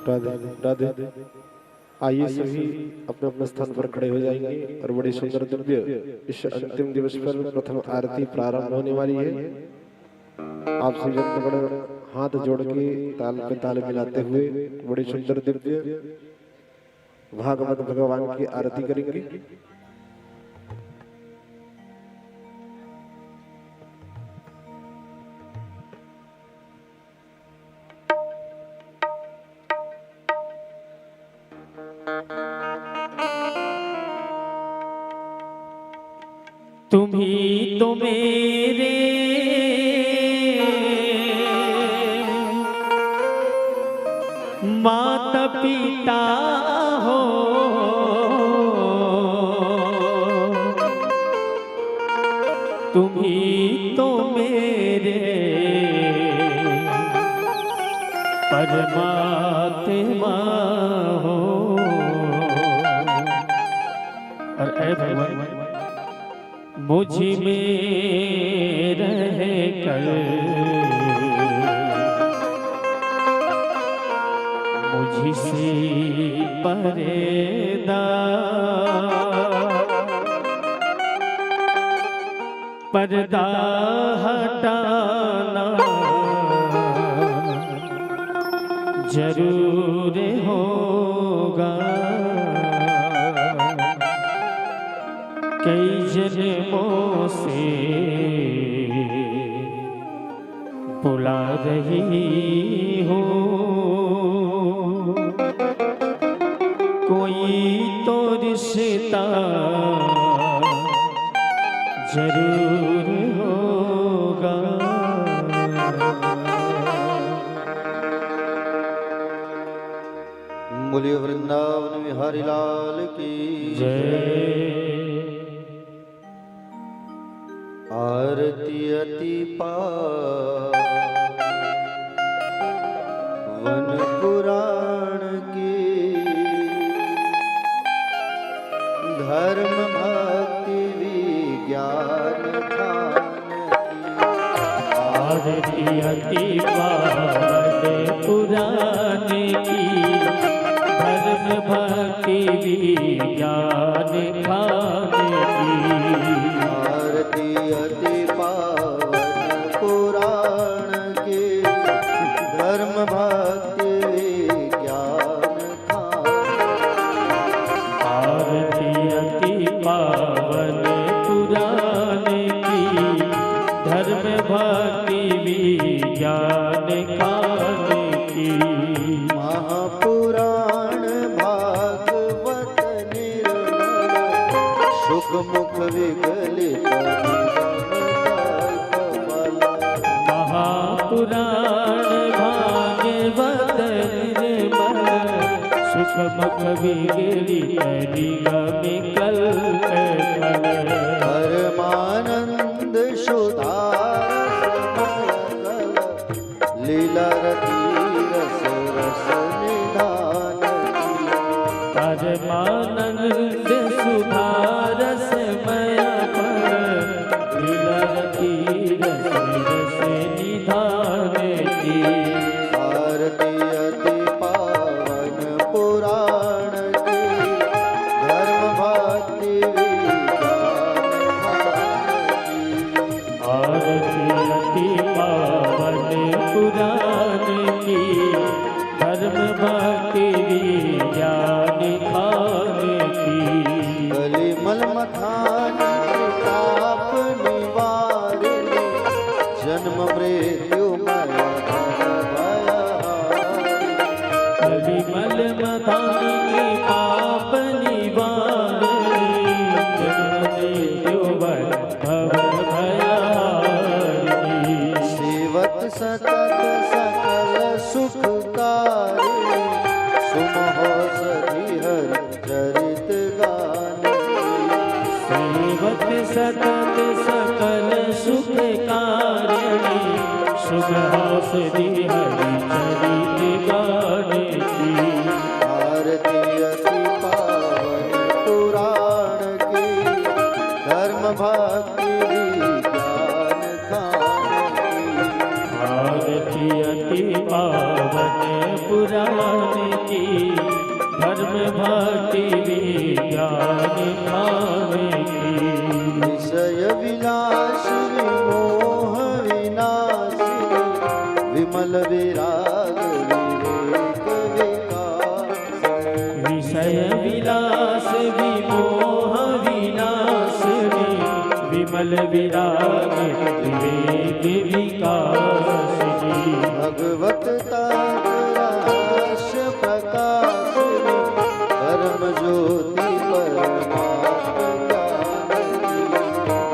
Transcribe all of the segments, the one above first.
राधे राधे। आइए सभी अपने अपने स्थान पर खड़े हो जाएंगे और बड़ी सुंदर दिव्य इस अंतिम दिवस पर प्रथम आरती प्रारंभ होने वाली है। आप सभी जन हाथ जोड़ के ताल पे ताल मिलाते हुए बड़ी सुंदर दिव्य भागवत भगवान की आरती करेंगे। तुम ही तो मेरे माता पिता हो, तुम ही तो मेरे परमात्मा हो। और ऐ भगवान मुझ में रह कर मुझसे पर्दा पर्दा हटाना जरूर होगा। कई जन्मों से बुला रही हो, कोई तो रिश्ता जरूर होगा। बोलिए वृंदावन बिहारी लाल की जय। आरती अति पावन पुराण की, धर्म भक्ति विज्ञान आरती अति पावन पुराण की, धर्म भक्ति विज्ञान खान की। आरती अति पावन पुराण के, धर्म भक्ति विज्ञान आरती अति पावन पुराण की, धर्म भक्ति विज्ञान खान की। महापुराण भागवत निर्मल, सुख मुख विगलित महापुराण भागवत निर्मल, सुख मुख विगलित निगम परमानंद सुधारस लीला रस रस निधान। परमानंद सुधारस मया पर लीला रस रस निधान की। आरती अति पावन पुराण की, धर्म भक्ति विज्ञान की। आरती अति पावन पुराण की, धर्म भक्ति विज्ञान खान की। कलिमल मथान ताप निवारिणी, जन्म मृत्यु मय कलिमल मथानी पाप निवारिणी, जन्म मृत्यु भव भयारिणी। सेवक सतत सकल सुखकारी, सुमहो सधि हरि चरित गान। सेवक सतत सकल सुख कारिणी, शुभ औषधि हरि चरित गान की। आरती अति पावन पुराण की, धर्म भक्ति विज्ञान खान की। आरती अति पावन पुराण भक्ति विज्ञान खाने की। विषय विलास विमोह विनाशिनी विमल विराग विवेक विकास। विषय विलास विमोह विनाशिनी विमल विराग विवेक विकासिनी। भगवत ताराश प्रकाशिनी परम ज्योति परमात्म ज्ञानी।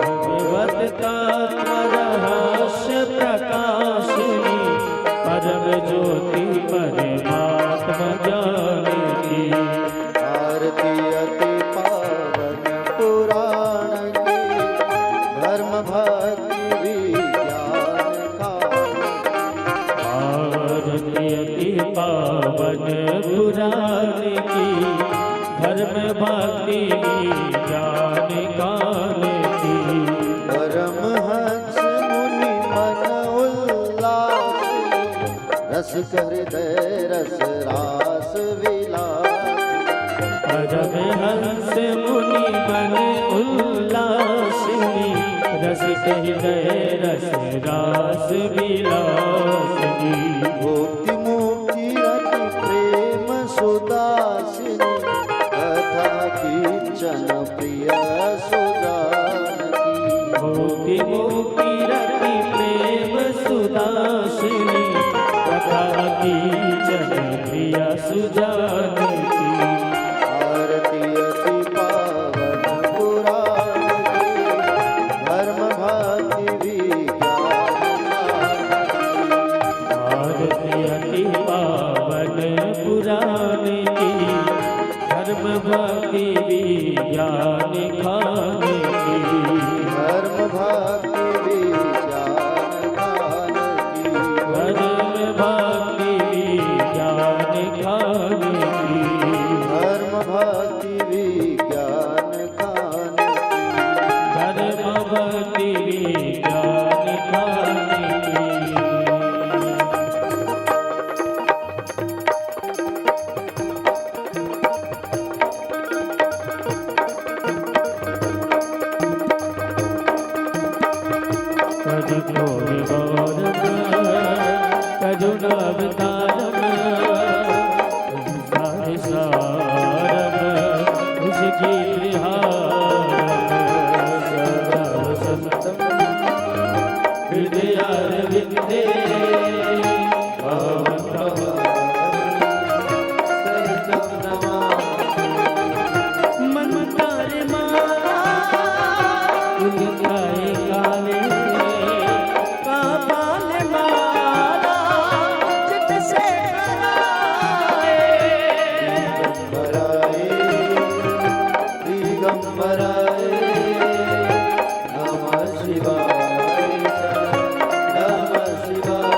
भगवत रहस्य प्रकाशिनी परम ज्योति परमात्मा ज्ञान की। आरती अति पावन पुराण की धर्म भक्ति विज्ञान का। आरती अति पावन पुराण की धर्म भक्ति विज्ञान काल की। परमहंस मुनि मन उल्लास रस हृदय रस रास विलास। परमहंस मुनि मन उल्लासिनी रस हृदय रस रास विलासिनी। भोक्ति मुक्ति अति प्रेम सुदासिनी कथा कीर्तन प्रिय सुजानकी। भोक्ति मुक्ति रति प्रेम सुदासिनी कथा कीर्तन प्रिय सुजानकी। आरती अति पावन पुराण की धर्म भक्ति विज्ञान। आरती अति पावन पुराण की धर्म भक्ति विज्ञान खाने की। धर्म भक्ति विज्ञान खान की। धर्म भक्ति विज्ञान खाने की। धर्म भक्ति विज्ञान खान की। धर्म भक्ति विज्ञान खाने की। कजुनावतारम सारम उसकी वसंतम हृदयार विद्ये मनतार माला उनकाए काले कापाल माला चित से दिगंबराए दिगंबराए नमः शिवाय नमः शिवाय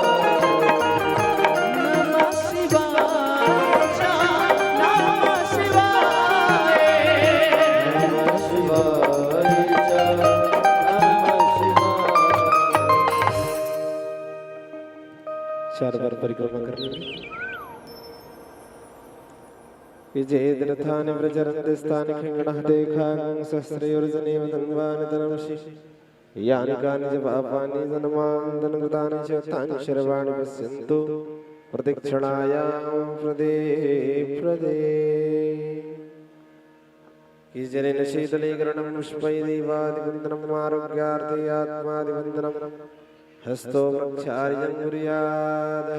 नमः शिवाय नमः शिवाय नमः शिवाय नमः शिवाय। चार बार परिक्रमा कर लेंगे। विजयेद रथानि व्रजरन्ति स्थानि खिङ्गणः देखागं सहस्रयोर्जनेव धन्वानि धनमसि। यानि कानि च पापानि धनमान्दनकृतानि च तानि शर्वाणि पश्यन्तु प्रदक्षिणायां प्रदे प्रदे। कीजनेन शीतलीकरणं पुष्पैर्देवादिवन्दनम् आरोग्यार्थे आत्मादिवन्दनम्। हस्तो प्रक्षाल्यं कुर्यात्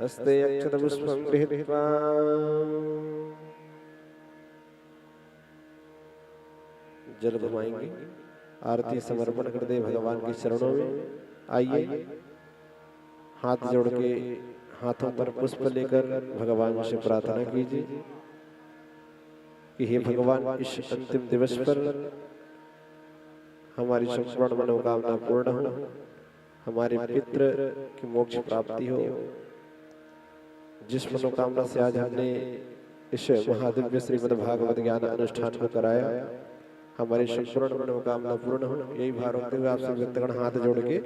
हस्ते अक्षतपुष्पं गृहीत्वा जल घुमाएंगे। आरती समर्पण कर दे भगवान के चरणों में। आइए हाथ जोड़ के हाथों पर पुष्प लेकर भगवान से प्रार्थना कीजिए कि हे भगवान इस अंतिम दिवस पर हमारी संपूर्ण मनोकामना पूर्ण हो, हमारे पितृ की मोक्ष प्राप्ति हो। जिस मनोकामना से आज हमने इस महादिव्य श्रीमद् भागवत ज्ञान अनुष्ठान को कराया, हमारी संपूर्ण मनोकामना पूर्ण हो, यही भाव रखते हुए आपसे भक्तगण हाथ जोड़ के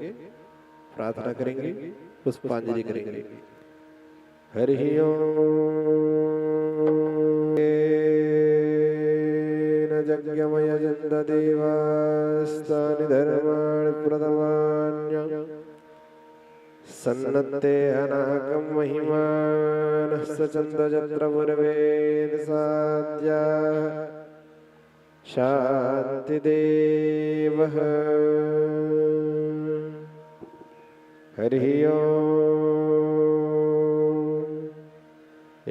प्रार्थना करेंगे, पुष्पांजलि करेंगे। हरि ओम। यज्ञमयजन्त देवास्तानि धर्माणि प्रथमान्य सन्नत्ते अनाकं महिमानः सचन्द जत्र पुरवेद साद्या शान्तिदेवः हरिः ओम्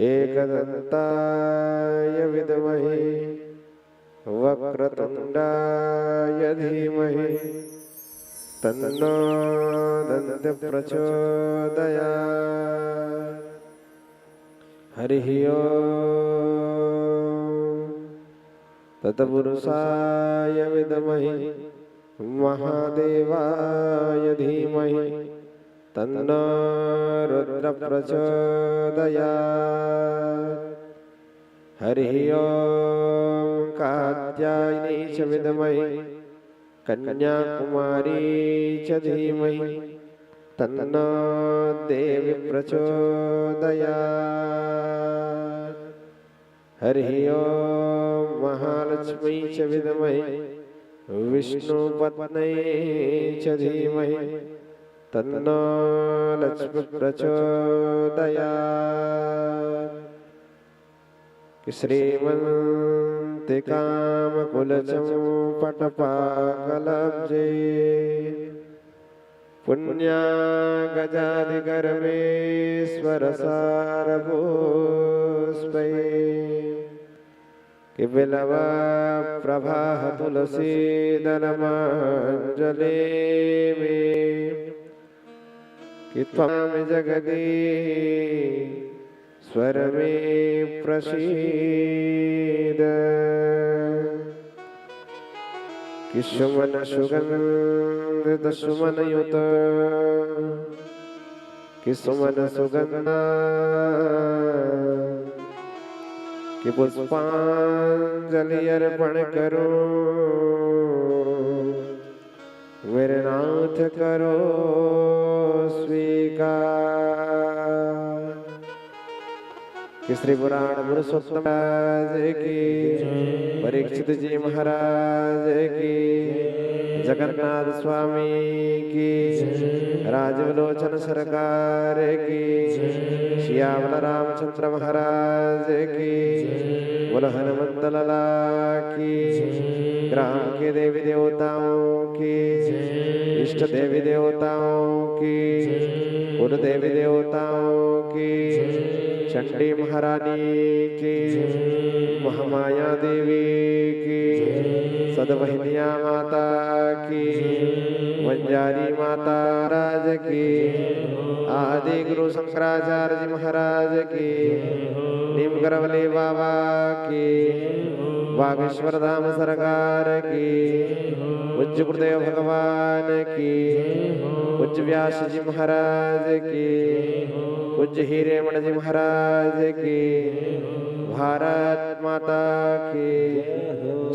एकदन्ताय विद्महे वक्रतुण्डाय धीमहि तन्नो दन्ति प्रचोदयात् हरिः ओम् तत्पुरुषाय विद्महे महादेवाय धीमहि तन्नो रुद्र प्रचोदयात् हरिः ओम् कात्यायनी च विद्महे कन्याकुमारी च धीमहि तन्नो देवी प्रचोदयात् हरिः ओम् महालक्ष्मी च विद्महे विष्णुपत्न्यै च धीमहि तन्नो लक्ष्मी प्रचोदयात् श्रीमन्तिकामकुलचम्पटपाकलब्जे पुण्यागजादिगर्भेश्वरसारभूष्पै किबिलवा प्रभाह तुलसीदलमाञ्जले मे कि त्वां जगदी स्वर में प्रसीद कि सुमन सुगंधित सुमन युत कि सुमन सुगंध कि पुष्पांजलि अर्पण करो मेरे नाथ करो स्वीकार कि श्री पुराण पुरुषोत्तम महाराज की, परीक्षित जी महाराज की, जगन्नाथ स्वामी की, राजविलोचन सरकार की, श्यामल रामचंद्र महाराज की, बोल हनुमंत लला की, ग्राम के देवी देवताओं की, इष्ट देवी देवताओं की, कुल देवी देवताओं की, चंडी महारानी की, महामाया देवी की, सदवहिनिया माता की, वंजारी माता राज की, आदि गुरु शंकराचार्य जी महाराज की, नीमकरवली बाबा की, बागेश्वर धाम सरकार की, पूज्य गुरुदेव भगवान की, पूज्य व्यास जी महाराज की, पूज्य हीरेमण जी महाराज की, भारत माता की,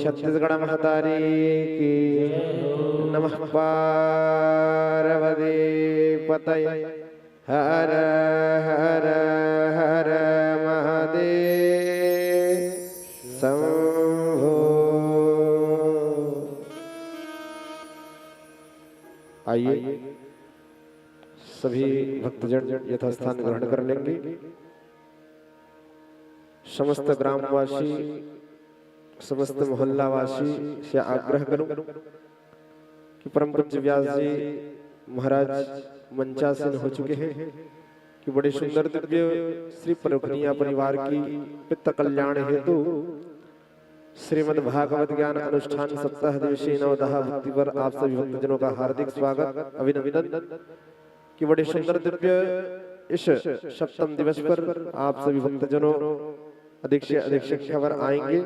छत्तीसगढ़ महतारी की, नमः पार्वती पतये हर हर हर महादेव शंभो। आइए सभी भक्तजन यथास्थान ग्रहण कर लेंगे। समस्त ग्रामवासी, समस्त मोहल्लावासी से आग्रह करूं कि परम पूज्य व्यास जी महाराज मंचासीन हो चुके हैं कि बड़े सुंदर दिव्य श्री परखनिया परिवार की पित्त कल्याण हेतु श्रीमद् भागवत ज्ञान अनुष्ठान सप्ताह दिवसीय नवदह भक्ति पर आप सभी भक्तजनों का हार्दिक स्वागत अभिनंदन कि बड़े सुंदर दिव्य इस सप्तम दिवस पर आप सभी भक्तजनों अधिक से अधिक संख्या पर आएंगे।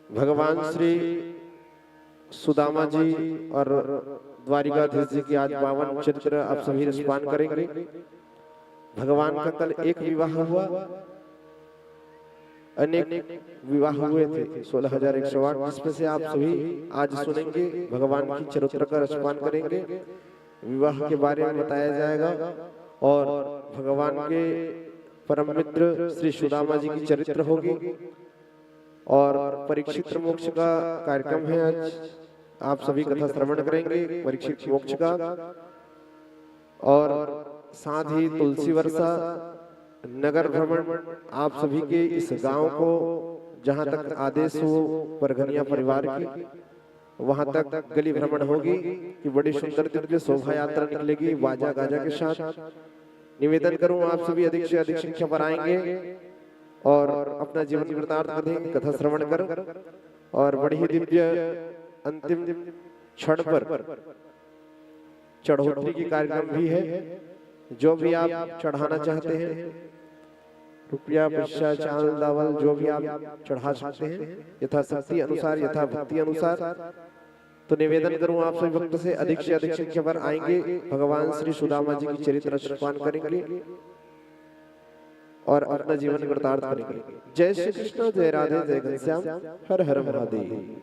भगवान श्री सुदामा जी और द्वारिकाधीश जी की आज पावन चरित्र आप सभी स्मरण करेंगे। भगवान का कल एक विवाह हुआ, अनेक विवाह हुए थे 16,108, जिसमें से आप सभी आज सुनेंगे। भगवान की चरित्र का स्मरण करेंगे, विवाह के बारे में बताया जाएगा और भगवान के परम मित्र श्री सुदामा जी की चरित्र होगी। और परीक्षित मोक्ष का कार्यक्रम है आज। आप सभी कथा श्रवण करेंगे परीक्षित मोक्ष का, और साथ ही तुलसी वर्षा नगर भ्रमण आप सभी के इस गांव को जहां तक आदेश हो परगनिया परिवार की वहां तक गली भ्रमण होगी कि बड़ी सुंदर दिव्य शोभा यात्रा निकलेगी बाजा गाजा के साथ। निवेदन करूं आप सभी अधिक से अधिक संख्या पर आएंगे और अपना जीवन वृतांत करेंगे कथा श्रवण कर, और बड़ी ही दिव्य अंतिम क्षण पर चढ़ोतरी की कार्यक्रम भी है। जो भी आप चढ़ाना चाहते हैं रुपया पैसा चावल दावल जो भी आप चढ़ा सकते हैं यथाशक्ति अनुसार यथा भक्ति अनुसार। तो निवेदन करूं आप सभी भक्त से अधिक संख्या पर आएंगे, भगवान श्री सुदामा जी की चरित्र श्रवण करेंगे और अपना जीवन वृतांत करेंगे। जय श्री कृष्ण, जय राधे, जय घनश्याम, हर हर महादेव।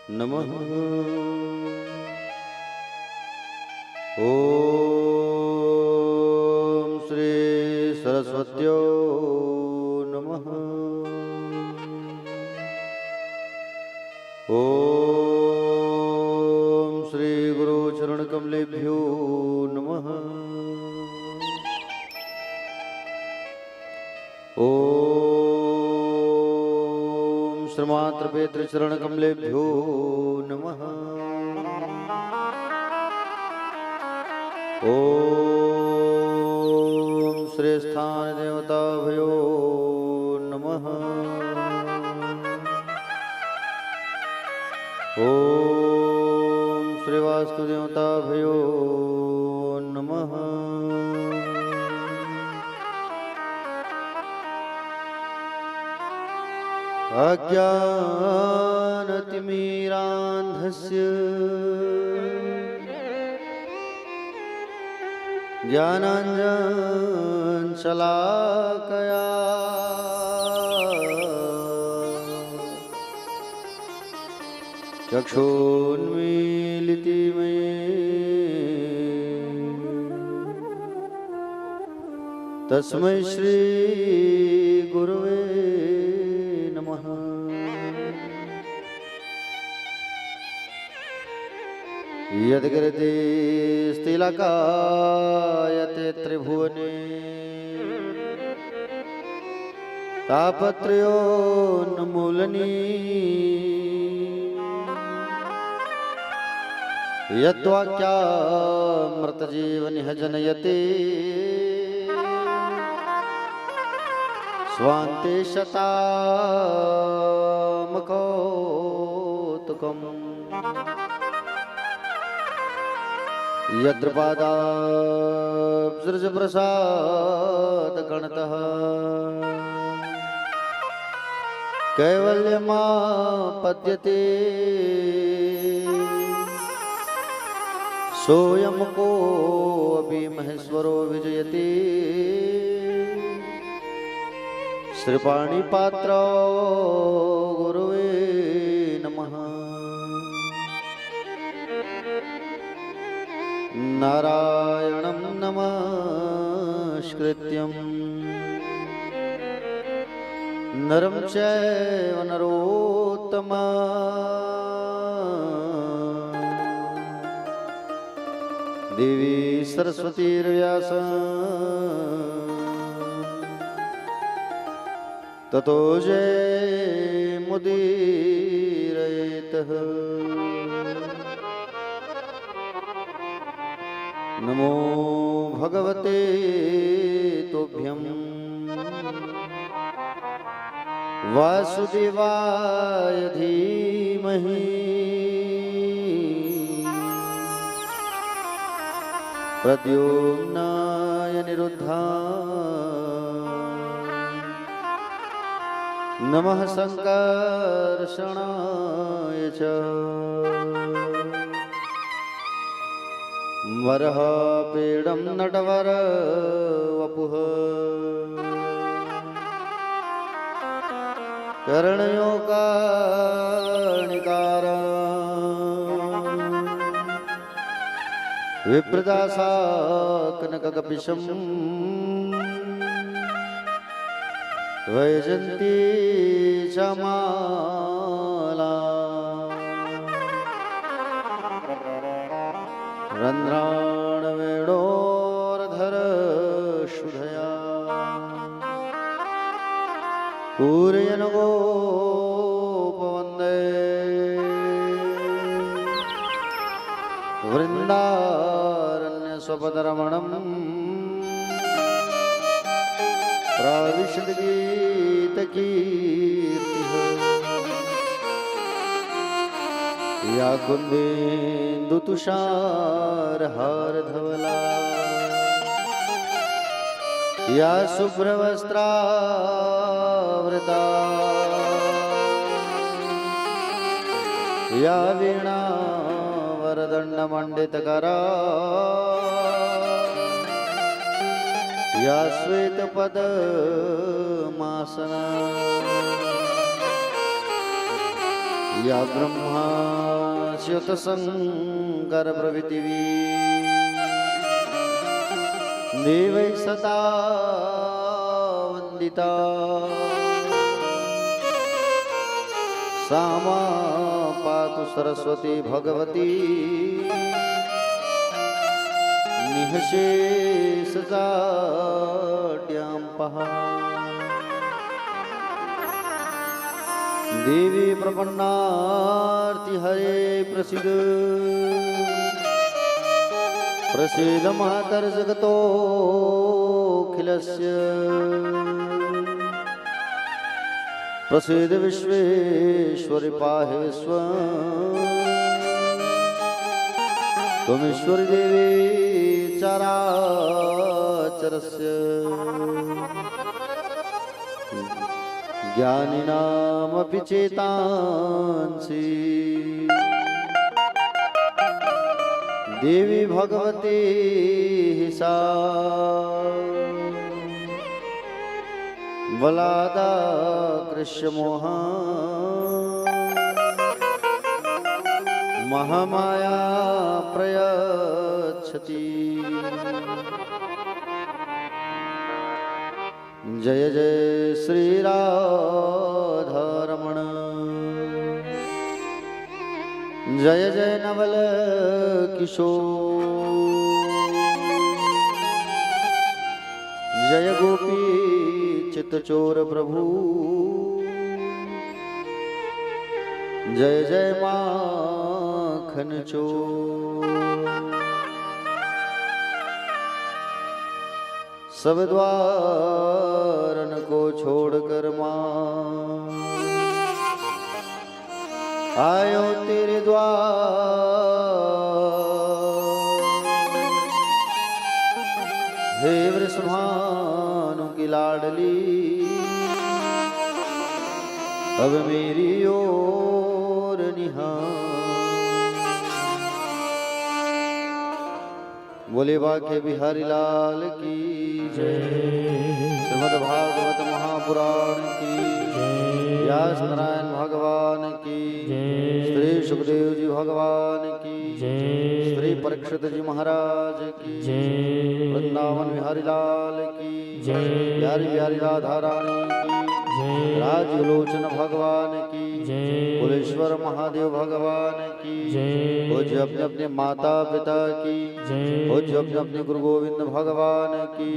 नमः। ॐ श्री सरस्वत्यो नमः। ॐ श्री गुरु चरण कमलेभ्यो नमः। ॐ श्रीमात्र पेत्र चरण कमलेभ्यो नमः। ॐ श्रेष्ठान देवताभ्यो नमः। ॐ श्रीवास्तु देवताभ्यो नमः। अज्ञानतिमिरान्धस्य ज्ञानाञ्जनशलाकया चक्षुन्मीलितं तस्मै श्री गुरुवे नमः। यद्गिरिते स्थिलकायते त्रिभुवने तापत्रयोन्मूलनी यद्वाक्यामृतजीवनिह जनयते स्वान्ते शतामकौतुकम्। यत्र पादाब्ज प्रसाद गणतः कैवल्यमापद्यते सोऽयं कोऽपि महेश्वरो विजयते श्रीपाणिपात्रो गुरुवे नमः। नारायणं नमस्कृत्यं नरं चैव नरोत्तमं देवी सरस्वतीर्व्यासं ततो जयमुदीरयेतः। नमो भगवते तुभ्यं वासुदेवाय धीमहि प्रद्युम्नाय निरुद्धाय नमः संकर्षणाय च वरहपीडं नटवर वपुः कर्णयो कर्णिकारं विप्रदासाकनककपिशं वैजन्ती च माला रन्ध्राणवेणोरधर शुधया पूरयन् गोपवन्दे वृन्दारण्यस्वपदरमणं प्राविशद्गीतकीर्तिः या कुन्देन्दुतुषारहारधवला या शुभ्रवस्त्रावृता या वीणावरदण्डमण्डितकरा या श्वेतपद्मासना या ब्रह्माच्युतशङ्करप्रभृतिवी देवैः सदा वन्दिता सा मा पातु सरस्वती भगवती निःशेषजाड्यां पहा। देवी प्रपन्नार्ति हरे प्रसीद प्रसीद मातर्जगतोऽखिलस्य प्रसीद विश्वेश्वरि पाहि विश्वं त्वमीश्वरि देवी चराचरस्य ज्ञानिनामपि चेतांसि देवी भगवती सा बलादा कृष्णमोहा महामाया प्रयच्छति। जय जय श्री राधारमण जय जय नवल किशोर जय गोपी चित्तचोर प्रभु जय जय माखन चोर। सब द्वारन को छोड़कर मां आयो तेरे द्वार लाडली अब मेरी ओर निहार। बोले बाके बिहारी लाल की जय। श्रीमद् भागवत महापुराण की व्यास नारायण भगवान की श्री सुखदेव जी भगवान की श्री परीक्षित जी महाराज की वृंदावन बिहारी लाल की प्यारी प्यारी राधा रानी की राजलोचन भगवान की कुलेश्वर महादेव भगवान की पूज्य अपने अपने माता पिता की पूज्य अपने अपने गुरु गोविंद भगवान की।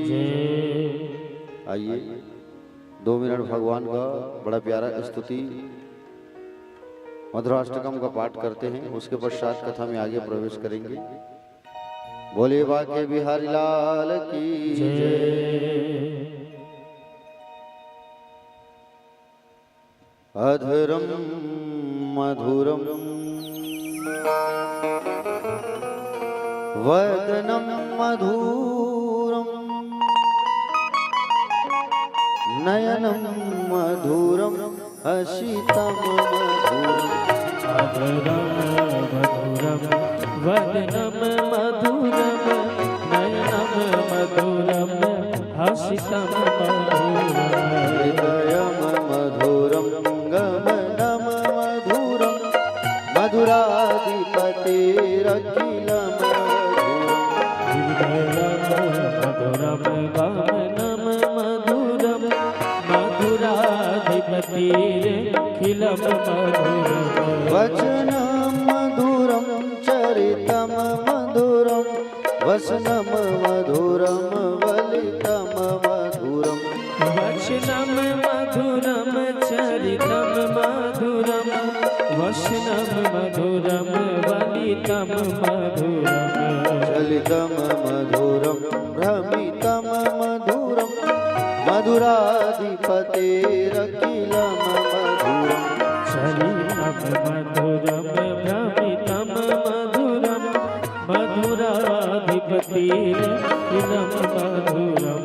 आइए 2 मिनट भगवान का बड़ा प्यारा स्तुति मधुराष्टकम का पाठ करते हैं, उसके पश्चात कथा में आगे प्रवेश करेंगे। बोले बाके बिहारी लाल की जय। अधरम मधुरम वदनम मधुरम नयनम मधुरम हसितम मधुरम। अधरम मधुरम वदनम मधुरम नयनम मधुरम हसितम मधुरम। हृदयम मधुरम गमनम मधुरम मधुराधिपतिरखिलम मधुरम गमनम मधुरम मधुराधिपतिरखिलम मधुरम। वचनम मधुरम चरितम मधुरम वसनम मधुरम वलितम मधुरम। वचनम मधुरम चरितम मधुरम वचनम मधुरम वलितम मधुरम। चलितम मधुरम भ्रमितम मधुरम मधुराधिपतिरखिलम मधुरम। चलितम मधुरम भ्रमितम मधुरम मधुराधिपतिरखिलम मधुरम।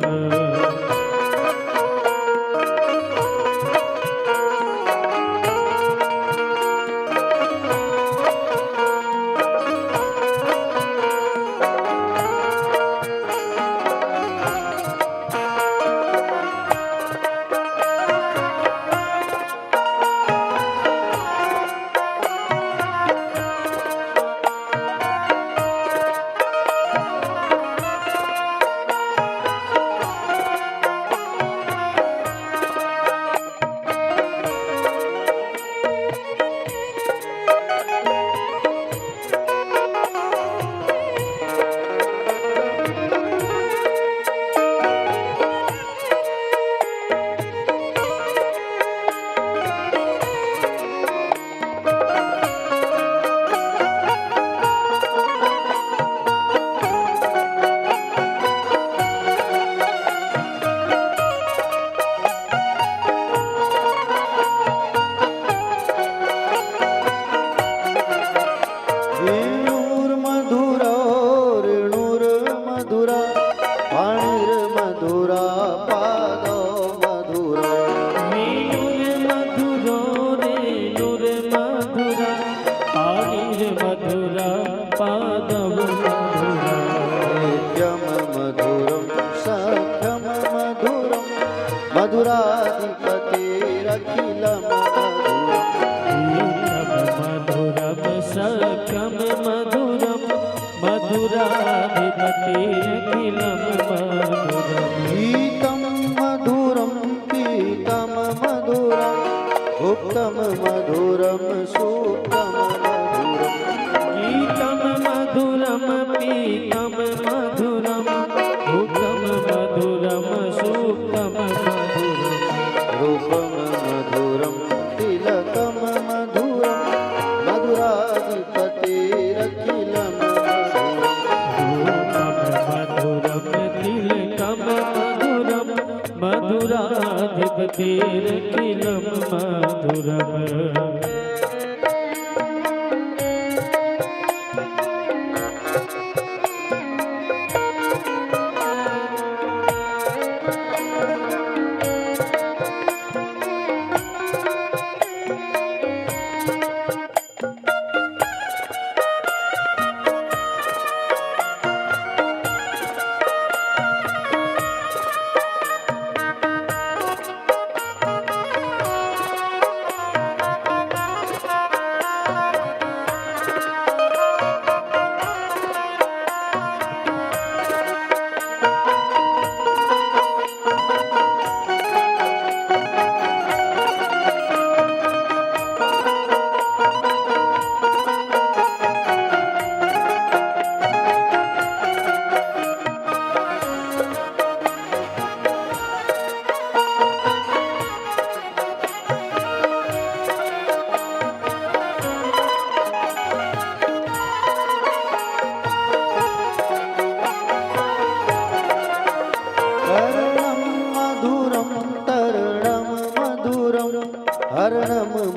मधुराधिपतिरखिलम मधुरम सख्यम मधुरम मधुराधिपतिरखिलम मधुरम। गीतम मधुरम पीतम मधुरम भुक्तम मधुरम सुक्तम मधुरम। गीतम मधुरम पीतम मधुरम भुक्तम मधुरम सुक्तम मधुरम। रूपम मधुरम तिलकम मधुरम मधुराधिपतिरखिलम मधुरम तिलकम मधुरम मधुराधिपतिरखिलम मधुरम।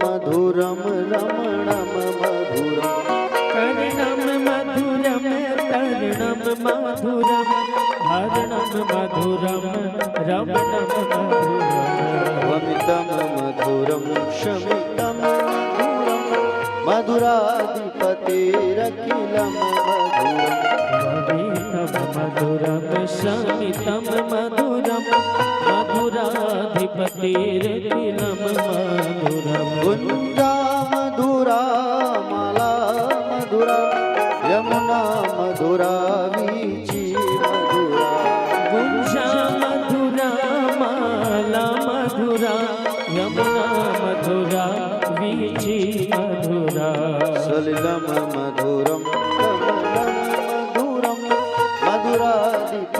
मधुरम रमणम मधुरम कर्णम मधुरम तरणम मधुरम हरणम मधुरम रमणम मधुरम वमितम मधुरम शमितम मधुरम मधुराधिपतेरखिलम मधुरम वमितम मधुरम शमितम मधुरम मधुराधिपतिरखिलम मधुरम गुंजा मधुरा माला मधुरा यमुना मधुरा वीची मधुरा गुंजा मधुरा माला मधुरा यमुना मधुरा वीची मधुरा सलिलम मधुरम कमलम मधुरम मधुराधिपतेरखिलम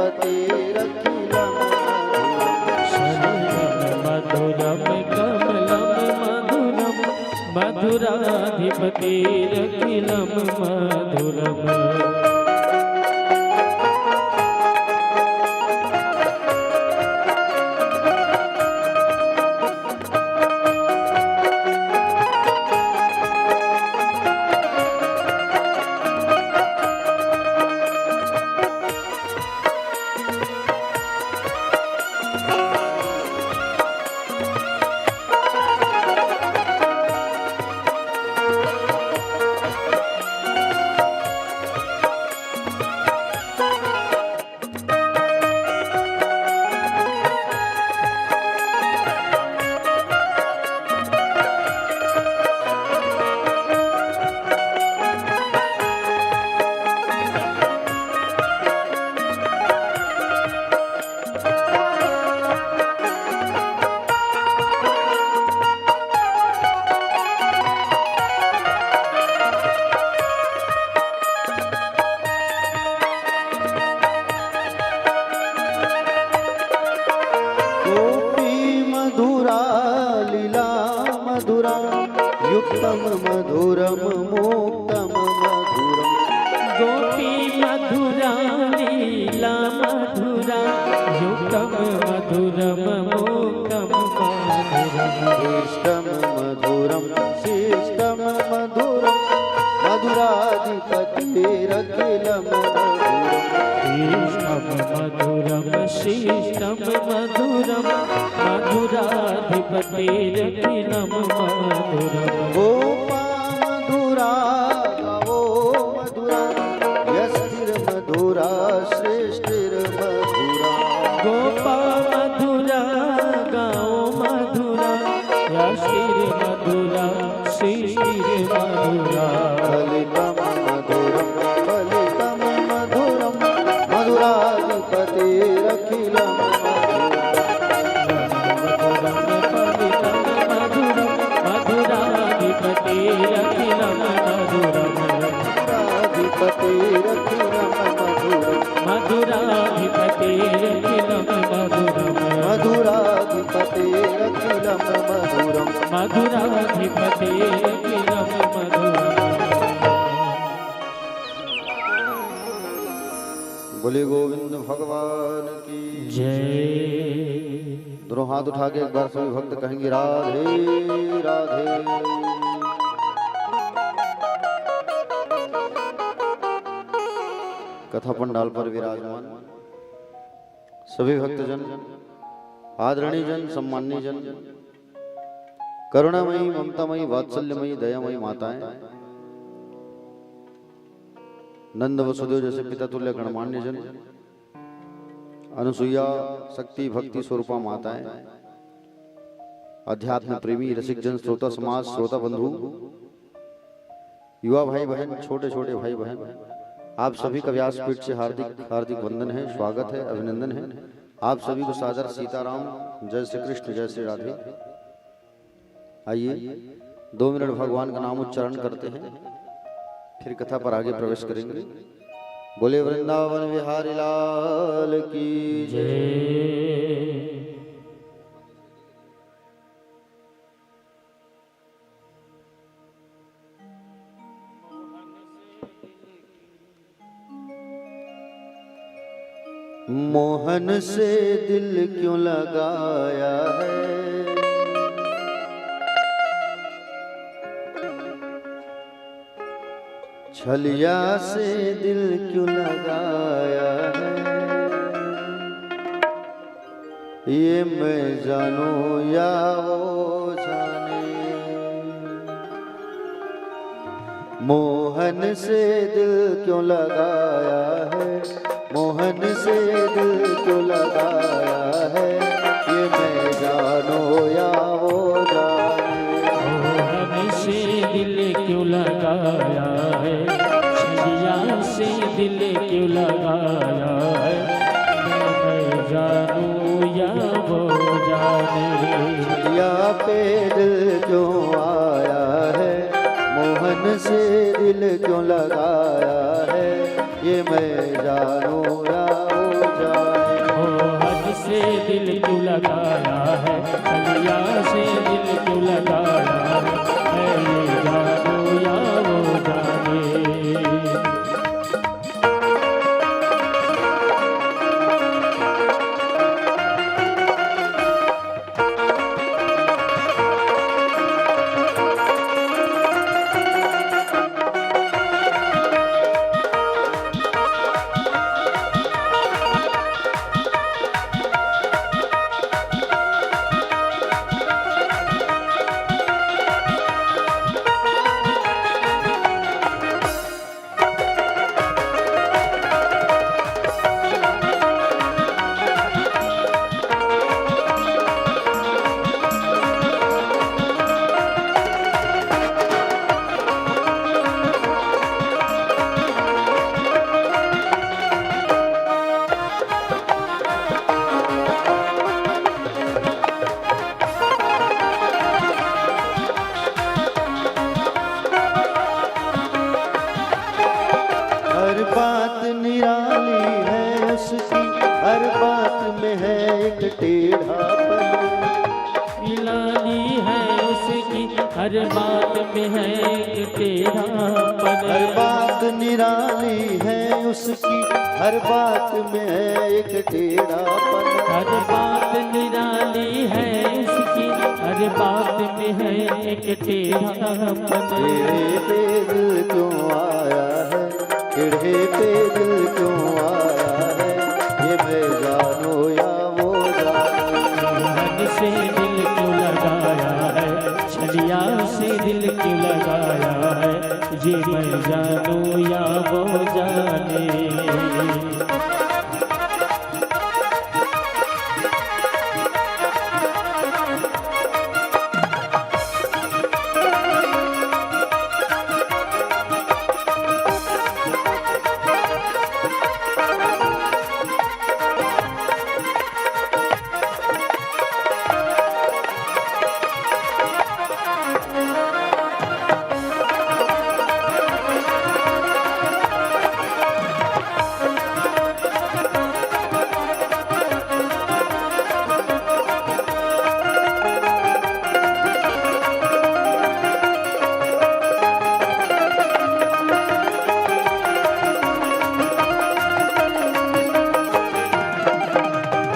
मधुरम कमलम मधुरम मधुराधिपतिरखिलम मधुरम युक्तम मधुरम मोक्तम मधुरम गोपी मधुरा लीला मधुरा युक्तम मधुरम मोक्तम मधुरम इष्टम मधुरम शिष्टम मधुरम मधुराधिपतिरखिलम मधुरम शिष्टम मधुरम मधुराधिपतिरखिलम मधुरम गोपा मधुरा गवो मधुरा यस्तिर मधुरा श्रेष्ठिर मधुरा गोपा मधुरा गाओ मधुरा यशिर मधुरा शिशिर मधुरा फलितम मधुरम फलितम मधुरम मधुराधिपतिरखिलम मधुराधिपतिरखिलम मधुरम मधुराधिपतिरखिलम मधुरम मधुराधिपतिरखिलम मधुरम। बोले गोविंद भगवान की जय। दोनों हाथ उठा के एक बार सभी भक्त कहेंगे राधे राधे। कथा पंडाल पर विराजमान सभी भक्तजन, आदरणीय जन, सम्माननीय जन, करुणामयी, ममतामयी, वात्सल्यमयी, दयामयी माताएं, नंद वसुदेव जैसे पिता तुल्य गणमान्य जन, अनुसुईया शक्ति भक्ति स्वरूपा माताएं, अध्यात्म प्रेमी रसिक जन, श्रोता समाज, श्रोता बंधु, युवा भाई बहन, छोटे छोटे भाई बहन, आप सभी का व्यासपीठ से हार्दिक हार्दिक वंदन है, स्वागत है, अभिनंदन है। आप सभी को सादर सीताराम, जय श्री कृष्ण, जय श्री राधे। आइए 2 मिनट भगवान का नाम उच्चारण करते हैं, फिर कथा पर आगे प्रवेश करेंगे। बोले वृंदावन विहारी लाल की जय। मोहन से दिल क्यों लगाया है, छलिया से दिल क्यों लगाया है, ये मैं जानूं या वो जाने। मोहन से दिल क्यों लगाया है, मोहन से दिल क्यों लगाया है, ये मैं जानूं या वो जाने। मोहन से दिल क्यों लगाया है, छलिया से दिल क्यों लगाया है, मैं जानूं या वो जाने। छलिया पे दिल क्यों आया है, मोहन से दिल क्यों लगाया है, ये मैं जानूं या वो जाने। मोहन से दिल क्यों लगाया है, छलिया से दिल क्यों लगाया है, मैं जानूं या वो जाने। हर बात निराली है उसकी, हर बात में है एक टेढ़ापन। निराली है उसकी, हर बात में है एक टेढ़ापन। हर बात निराली है उसकी, हर बात में है एक टेढ़ापन। हर बात निराली है उसकी, हर बात में है एक टेढ़ापन। टेढ़े पे दिल क्यों आया है, टेढ़े पे दिल क्यों आया है, ये मैं जानूं या वो जाने। मोहन से दिल क्यों लगाया है, छलिया से दिल क्यों लगाया है, ये मैं जानूं या वो जाने।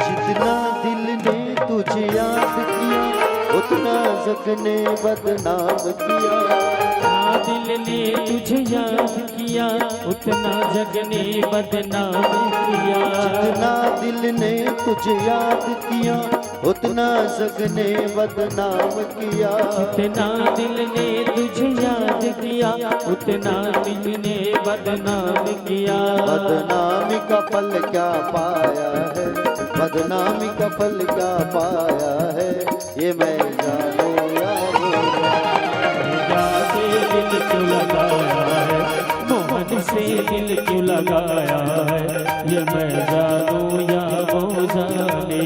जितना दिल ने तुझे याद किया, उतना जग ने बदनाम किया। हाँ, दिल ने तुझे याद किया, उतना जग ने बदनाम किया। जितना दिल ने तुझे याद किया, उतना जग ने बदनाम किया। जितना दिल ने तुझे याद किया, उतना दिल ने बदनाम किया। बदनामी का फल क्या पाया है, बदनामी का फल क्या पाया है, ये मैं जानूं या वो जाने। से दिल क्यों लगाया है, मोहन से दिल क्यों लगाया है, ये मैं जानूं या वो जाने।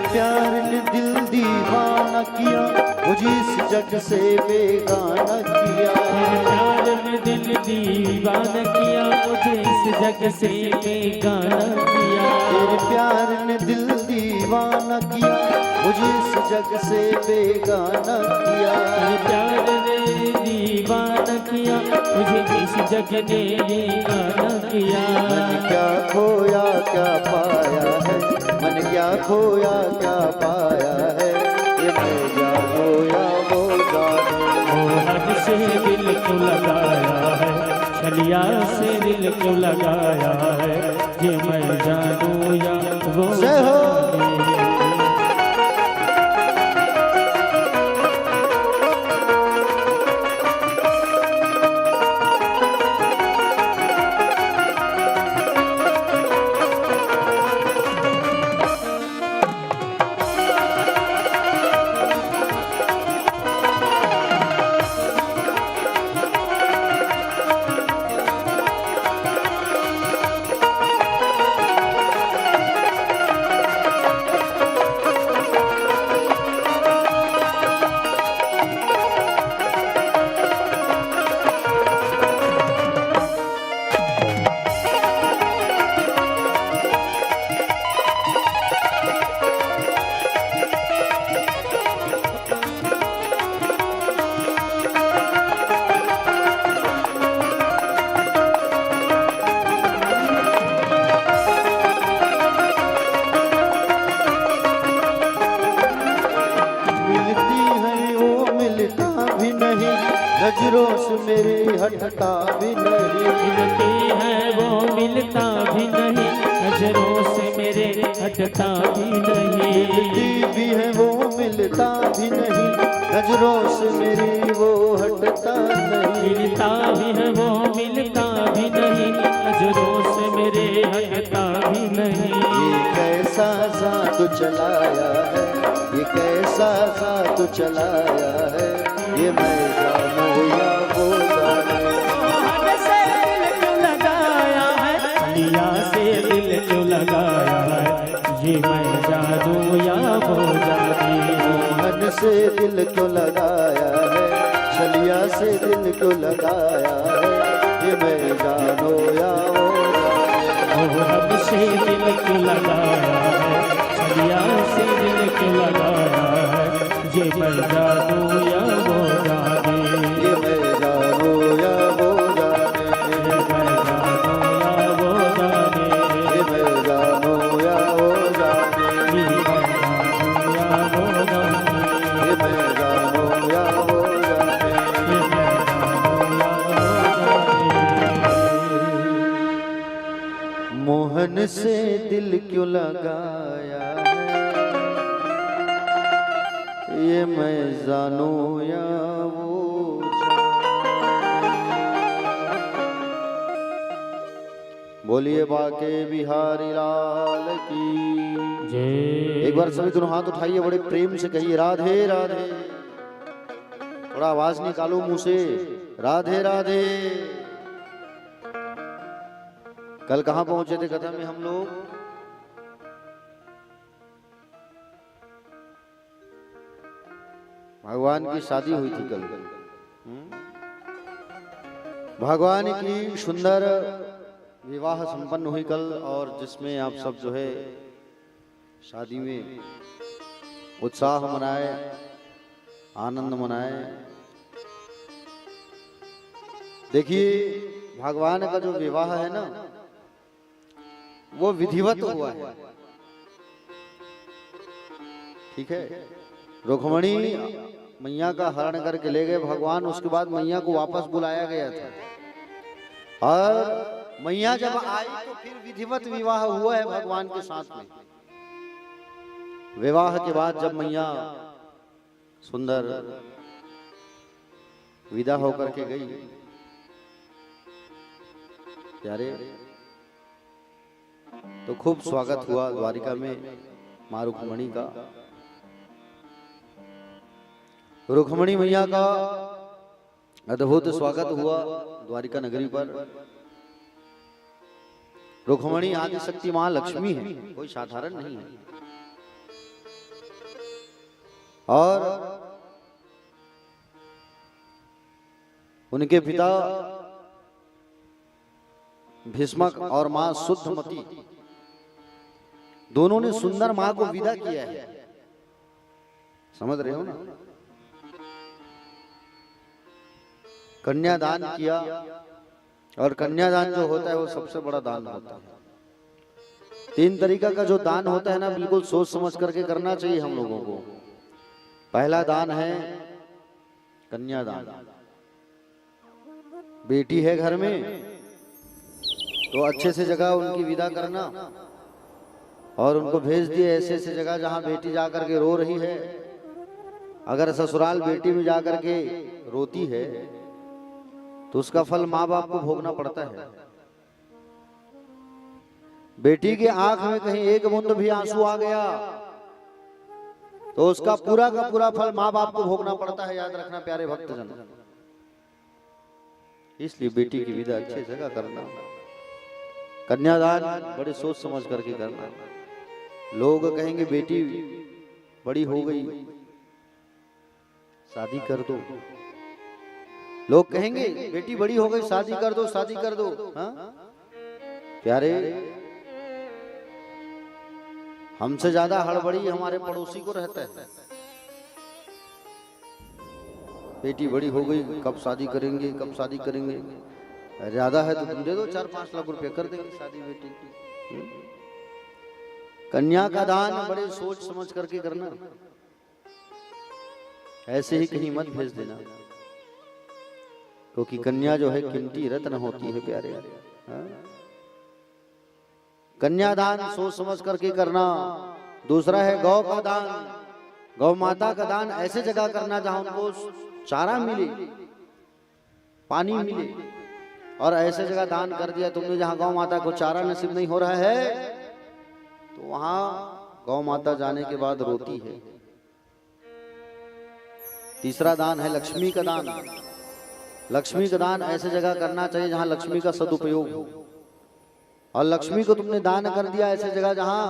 प्यार ने दिल दीवाना किया, मुझे इस जग से बेगाना किया। तेरे प्यार में दिल दीवाना किया, मुझे इस जग से बेगाना किया। तेरे प्यार ने दिल दीवाना किया, मुझे इस जग से बेगाना किया। तेरे प्यार ने दीवाना किया, मुझे इस जग ने बेगाना किया। मन क्या खोया क्या पाया है, मन क्या खोया क्या पाया है, ये मैं जानू या वो जाने। मोहन से दिल क्यों लगाया है, छलिया से दिल क्यों लगाया है, ये मैं जानू या वो जाने। नजरों से मेरी हटता भी नहीं। मिलती है वो मिलता भी नहीं, नजरों से मेरे हटता भी नहीं। मिलती भी है वो मिलता भी नहीं, नजरों से मेरी वो हटता नहीं। मिलता भी है वो मिलता भी नहीं, नजरों से मेरे हटता भी नहीं। ये कैसा जादू चलाया है, ये कैसा जादू चलाया है, ये मैं जानू या वो जाने। मोहन से दिल क्यों लगाया है, छलिया से दिल क्यों लगाया है, ये मैं जानू या वो जाने। मोहन से दिल क्यों लगाया है, छलिया से दिल क्यों लगाया है, ये मैं जानू या वो जाने। मोहन से दिल क्यों लगाया है, छलिया से दिल क्यों लगाया है, ये मैं जानू या वो जाने। ये मैं जानू या वो जाने। ये मैं जानू या वो जाने। ये मैं जानू या वो जाने। ये मैं जानू या वो जाने। ये मैं जानू या वो जाने। ये मैं जानू या वो जाने। मोहन से दिल क्यों लगाया है, ये मैं जानू या वो जाने। बोलिए बाके बिहारी लाल की जय। एक बार सभी दोनों हाथ उठाइए, बड़े प्रेम से कहिए राधे राधे। थोड़ा आवाज निकालो मुंह से, राधे राधे। कल कहाँ पहुंचे थे कथा में हम लोग? भगवान की शादी हुई थी कल। भगवान की सुंदर विवाह संपन्न हुई कल, और जिसमें आप सब जो है शादी में उत्साह मनाए, आनंद मनाए। देखिए भगवान का जो विवाह है ना, वो विधिवत हुआ है, ठीक है। रुक्मणी मैया का हरण करके ले गए भगवान, उसके बाद मैया को वापस बुलाया गया था, और मैया जब आई तो फिर विधिवत विवाह हुआ है भगवान के साथ में। विवाह के बाद जब मैया सुंदर विदा होकर के गई, प्यारे, तो खूब स्वागत हुआ द्वारिका में मां रुक्मणी का। रुक्मणी मैया का अद्भुत स्वागत हुआ द्वारिका नगरी पर। रुक्मणी आदिशक्ति मां लक्ष्मी है, कोई साधारण नहीं है। और उनके पिता भीष्मक और मां शुद्धमती दोनों ने सुंदर मां को विदा किया है। समझ रहे हो ना? कन्यादान किया, और कन्यादान जो होता है वो सबसे बड़ा दान होता है। 3 तरीका का जो दान होता है ना, बिल्कुल सोच समझ करके करना चाहिए हम लोगों को। पहला दान है कन्यादान। बेटी है घर में तो अच्छे से जगह उनकी विदा करना, और उनको भेज दिए ऐसे ऐसे जगह जहां बेटी जाकर के रो रही है। अगर ससुराल बेटी में जाकर के रोती है तो उसका फल माँ बाप को भोगना पड़ता है। बेटी के आंख में कहीं एक बूंद भी आंसू आ गया तो उसका पूरा का पूरा फल माँ बाप को भोगना पड़ता है। याद रखना प्यारे भक्तजन। इसलिए बेटी की विदा अच्छी जगह करना, कन्यादान बड़े सोच समझ करके करना। लोग कहेंगे बेटी बड़ी हो गई शादी कर दो, लोग कहेंगे बेटी बड़ी हो गई शादी कर दो, शादी कर दो। हाँ? प्यारे, हमसे ज्यादा हड़बड़ी हमारे पड़ोसी को रहता है। बेटी बड़ी हो गई, कब शादी करेंगे, कब शादी करेंगे। ज्यादा है तो तुम दे दो 4-5 लाख रुपए, कर देंगे शादी बेटी की। कन्या का दान बड़े सोच समझ करके करना, ऐसे ही कहीं मत भेज देना, क्योंकि कन्या जो है कीमती रत्न होती है प्यारे। कन्यादान सोच समझ करके करना। दूसरा है गौ का दान। गौ माता का दान ऐसे जगह करना जहां उनको चारा मिले, पानी मिले। और ऐसे जगह दान कर दिया तुमने जहां गौ माता को चारा नसीब नहीं हो रहा है तो वहां गौ माता जाने के बाद रोती है। तीसरा दान है लक्ष्मी का दान। लक्ष्मी का दान ऐसे जगह करना चाहिए जहां लक्ष्मी का सदुपयोग हो। और लक्ष्मी को तुमने दान कर दिया ऐसे जगह जहां,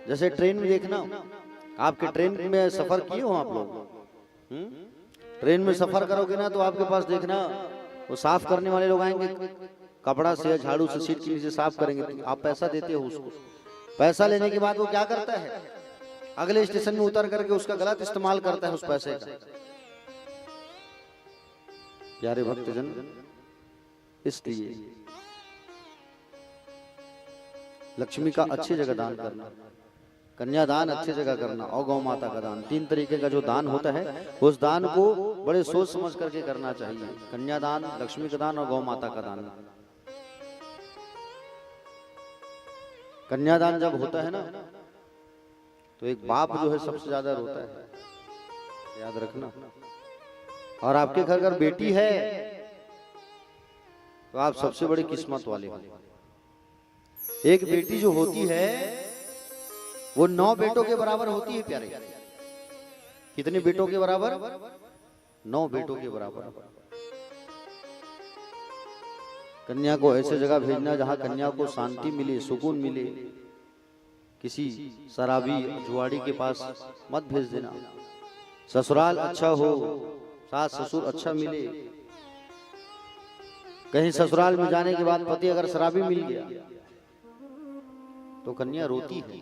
जैसे ट्रेन में देखना, आपके ट्रेन में सफर किए हो आप लोग? ट्रेन में सफर करोगे ना तो आपके पास देखना वो साफ करने वाले लोग आएंगे, कपड़ा से झाड़ू से सीट के नीचे साफ करेंगे। आप पैसा देते हो उसको, पैसा लेने के बाद वो क्या करता है, अगले स्टेशन में उतर करके उसका गलत इस्तेमाल करता है उस पैसे का। प्यारे भक्तजन, इसलिए लक्ष्मी का अच्छी जगह दान करना, कन्यादान अच्छी जगह करना, और गौ माता का दान। 3 तरीके का जो दान होता है उस दान को बड़े सोच समझ करके करना चाहिए। कन्यादान, लक्ष्मी का दान और गौ माता का दान। कन्यादान जब होता है ना तो एक बाप जो है सबसे ज्यादा रोता है, याद रखना। और आपके घर अगर बेटी है तो आप सबसे बड़ी किस्मत वाले हो। एक बेटी जो होती है वो 9 बेटों के बराबर होती है प्यारे। कितने बेटों के बराबर? 9 बेटों के बराबर। कन्या को ऐसे जगह भेजना जहां कन्या को शांति मिले, सुकून मिले। किसी शराबी जुआड़ी के पास मत भेज देना। ससुराल अच्छा हो, सास ससुर अच्छा मिले। कहीं ससुराल में जाने के बाद पति अगर शराबी मिल गया तो कन्या रोती है।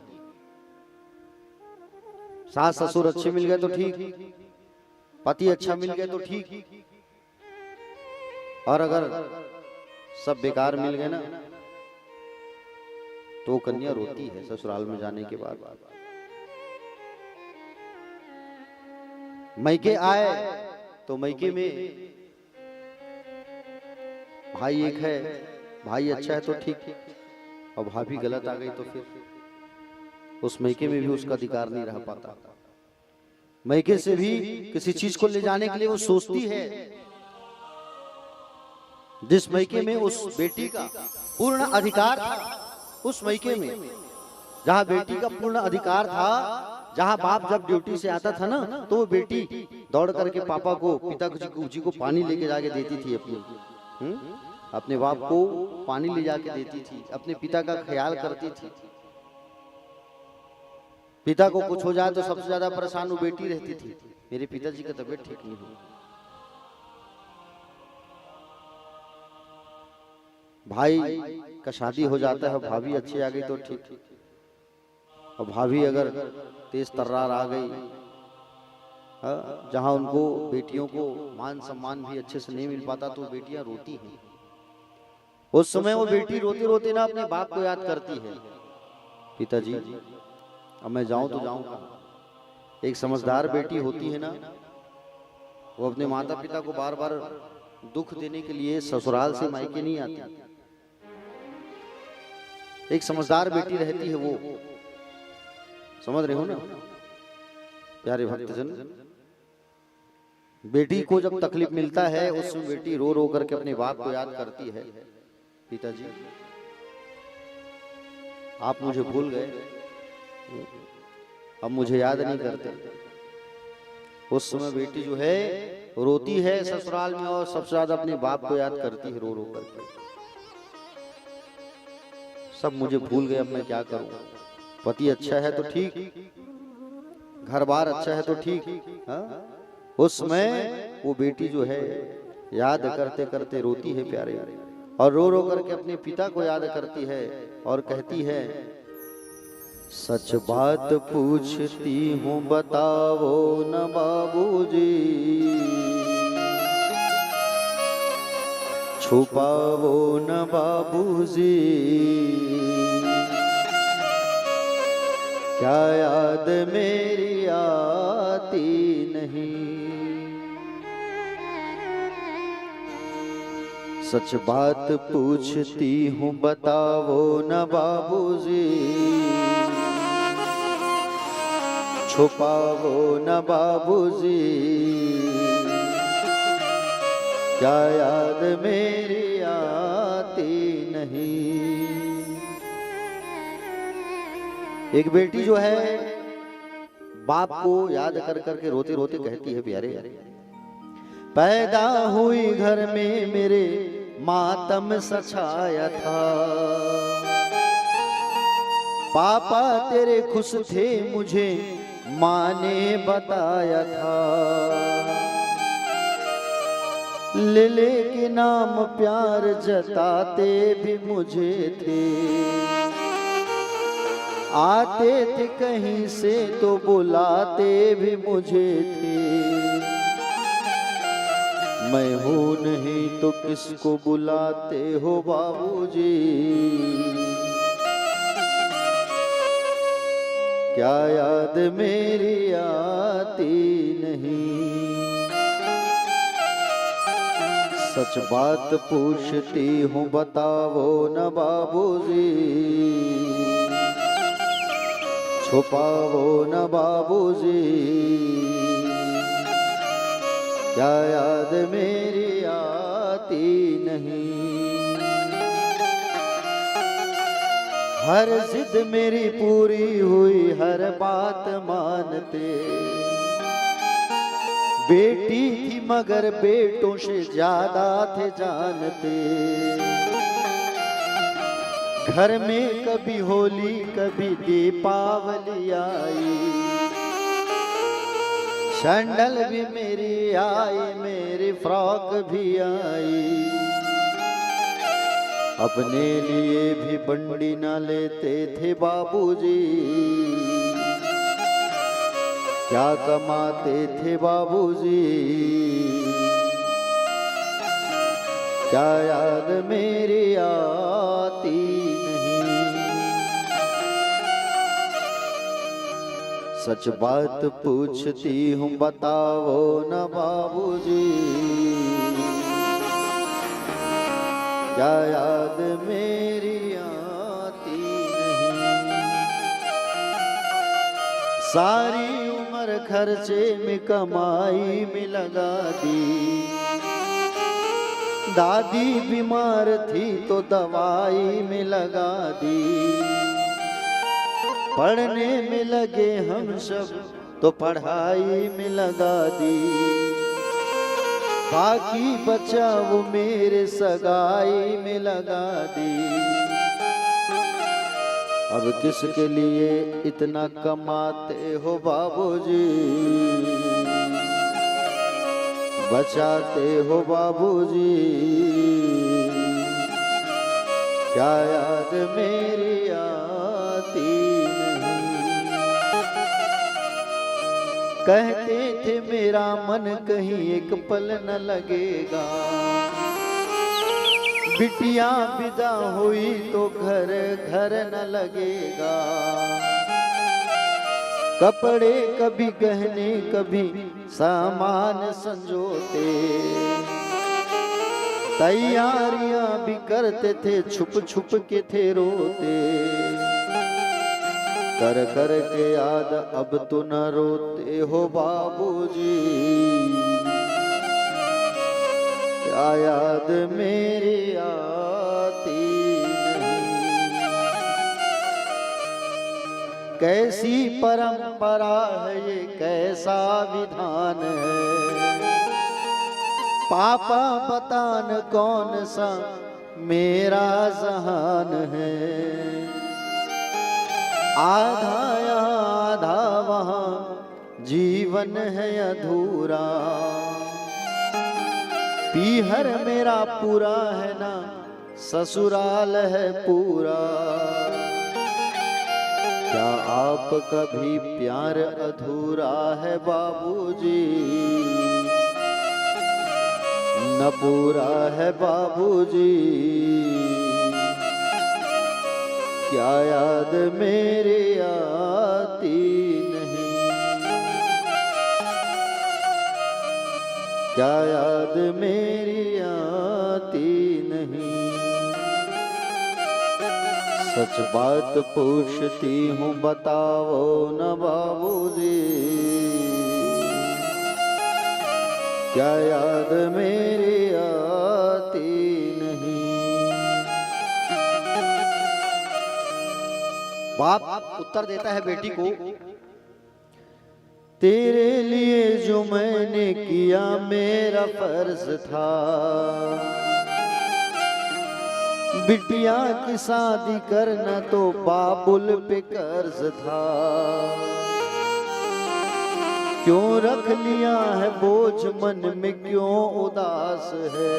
सास ससुर अच्छे मिल गए तो ठीक, पति अच्छा मिल गए तो ठीक, और अगर सब बेकार मिल गए ना तो कन्या रोती है ससुराल में जाने के बाद। मैके आए तो मैके में भाई एक है, भाई अच्छा है तो ठीक, और भाभी गलत आ गई तो फिर उस मैके में भी उसका अधिकार नहीं रह पाता। मैके से भी किसी चीज को ले जाने के लिए वो सोचती है। जिस मैके में उस बेटी का पूर्ण अधिकार था, उस मैके में जहां बेटी का पूर्ण अधिकार था, जहां बाप जब ड्यूटी से आता था ना तो वो बेटी दौड़ करके पापा को, पिता जी को पानी लेके जाके देती थी। अपने बाप को पानी ले जाके देती थी, अपने पिता का ख्याल करती थी। पिता को कुछ हो जाए तो सबसे ज्यादा परेशान वो बेटी रहती थी। मेरे पिताजी की तबीयत ठीक नहीं हुई, भाई का शादी हो जाता है, भाभी अच्छी आ गई तो ठीक, और भाभी अगर तेज तर्रार आ गई, जहां उनको बेटियों को मान सम्मान भी अच्छे से नहीं मिल पाता तो बेटियां रोती हैं। उस समय वो बेटी रोते रोते ना अपने बाप को याद करती है, पिताजी अब मैं जाऊं तो जाऊं कहां। एक समझदार बेटी होती है ना, वो अपने माता पिता को बार बार दुख देने के लिए ससुराल से मायके नहीं आती। एक समझदार बेटी रहती है, वो समझ रहे हो ना प्यारे भक्तजन। बेटी को जब तकलीफ मिलता है उसमें बेटी रो रो करके अपने बाप को याद करती है, पिताजी आप मुझे भूल गए, अब मुझे याद नहीं करते। उस समय बेटी जो है रोती है ससुराल में और सबसे ज्यादा अपने बाप को याद करती है रो रो करके। सब मुझे भूल गए, अब मैं क्या करूं। पति अच्छा है तो ठीक, घर बार अच्छा है तो ठीक, हाँ? उस समय वो बेटी जो है याद करते करते रोती है प्यारे, और रो रो करके अपने पिता को याद करती है और कहती है, सच बात पूछती हूँ बताओ न बाबूजी, छुपाओ न बाबूजी, क्या याद मेरी आती नहीं। सच बात पूछती हूँ बताओ न बाबूजी, छुपाओ न बाबूजी, क्या याद मेरी आती नहीं। एक बेटी जो है बाप को याद कर करके रोते रोते कहती है, प्यारे पैदा हुई घर में मेरे मातम सछाया था, पापा तेरे खुश थे मुझे माँ ने बताया था, लेले के नाम प्यार जताते भी मुझे थे, आते थे कहीं से तो बुलाते भी मुझे थे, मैं हूं नहीं तो किसको बुलाते हो बाबूजी, क्या याद मेरी आती नहीं। सच बात पूछती हूँ बताओ न बाबूजी, छुपाओ न बाबूजी, क्या याद मेरी आती नहीं। हर जिद मेरी पूरी हुई हर बात मानते, बेटी थी मगर बेटों से ज्यादा थे जानते, घर में कभी होली कभी दीपावली आई, सैंडल भी मेरी आई मेरी फ्रॉक भी आई, अपने लिए भी बंडी ना लेते थे बाबूजी, क्या कमाते थे बाबूजी, क्या याद मेरी आती नहीं। सच बात पूछती हूँ बताओ न बाबूजी, क्या याद मेरी आती नहीं। सारी उम्र खर्चे में कमाई में लगा दी, दादी बीमार थी तो दवाई में लगा दी, पढ़ने में लगे हम सब तो पढ़ाई में लगा दी, बाकी बचा वो मेरे सगाई में लगा दी, अब किसके लिए इतना कमाते हो बाबूजी, बचाते हो बाबूजी, क्या याद मेरी आती नहीं। कहते थे मेरा मन कहीं एक पल न लगेगा, बिटिया विदा हुई तो घर घर न लगेगा। कपड़े कभी गहने कभी सामान संजोते, तैयारियां भी करते थे छुप छुप के थे रोते। कर कर के याद अब तो न रोते हो बाबूजी, क्या याद मेरी आती नहीं। कैसी परंपरा है ये, कैसा विधान है, पापा बतान कौन सा मेरा जहान है। आधा यहाँ आधा वहाँ जीवन है अधूरा, पीहर मेरा पूरा है ना ससुराल है पूरा। क्या आपका भी प्यार अधूरा है बाबूजी, न पूरा है बाबूजी, क्या याद मेरी आती नहीं। क्या याद मेरी आती नहीं। सच बात पूछती हूँ बताओ न बाबूजी, क्या याद मेरी आती नहीं। बाप उत्तर देता है बेटी को, तेरे लिए जो मैंने किया मेरा फर्ज था, बिटिया की शादी करना तो बाबुल पे कर्ज था। क्यों रख लिया है बोझ मन में, क्यों उदास है।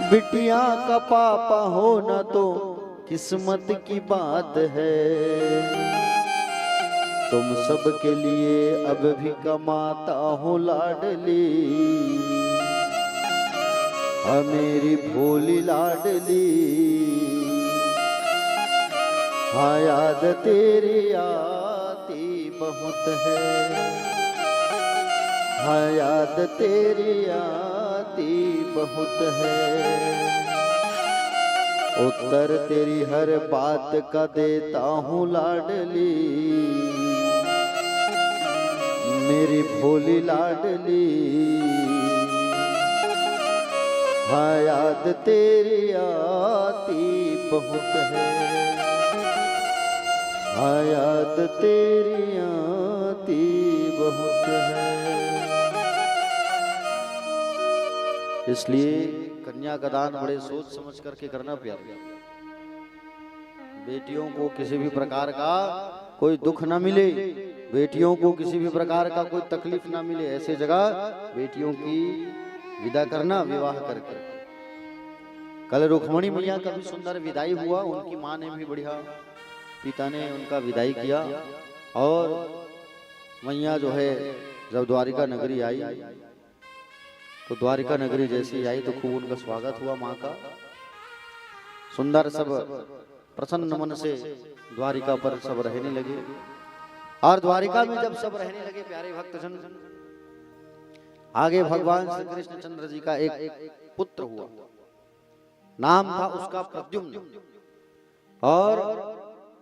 बिटिया का पापा होना तो किस्मत की बात है। तुम सबके लिए अब भी कमाता हूँ लाडली, हाँ मेरी भोली लाडली। हाँ याद तेरी आती बहुत है, हाँ याद तेरी आती बहुत है। उत्तर तेरी हर बात का देता हूँ लाडली, मेरी भोली लाडली। हाँ याद तेरी आती बहुत है, हाँ याद तेरी आती बहुत है। इसलिए कन्या का दान बड़े सोच समझ करके करना प्यारे। बेटियों को किसी भी प्रकार का कोई दुख ना मिले, बेटियों को किसी भी प्रकार का कोई तकलीफ ना मिले, ऐसे जगह बेटियों की विदा करना विवाह करके। कल रुक्मणी मैया का भी सुंदर विदाई हुआ, उनकी माँ ने भी बढ़िया, पिता ने उनका विदाई किया। और मैया जो है जब द्वारिका नगरी आई तो द्वारिका नगरी जैसी आई तो खूब उनका स्वागत हुआ माँ का। सुंदर सब प्रसन्न मन से द्वारिका पर सब रहने लगे। और द्वारिका में जब सब रहने लगे प्यारे भक्तजन, आगे भगवान श्री कृष्ण चंद्र जी का एक पुत्र हुआ, नाम था उसका प्रद्युम्न। और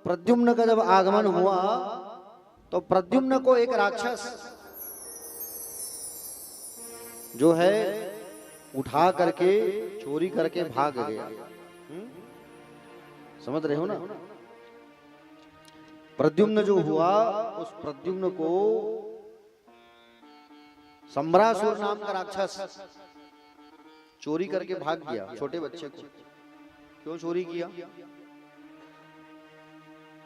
प्रद्युम्न का जब आगमन हुआ तो प्रद्युम्न को एक राक्षस जो है उठा करके चोरी करके भाग गया। समझ रहे हो ना? प्रद्युम्न जो हुआ, उस प्रद्युम्न को सम्रासुर नाम का राक्षस चोरी करके भाग गया। छोटे बच्चे को क्यों चोरी किया?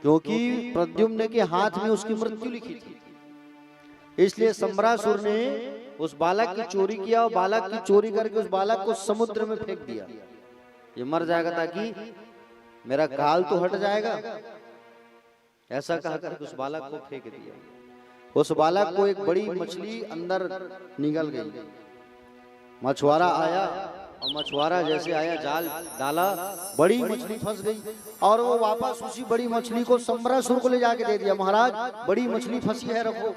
क्योंकि प्रद्युम्न के हाथ में उसकी मृत्यु लिखी थी। इसलिए सम्रासुर ने उस बालक की चोरी किया और बालक की चोरी करके उस बालक को समुद्र में फेंक दिया। ये मर जाएगा ताकि मेरा काल तो हट जाएगा, ऐसा कहा करके उस बालक को फेंक दिया। उस बालक को एक बड़ी मछली अंदर निगल गई। मछुआरा आया और मछुआरा जैसे आया जाल डाला, बड़ी मछली फंस गई और वो वापस उसी बड़ी मछली को सम्रासुर को ले जाके दे दिया। महाराज बड़ी मछली फंसी है, रखो।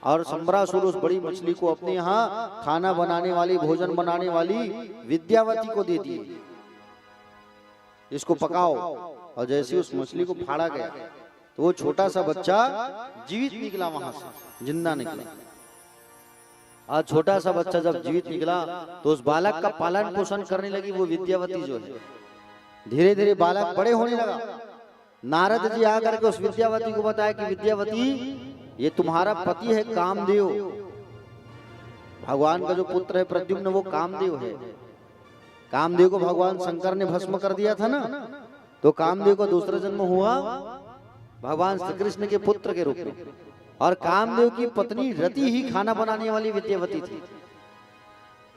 और सम्रासुर उस बड़ी मछली को अपने यहाँ खाना बनाने वाली, भोजन बनाने वाली विद्यावती को दे दिए, इसको पकाओ। और जैसे उस मछली को फाड़ा गया तो वो छोटा सा बच्चा जीवित निकला, वहां से जिंदा निकला। आज छोटा सा बच्चा जब जीवित निकला तो उस बालक का पालन पोषण करने लगी वो विद्यावती जो है। धीरे धीरे बालक बड़े होने लगा। नारद जी आकर के उस विद्यावती को बताया कि विद्यावती, ये तुम्हारा पति है कामदेव, भगवान का जो पुत्र है प्रद्युम्न वो कामदेव है। कामदेव को भगवान शंकर ने भस्म कर दिया था ना, तो कामदेव का दूसरा जन्म हुआ भगवान श्री कृष्ण के पुत्र के रूप में। और कामदेव की पत्नी रति ही खाना बनाने वाली विद्यावती थी।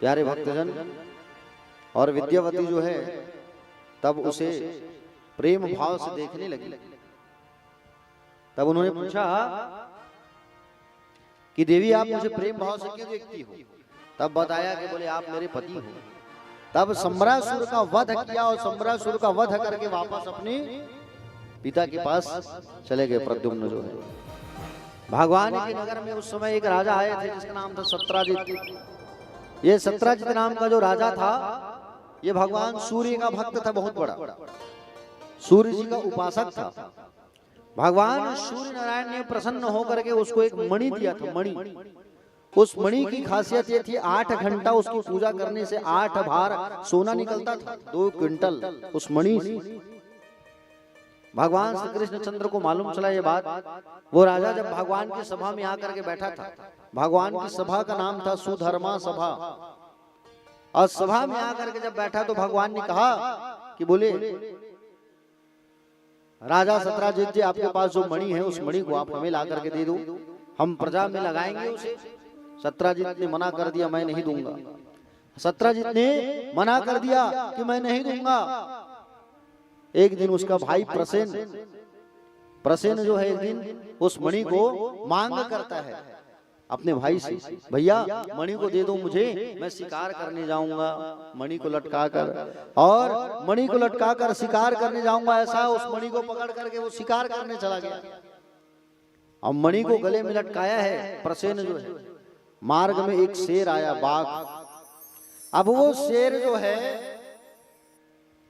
प्यारे भक्तजन, और विद्यावती जो है तब उसे प्रेम भाव से देखने लगी। तब उन्होंने पूछा कि देवी आप मुझे प्रेम भाव से क्यों देखती हो? तब बताया कि बोले आप मेरे पति हो। तब सम्रासुर का वध किया और सम्रासुर का वध करके वापस अपने पिता के पास चले गए प्रद्युम्न जो है। भगवान के नगर में उस समय एक राजा आए थे जिसका नाम था सत्राजित। ये सत्राजित नाम का जो राजा था ये भगवान सूर्य का भक्त था, बहुत बड़ा सूर्य जी का उपासक था। भगवान सूर्य नारायण ने प्रसन्न होकर के उसको एक मणि दिया था। मणि, उस मणि की खासियत ये थी 8 घंटा उसकी पूजा करने से 8 भार सोना निकलता था, 2 क्विंटल उस मणि से। भगवान श्री कृष्ण चंद्र को मालूम चला ये बात। वो राजा जब भगवान की सभा में आकर के बैठा था, भगवान की सभा का नाम था सुधर्मा सभा, और सभा में आकर के जब बैठा तो भगवान ने कहा कि बोले राजा सत्राजित जी, आपके पास जो मणि है उस मणि को आप हमें ला करके दे दो, हम प्रजा में लगाएंगे उसे। सत्राजित ने मना कर दिया, मैं नहीं दूंगा। सत्राजित ने मना कर दिया कि मैं नहीं दूंगा। एक दिन उसका भाई प्रसेन जो है एक दिन उस मणि को मांग करता है अपने भाई से, भैया मणि को दे दो मुझे, मैं शिकार करने जाऊंगा। मणि को लटका कर, और मणि को लटका कर शिकार करने जाऊंगा। ऐसा उस मणि को पकड़ करके वो शिकार करने चला गया। और मणि को गले में लटकाया है प्रसेन जो है। मार्ग में एक शेर आया, बाघ। अब वो शेर जो है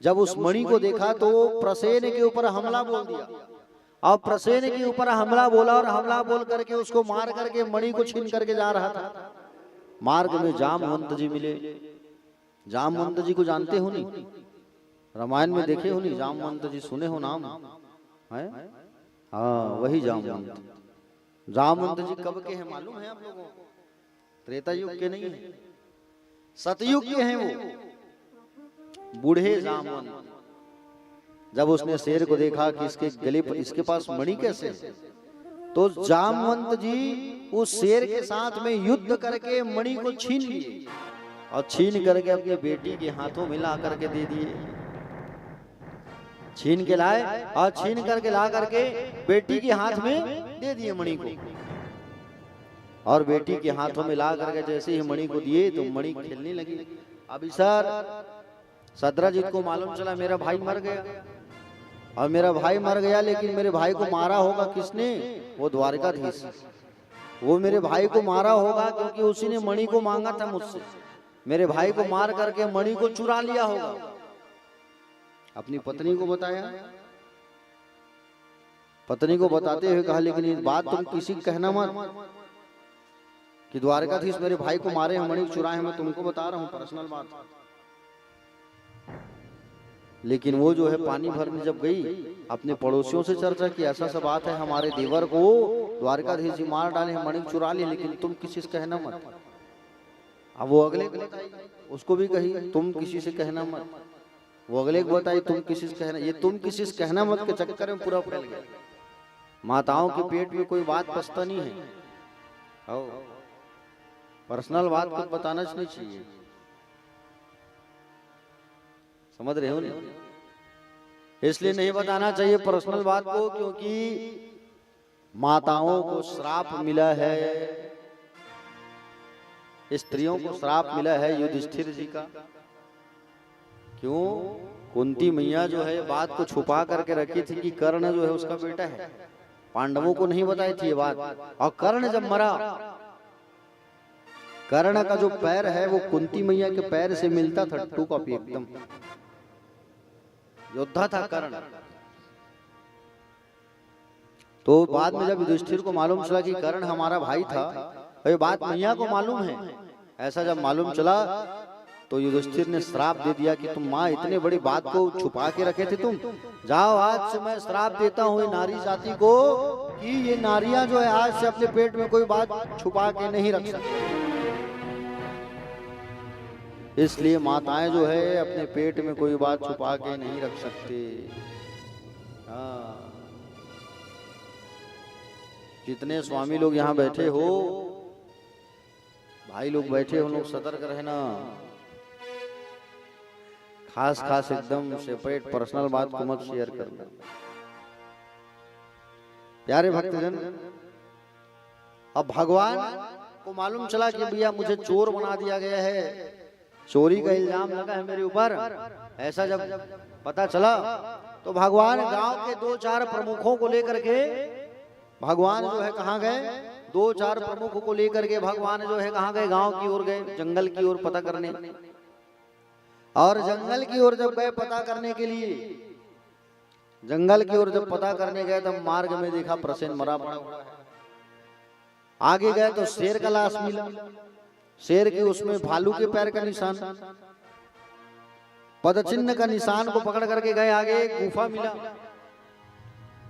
जब उस मणि को देखा तो प्रसेन के ऊपर हमला बोल दिया, और प्रसेन के ऊपर हमला बोला और हमला बोल करके उसको मार करके मणि को छीन करके जा रहा था। मार्ग में जामवंत जी मिले। जामवंत जी को जानते हो नहीं? रामायण में देखे हो नहीं? जामवंत जी सुने हो नाम है? हाँ, वही जामवंत। जामवंत जी कब के हैं मालूम है आप लोगों को? त्रेता युग के नहीं है, सतयुग के हैं वो बूढ़े जामवंत। जब उसने शेर को देखा कि इसके गले पर, इसके पास मणि कैसे, तो जामवंत जी उस शेर के साथ में युद्ध करके मणि को छीन लिए और छीन करके अपनी बेटी के हाथों में ला करके दे दिए। छीन के लाए और छीन करके ला करके बेटी के हाथ में दे दिए मणि को। और बेटी के हाथों में ला करके जैसे ही मणि को दिए तो मणि खेलने लगी। अभी सत्राजित को मालूम चला मेरा भाई मर गया, और मेरा भाई मर गया लेकिन मेरे भाई को मारा होगा किसने? वो द्वारकाधीश। वो मेरे भाई को मारा होगा क्योंकि उसी ने मणि को मांगा था मुझसे। मेरे भाई को मार करके मणि को चुरा लिया होगा। अपनी पत्नी को बताया। पत्नी को बताते हुए कहा लेकिन ये बात तुम किसी को कहना मत कि द्वारकाधीश मेरे भाई को मारे हैं, मणि चुराए हैं। मैं तुमको बता रहा हूँ पर्सनल बात। लेकिन वो जो है पानी भरने जब गई अपने पड़ोसियों से चर्चा की, ऐसा सब बात है हमारे देवर को द्वारकाधीश जी मार डाले, मणि चुरा लिए, लेकिन तुम किसी से कहना मत। अब वो अगले उसको भी कही तुम किसी से कहना मत। वो अगले को बताई तुम किसी से कहना, ये तुम किसी से कहना मत के चक्कर में पूरा फैल गया। माताओं के पेट में कोई बात पछता नहीं है, पर्सनल बात कुछ बताना नहीं चाहिए, समझ रहे हो नहीं? इसलिए नहीं बताना चाहिए पर्सनल बात को, क्योंकि माताओं को श्राप मिला है, स्त्रियों को श्राप मिला है युधिष्ठिर जी का। क्यों? कुंती मैया जो है बात को छुपा करके रखी थी कि कर्ण जो है उसका बेटा है, पांडवों को नहीं बताई थी ये बात। और कर्ण जब मरा, कर्ण का जो पैर है वो कुंती मैया के पैर से मिलता था, टू कॉपी एकदम, योद्धा था कर्ण। तो बाद में जब युधिष्ठिर को मालूम चला कि कर्ण हमारा भाई था, ये बात मैया को मालूम है, ऐसा जब मालूम चला तो युधिष्ठिर ने श्राप दे दिया कि तुम माँ इतने बड़ी बात को छुपा के रखे थे तुम, जाओ आज से मैं श्राप देता हूँ नारी जाति को कि ये नारियां जो है आज से अपने पेट में कोई बात छुपा के नहीं रख सकती। इसलिए माताएं जो है अपने पेट में कोई बात छुपा के नहीं रख सकते। हाँ, जितने स्वामी लोग यहाँ बैठे हो, भाई लोग बैठे हो, लोग सतर्क रहना, खास खास एकदम सेपरेट पर्सनल बात को मत शेयर करना। प्यारे भक्तजन, अब भगवान को मालूम चला कि भैया मुझे चोर बना दिया गया है, चोरी का इल्जाम लगा है मेरे ऊपर, ऐसा जब पता चला तो भगवान गांव के 2-4 प्रमुखों को लेकर के भगवान जो है कहाँ गए, 2-4 प्रमुखों को लेकर के भगवान जो है कहाँ गए, गांव की ओर गए, जंगल की ओर पता करने। और जंगल की ओर जब गए पता करने के लिए, जंगल की ओर जब पता करने गए तब मार्ग में देखा प्रसेन मरा पड़ा हुआ है। आगे गए तो शेर का लाश मिला, शेर के उसमें भालू के पैर का निशान, पदचिन्ह का निशान को पकड़ करके गए आगे, गुफा मिला,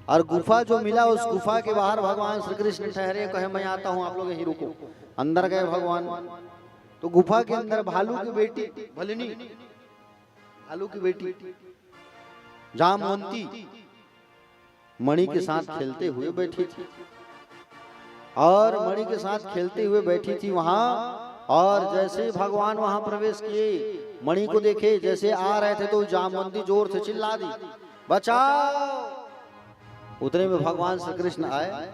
और गुफा जो मिला उस गुफा के बाहर भगवान श्री कृष्ण ठहरे, कहे मैं आता हूं, आप लोग यहीं रुको। अंदर गए भगवान, तो गुफा के अंदर भालू की बेटी भलिनी, भालू की बेटी जामवंती मणि के साथ खेलते हुए बैठी थी, और मणि के साथ खेलते हुए बैठी थी वहां। और जैसे भगवान वहां प्रवेश किए, मणि को देखे, जैसे आ रहे थे तो जामवंती जोर से चिल्ला दी, बचाओ। उतने में भगवान श्री कृष्ण आए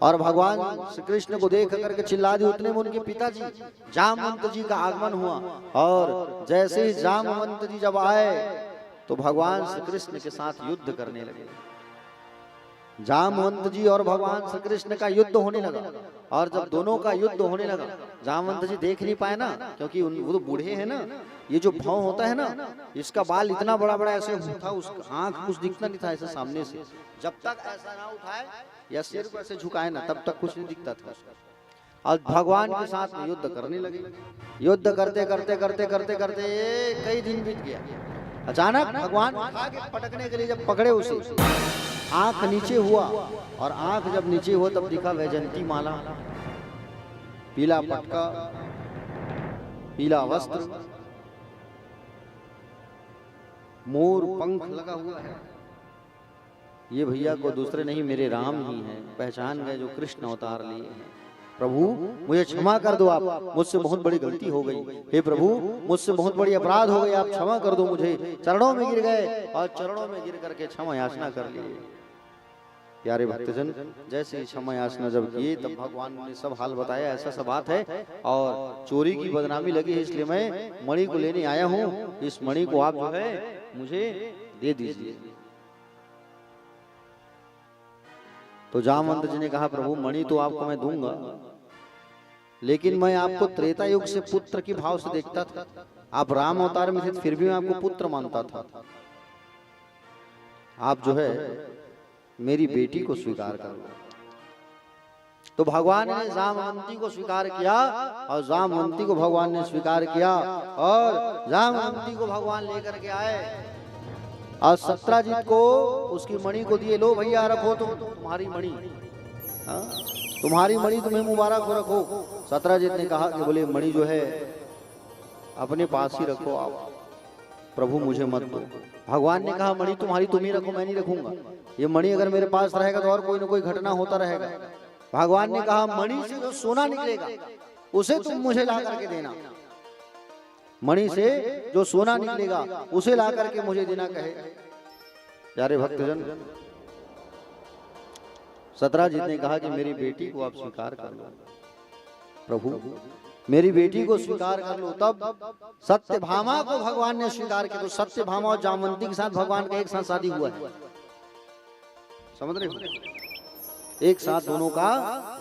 और भगवान श्री कृष्ण को देख करके चिल्ला दी। उतने में उनके पिताजी जामवंत जी का आगमन हुआ, और जैसे ही जामवंत जी जब आए तो भगवान श्री कृष्ण के साथ युद्ध करने लगे। जामवंत जी और भगवान श्री कृष्ण का युद्ध होने लगा, और जब दोनों का युद्ध होने लगा, जामवंत जी देख नहीं पाए ना, क्योंकि वो तो बूढ़े हैं ना, ये जो भौं होता है ना, इसका बाल इतना बड़ा बड़ा ऐसे था, उसका आंख कुछ दिखता नहीं था ऐसे सामने से, जब तक ऐसा ना उठाए या सिर को ऐसे झुकाए ना तब तक कुछ नहीं दिखता था। और भगवान के साथ युद्ध करने लगे। युद्ध करते करते करते करते करते कई दिन बीत गया। अचानक भगवान उठा के पटकने के लिए जब पकड़े उसे, आंख नीचे हुआ, और आंख जब नीचे हुआ तब दिखा वैजंती माला, पीला पटका, पीला वस्त्र, मोर पंख लगा हुआ है। ये भैया को दूसरे नहीं मेरे राम ही हैं। पहचान गए जो कृष्ण अवतार लिए हैं। प्रभु मुझे क्षमा कर दो, आप मुझसे बहुत बड़ी गलती हो गई, हे प्रभु मुझसे बहुत बड़ी अपराध हो गई, आप क्षमा कर दो मुझे। चरणों में गिर गए और चरणों में गिर करके क्षमा याचना कर लिए। प्यारे भक्तजन, जैसे क्षमा याचना जब किए तब भगवान ने सब हाल बताया, ऐसा सब बात है और चोरी की बदनामी लगी है, इसलिए मैं मणि को लेने आया हूँ। इस मणि को आप जो है मुझे दे दीजिए। तो जामवंत जी ने कहा, प्रभु मणि तो आपको मैं दूंगा, लेकिन मैं आपको त्रेता युग से पुत्र की भाव से देखता था, आप राम अवतार में थे फिर भी मैं आपको पुत्र मानता था। आप जो है मेरी बेटी को स्वीकार कर लो। तो भगवान ने जामवंती को स्वीकार किया और जामवंती को भगवान ने स्वीकार किया और जामवंती को भगवान लेकर के आए और सत्राजित को उसकी मणि को दिए। लो भैया रखो तुम्हारी मणि, तुम्हारी मणि तुम्हें मुबारक हो, रखो। सत्राजित ने कहा कि बोले मणि जो है अपने पास ही रखो आप। प्रभु मुझे मत दो। भगवान ने कहा मणि तुम्हारी तुम ही रखो, मैं नहीं रखूंगा। ये मणि अगर मेरे पास रहेगा तो और कोई ना कोई घटना होता रहेगा। भगवान ने कहा मणि से जो सोना निकलेगा उसे तुम मुझे ला करके देना। मणि से जो सोना निकलेगा उसे ला करके मुझे देना कहे। प्यारे भक्तजन, सतराजीत ने कहा कि मेरी बेटी को आप स्वीकार कर लो प्रभु, मेरी बेटी को स्वीकार कर लो। तब सत्यभामा को भगवान ने स्वीकार किया। तो सत्यभामा और जामवंती के साथ भगवान का एक साथ शादी हुआ है, समझ रहे हो? एक साथ दोनों का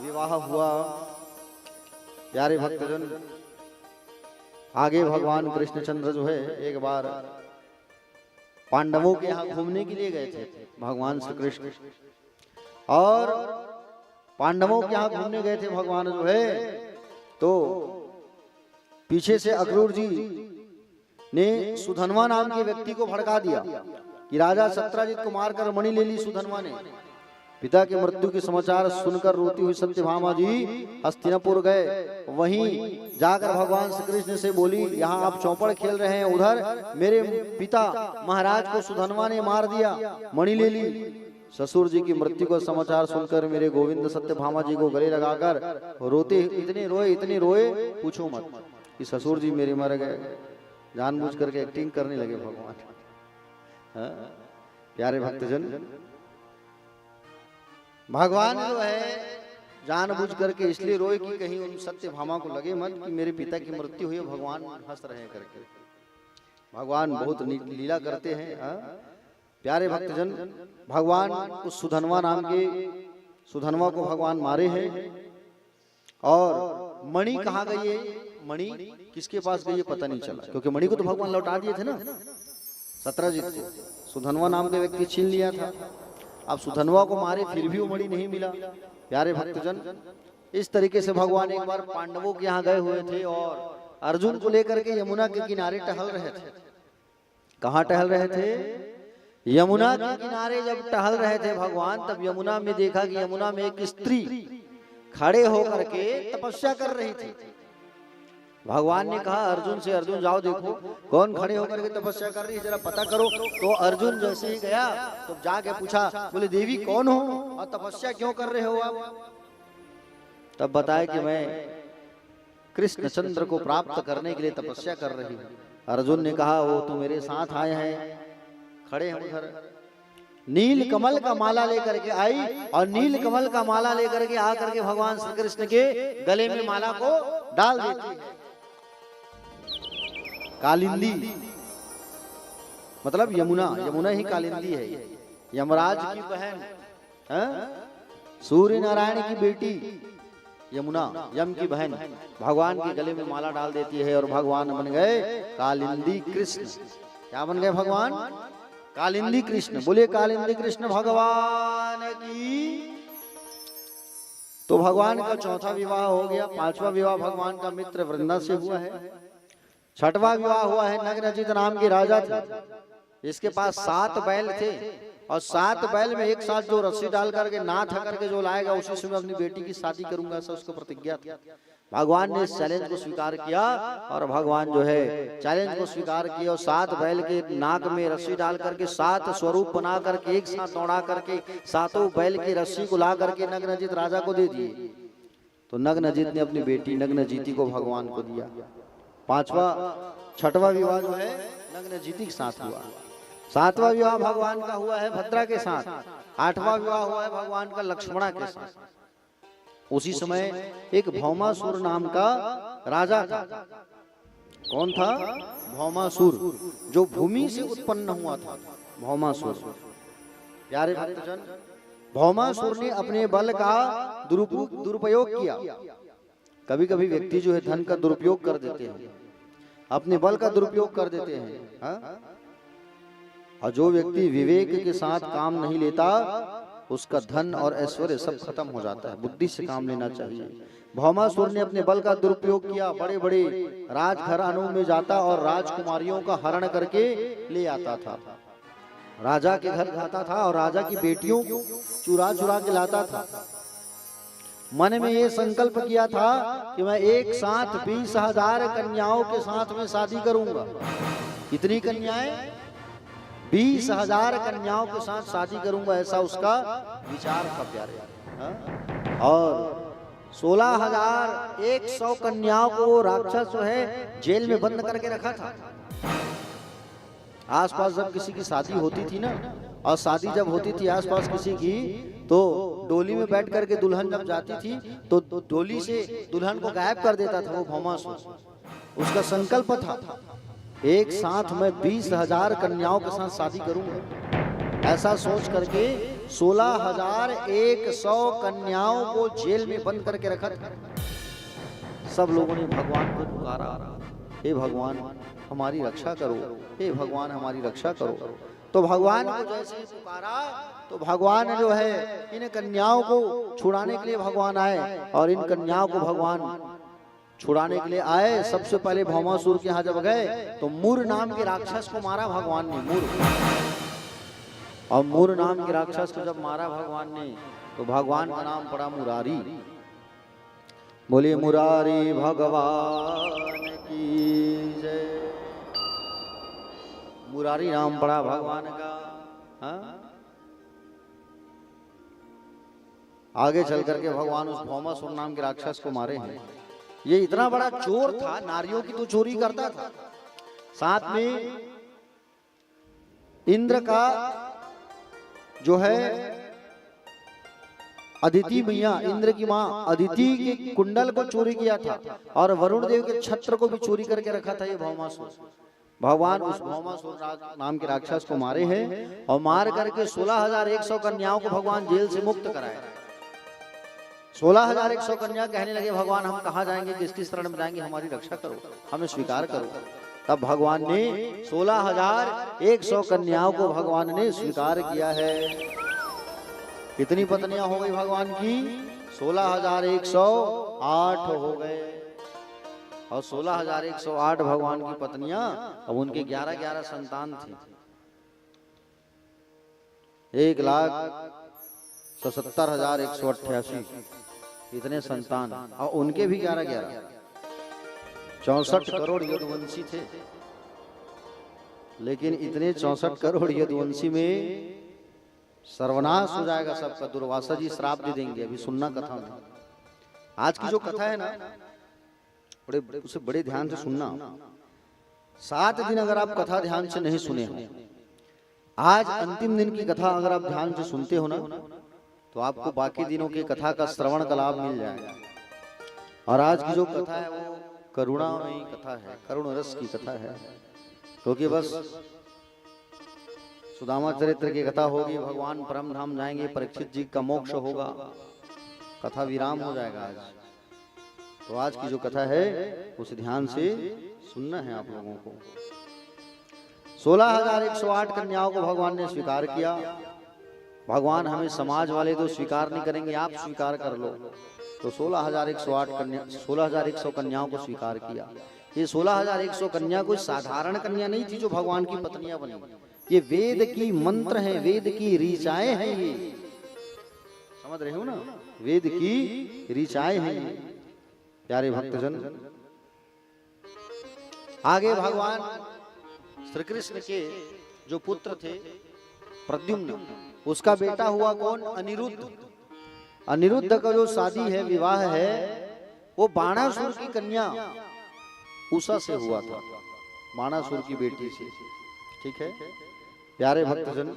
विवाह हुआ। प्यारे भक्तजन, आगे भगवान कृष्णचंद्र जो है एक बार पांडवों के यहाँ घूमने के लिए गए थे भगवान श्री कृष्ण, और पांडवों के यहाँ घूमने गए थे भगवान जो है, तो पीछे से अक्रूर जी ने सुधनवा नाम के व्यक्ति को भड़का दिया कि राजा सत्यजीत को मारकर मणि ले ली सुधनवा ने। पिता के मृत्यु के समाचार सुनकर रोती हुई सत्यभामा जी हस्तिनापुर गए। वहीं जाकर भगवान श्री कृष्ण से बोली, यहाँ आप चौपड़ खेल रहे हैं, उधर मेरे पिता महाराज को सुधनवा ने मार दिया, मणि ले ली। ससुर जी की मृत्यु का समाचार सुनकर मेरे गोविंद सत्यभामा जी को गले लगाकर रोते, इतने रोए पूछो मत कि ससुर जी मेरे मर गए। जानबूझ करके एक्टिंग करने लगे भगवान। प्यारे भक्तजन, भगवान जो है जानबूझ करके इसलिए रोए कि कहीं उन सत्यभामा को लगे मत कि मेरे पिता की मृत्यु हुई, भगवान हंस रहे करके। भगवान बहुत लीला करते हैं। प्यारे भक्तजन, भगवान उस सुधनवा नाम के सुधनवा को भगवान मारे हैं। और मणि कहाँ गई है, मणि किसके पास गई है पता नहीं चला, क्योंकि मणि को तो भगवान लौटा दिए थे ना सत्यजीत को। सुधनवा नाम के व्यक्ति छीन लिया था। अब सुधनवा को मारे फिर भी वो मणि नहीं मिला। प्यारे भक्तजन, इस तरीके से भगवान एक बार पांडवों के यहाँ गए हुए थे और अर्जुन को लेकर के यमुना के किनारे टहल रहे थे। कहाँ टहल रहे थे? यमुना के किनारे जब टहल रहे थे भगवान, तब यमुना में देखा कि यमुना में एक स्त्री खड़े होकर के तपस्या कर रही थी। भगवान ने कहा अर्जुन से, अर्जुन जाओ देखो कौन खड़े होकर के तपस्या कर रही है, जरा पता करो। तो अर्जुन जैसे ही गया तो जाके पूछा, बोले देवी कौन हो और तपस्या क्यों कर रहे हो आप? तब बताया कि मैं कृष्णचंद्र को प्राप्त करने के लिए तपस्या कर रही हूँ। अर्जुन ने कहा वो तो मेरे साथ आए हैं, खड़े हैं उधर। नील कमल का माला लेकर के आई और नील कमल का माला लेकर के आकर के भगवान श्री कृष्ण के गले में माला को डाल देती है। कालिंदी मतलब यमुना, यमुना ही कालिंदी है। यमराज की बहन, सूर्य नारायण की बेटी यमुना, यम की बहन, भगवान के गले में माला डाल देती है और भगवान बन गए कालिंदी कृष्ण। क्या बन गए भगवान? कालिंदी कृष्ण। बोले कालिंदी कृष्ण भगवान की। तो भगवान का चौथा विवाह हो गया। पांचवा विवाह भगवान का मित्र वृंदा से हुआ है। छठवां विवाह हुआ है नग्नजित नाम के राजा थे, इसके पास 7 बैल थे और 7 बैल में एक साथ जो रस्सी डाल करके नाथ करके जो लाएगा उसी से मैं अपनी बेटी की शादी करूंगा, ऐसा उसको प्रतिज्ञा थी। भगवान ने इस चैलेंज को स्वीकार किया और भगवान जो है चैलेंज को स्वीकार किया और 7 बैल के नाक में रस्सी डाल करके 7 स्वरूप बना करके एक साथ दौड़ा करके 7 बैल की रस्सी को ला करके नग्नजित राजा को दे दिए। तो नग्नजित ने अपनी बेटी नग्नजीती को भगवान को दिया। छठवां विवाह जो है नग्नजीती के साथ हुआ। 7वां विवाह भगवान का हुआ है भद्रा के साथ। 8वां विवाह हुआ है भगवान का लक्ष्मणा के साथ। उसी समय एक भौमासुर नाम का राजा था। कौन था? भौमासुर, जो भूमि से उत्पन्न हुआ था। भौमासुर। प्यारे भक्तजन, भौमासुर ने अपने बल का दुरुपयोग किया। कभी कभी व्यक्ति जो है धन का दुरुपयोग कर देते हैं, अपने बल का दुरुपयोग कर देते हैं। और जो व्यक्ति विवेक के साथ काम नहीं लेता उसका धन और ऐश्वर्य सब खत्म हो जाता है। बुद्धि से काम लेना चाहिए। भौमासुर ने अपने बल का दुरुपयोग किया, बड़े बड़े राजघरानों में जाता और राजकुमारियों का हरण करके ले आता था। राजा के घर जाता था और राजा की बेटियों को चुरा चुरा के लाता था। मन में ये संकल्प किया था कि मैं एक साथ 20,000 कन्याओं के साथ में शादी करूंगा। कितनी कन्याएं? 20,000 कन्याओं के साथ शादी करूंगा, ऐसा उसका विचार था प्यारे। हाँ? और 16,100 कन्याओं को वो राक्षस जो है जेल में बंद करके रखा था। आसपास जब किसी की शादी होती थी ना, और शादी जब होती थी आसपास किसी की, तो डोली में बैठ करके दुल्हन जब जाती थी तो डोली से दुल्हन को गायब कर देता था वो भौमासुर। उसका संकल्प था एक साथ मैं 20,000 कन्याओं के साथ शादी करूंगा। ऐसा सोच करके 16,100 कन्याओं को जेल में बंद करके रखा था। सब लोगों ने भगवान को पुकारा, हे भगवान हमारी रक्षा करो, हे भगवान हमारी रक्षा करो। तो भगवान को जैसे ही पुकारा तो भगवान जो है इन कन्याओं को छुड़ाने के लिए भगवान आए, और इन कन्याओं को भगवान छुड़ाने के लिए आए। सबसे पहले भौमासुर के यहाँ जब गए तो मूर नाम के राक्षस को मारा भगवान ने, मूर। और मूर नाम के राक्षस को जब मारा भगवान ने तो भगवान का नाम पड़ा मुरारी। बोलिए मुरारी भगवान की जय। मुरारी नाम पड़ा भगवान का। हाँ? आगे चल करके भगवान उस भौमासुर नाम के राक्षस को मारे हैं। ये इतना बड़ा चोर था, नारियों की तो चोरी करता था, साथ में इंद्र का जो है अदिति मैया, इंद्र की मां अदिति के कुंडल को चोरी किया था, और वरुण देव के छत्र को भी चोरी करके रखा था ये भौमासुर। भगवान उस भौमासुर नाम के राक्षस को मारे हैं, और मार करके 16,100 कन्याओं को भगवान जेल से मुक्त कराए। 16,100 कन्या कहने लगे भगवान हम कहाँ जाएंगे, किस किस शरण में जाएंगे, हमारी रक्षा करो, हमें स्वीकार करो। तब भगवान ने 16,100 कन्याओं को भगवान ने स्वीकार किया है। कितनी पत्नियां हो गई भगवान की? 16,108 हो गए। और 16,108 भगवान की पत्नियां, अब उनके 11 संतान थे। 1,77,188 इतने संतान, और उनके भी 11 64 करोड़ यदुवंशी थे। लेकिन इतने 64 करोड़ यदुवंशी में सर्वनाश हो जाएगा सबका। दुर्वासा जी श्राप दे देंगे, अभी सुनना कथा में। आज की जो कथा है ना, उसे बड़े ध्यान से सुनना। 7 दिन अगर आप कथा ध्यान से नहीं सुने हो, आज अंतिम दिन की कथा अगर आप ध्यान से सुनते हो ना, तो आपको बाकी दिनों की कथा का श्रवण का लाभ मिल जाएगा। और आज की जो कथा है वो करुणामयी कथा है, करुण रस की कथा है। क्योंकि बस सुदामा चरित्र की कथा होगी, भगवान परम धाम जाएंगे, परीक्षित जी का मोक्ष होगा, कथा विराम हो जाएगा आज। तो आज की जो कथा है उसे ध्यान से सुनना है आप लोगों को। 16,108 कन्याओं को भगवान ने स्वीकार किया। भगवान हमें समाज वाले तो स्वीकार नहीं करेंगे, आप स्वीकार कर लो। तो 16,100 कन्याओं को स्वीकार किया। ये 16,100 कन्या कोई साधारण कन्या नहीं थी जो भगवान की पत्नियां बनी। ये वेद की मंत्र हैं, वेद की ऋचाएं हैं। ये समझ रहे हो ना, वेद की ऋचाएं हैं ये प्यारे भक्तजन। आगे भगवान श्री कृष्ण के जो पुत्र थे प्रद्युम्न, उसका बेटा हुआ कौन? अनिरुद्ध। अनिरुद्ध का जो शादी है, विवाह है, वो बाणासुर की कन्या उषा से हुआ था, बाणासुर की बेटी से। ठीक है प्यारे भक्तजन,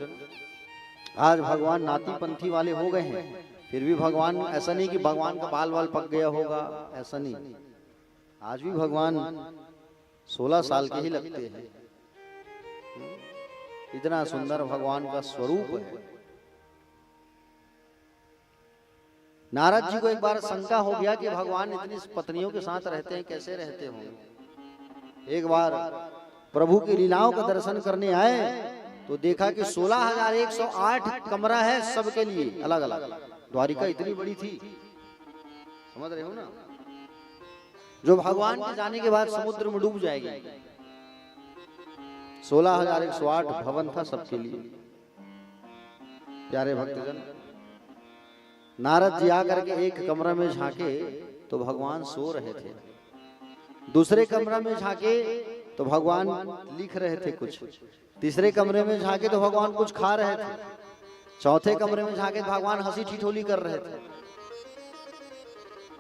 आज भगवान नाती पंथी वाले हो गए हैं, फिर भी भगवान, ऐसा नहीं कि भगवान का बाल बाल पक गया होगा, ऐसा नहीं। आज भी भगवान 16 साल के ही लगते हैं। इतना सुंदर भगवान का स्वरूप है। नारद जी को एक बार शंका हो गया कि भगवान इतनी पत्नियों के साथ रहते हैं, कैसे रहते होंगे। एक बार प्रभु की लीलाओं का दर्शन करने आए तो देखा कि 16,108 कमरा है सबके लिए अलग अलग। द्वारिका इतनी बड़ी थी, समझ रहे हो ना, जो भगवान के जाने के बाद समुद्र में डूब जाएगी। 16,108 भवन था सबके लिए। प्यारे भक्तजन, नारद जी आकर के एक कमरा में झांके तो भगवान सो रहे थे, दूसरे कमरा में झांके तो भगवान लिख रहे थे कुछ, तीसरे कमरे में झांके तो भगवान कुछ खा रहे थे, चौथे कमरे में झांके भगवान हंसी ठिठोली कर रहे थे।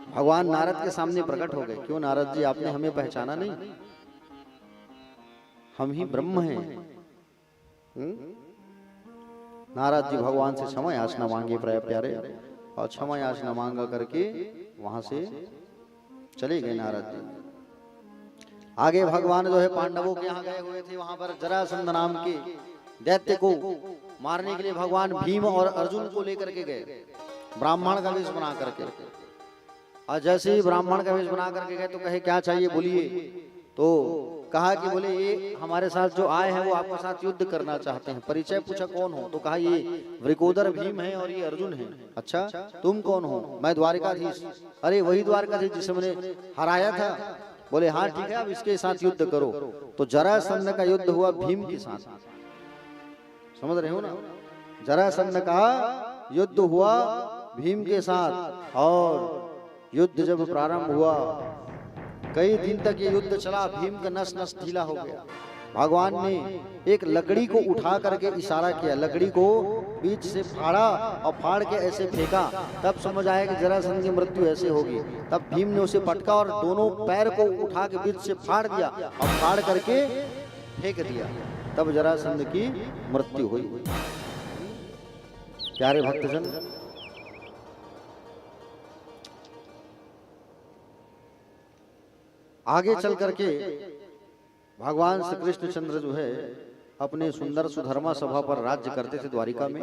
भगवान नारद के सामने प्रकट हो गए, क्यों नारद जी आपने हमें पहचाना नहीं? हम ही ब्रह्म हैं। नारद जी भगवान से क्षमा याचना मांगे प्यारे, और क्षमा याचना मांगा करके वहां से चले गए नारद जी। आगे भगवान जो है पांडवों के यहाँ गए हुए थे, वहां पर जरासंध नाम के दैत्य को मारने के लिए भगवान भीम और अर्जुन को लेकर के गए, ब्राह्मण का वेश बना करके। और जैसे ही ब्राह्मण का वेश बना करके गए तो कहे क्या चाहिए बोलिए, तो कहा कि बोले ये हमारे साथ जो आए हैं वो आपके साथ युद्ध करना चाहते हैं। परिचय पूछा कौन हो, तो कहा ये वृकोदर भीम है और ये अर्जुन है। अच्छा तुम कौन हो? मैं द्वारिकाधीश। अरे वही द्वारिकाधीश जिसे मैंने हराया था। बोले हाँ ठीक है, अब इसके साथ युद्ध करो। तो जरासंध का युद्ध हुआ भीम के साथ, समझ रहे हो ना? जरासंध का युद्ध हुआ भीम के साथ, और युद्ध जब प्रारंभ हुआ कई दिन तक ये युद्ध चला, भीम का नस नस ढीला हो गया। भगवान ने एक लकड़ी को उठा करके इशारा किया, लकड़ी को बीच से फाड़ा और फाड़ के ऐसे फेंका, तब समझ आया कि जरासंध की मृत्यु ऐसे होगी। तब भीम ने उसे पटका और दोनों पैर को उठा के बीच से फाड़ दिया और फाड़ करके फेंक दिया, तब जरासंध की मृत्यु हुई। प्यारे भक्तजन, आगे चल करके भगवान श्री कृष्ण चंद्र जो है अपने सुंदर सुधर्मा सभा पर राज्य करते थे द्वारिका में।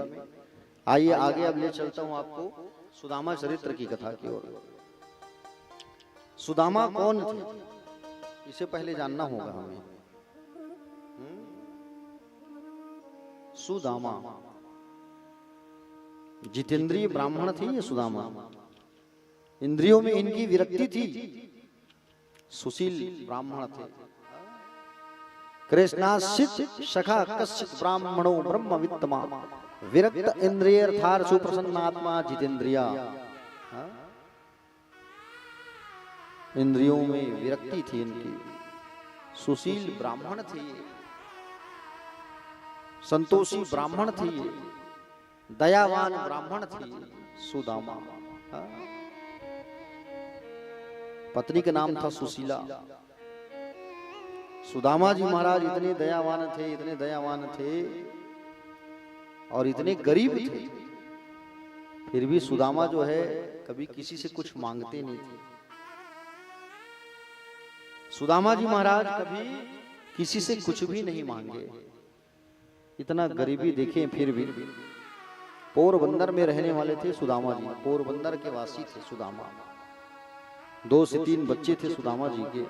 आइए आगे अब ले चलता हूं आपको सुदामा चरित्र की कथा की ओर। सुदामा कौन थे, इसे पहले जानना होगा हमें। सुदामा जितेंद्रिय ब्राह्मण थे ये सुदामा, इंद्रियों में इनकी विरक्ति थी, सुशील ब्राह्मण थे। कृष्णाश्चित सखा कश्चित ब्राह्मणो ब्रह्म वित्तमा विरक्त इंद्रियर्थार सुप्रसन्नात्मा जितेंद्रिया। इंद्रियों में विरक्ति थी इनकी, सुशील ब्राह्मण थे, संतोषी ब्राह्मण थे, दयावान ब्राह्मण थे सुदामा। पत्नी का नाम था सुशीला। सुदामा जी महाराज इतने दयावान थे, इतने दयावान थे और इतने गरीब थे, फिर भी सुदामा जो है कभी किसी से कुछ मांगते नहीं थे। सुदामा जी महाराज कभी किसी से कुछ भी नहीं मांगे, इतना गरीबी देखे फिर भी। पोरबंदर में रहने वाले थे सुदामा जी, पोरबंदर के वासी थे सुदामा। 2 से 3 बच्चे थे सुदामा जी के।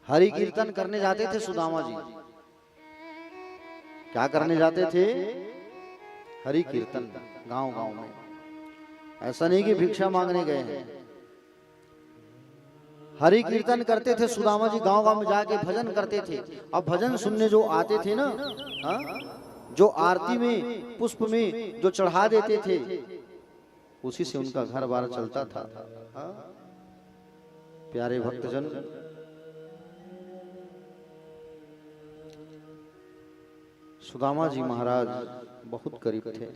हरि कीर्तन करने जाते थे सुदामा जी। क्या करने जाते थे? हरि कीर्तन, गांव गांव में। ऐसा नहीं कि भिक्षा मांगने गए हैं, हरि कीर्तन करते थे सुदामा जी। गांव गांव में जाके भजन करते थे। अब भजन सुनने जो आते थे ना, जो आरती में पुष्प में जो चढ़ा देते थे, उसी से उनका घर बार चलता था। प्यारे भक्तजन, सुदामा जी महाराज बहुत गरीब थे।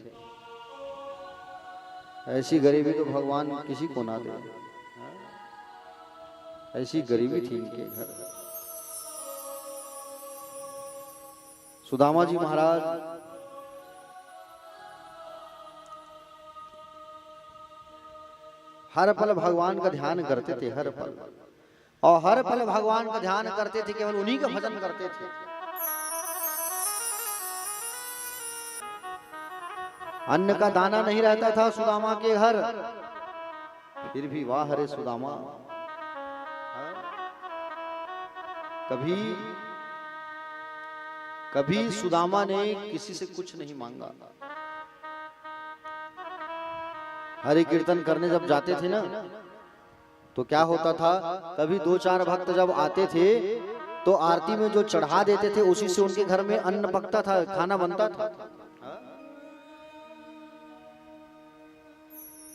ऐसी गरीबी तो भगवान किसी को ना दे, ऐसी गरीबी थी इनके घर। सुदामा जी महाराज हर पल भगवान का ध्यान करते थे, हर पल, और हर पल भगवान का ध्यान करते थे, केवल उन्हीं का भजन करते थे। अन्न का दाना नहीं रहता था सुदामा के घर, फिर भी वाह रे सुदामा, कभी कभी सुदामा ने किसी से कुछ नहीं मांगा। हरि कीर्तन करने जब जाते थे ना, तो क्या होता था, कभी 2-4 भक्त जब आते थे तो आरती में जो चढ़ा देते थे उसी से उनके घर में अन्न पकता था, खाना बनता था।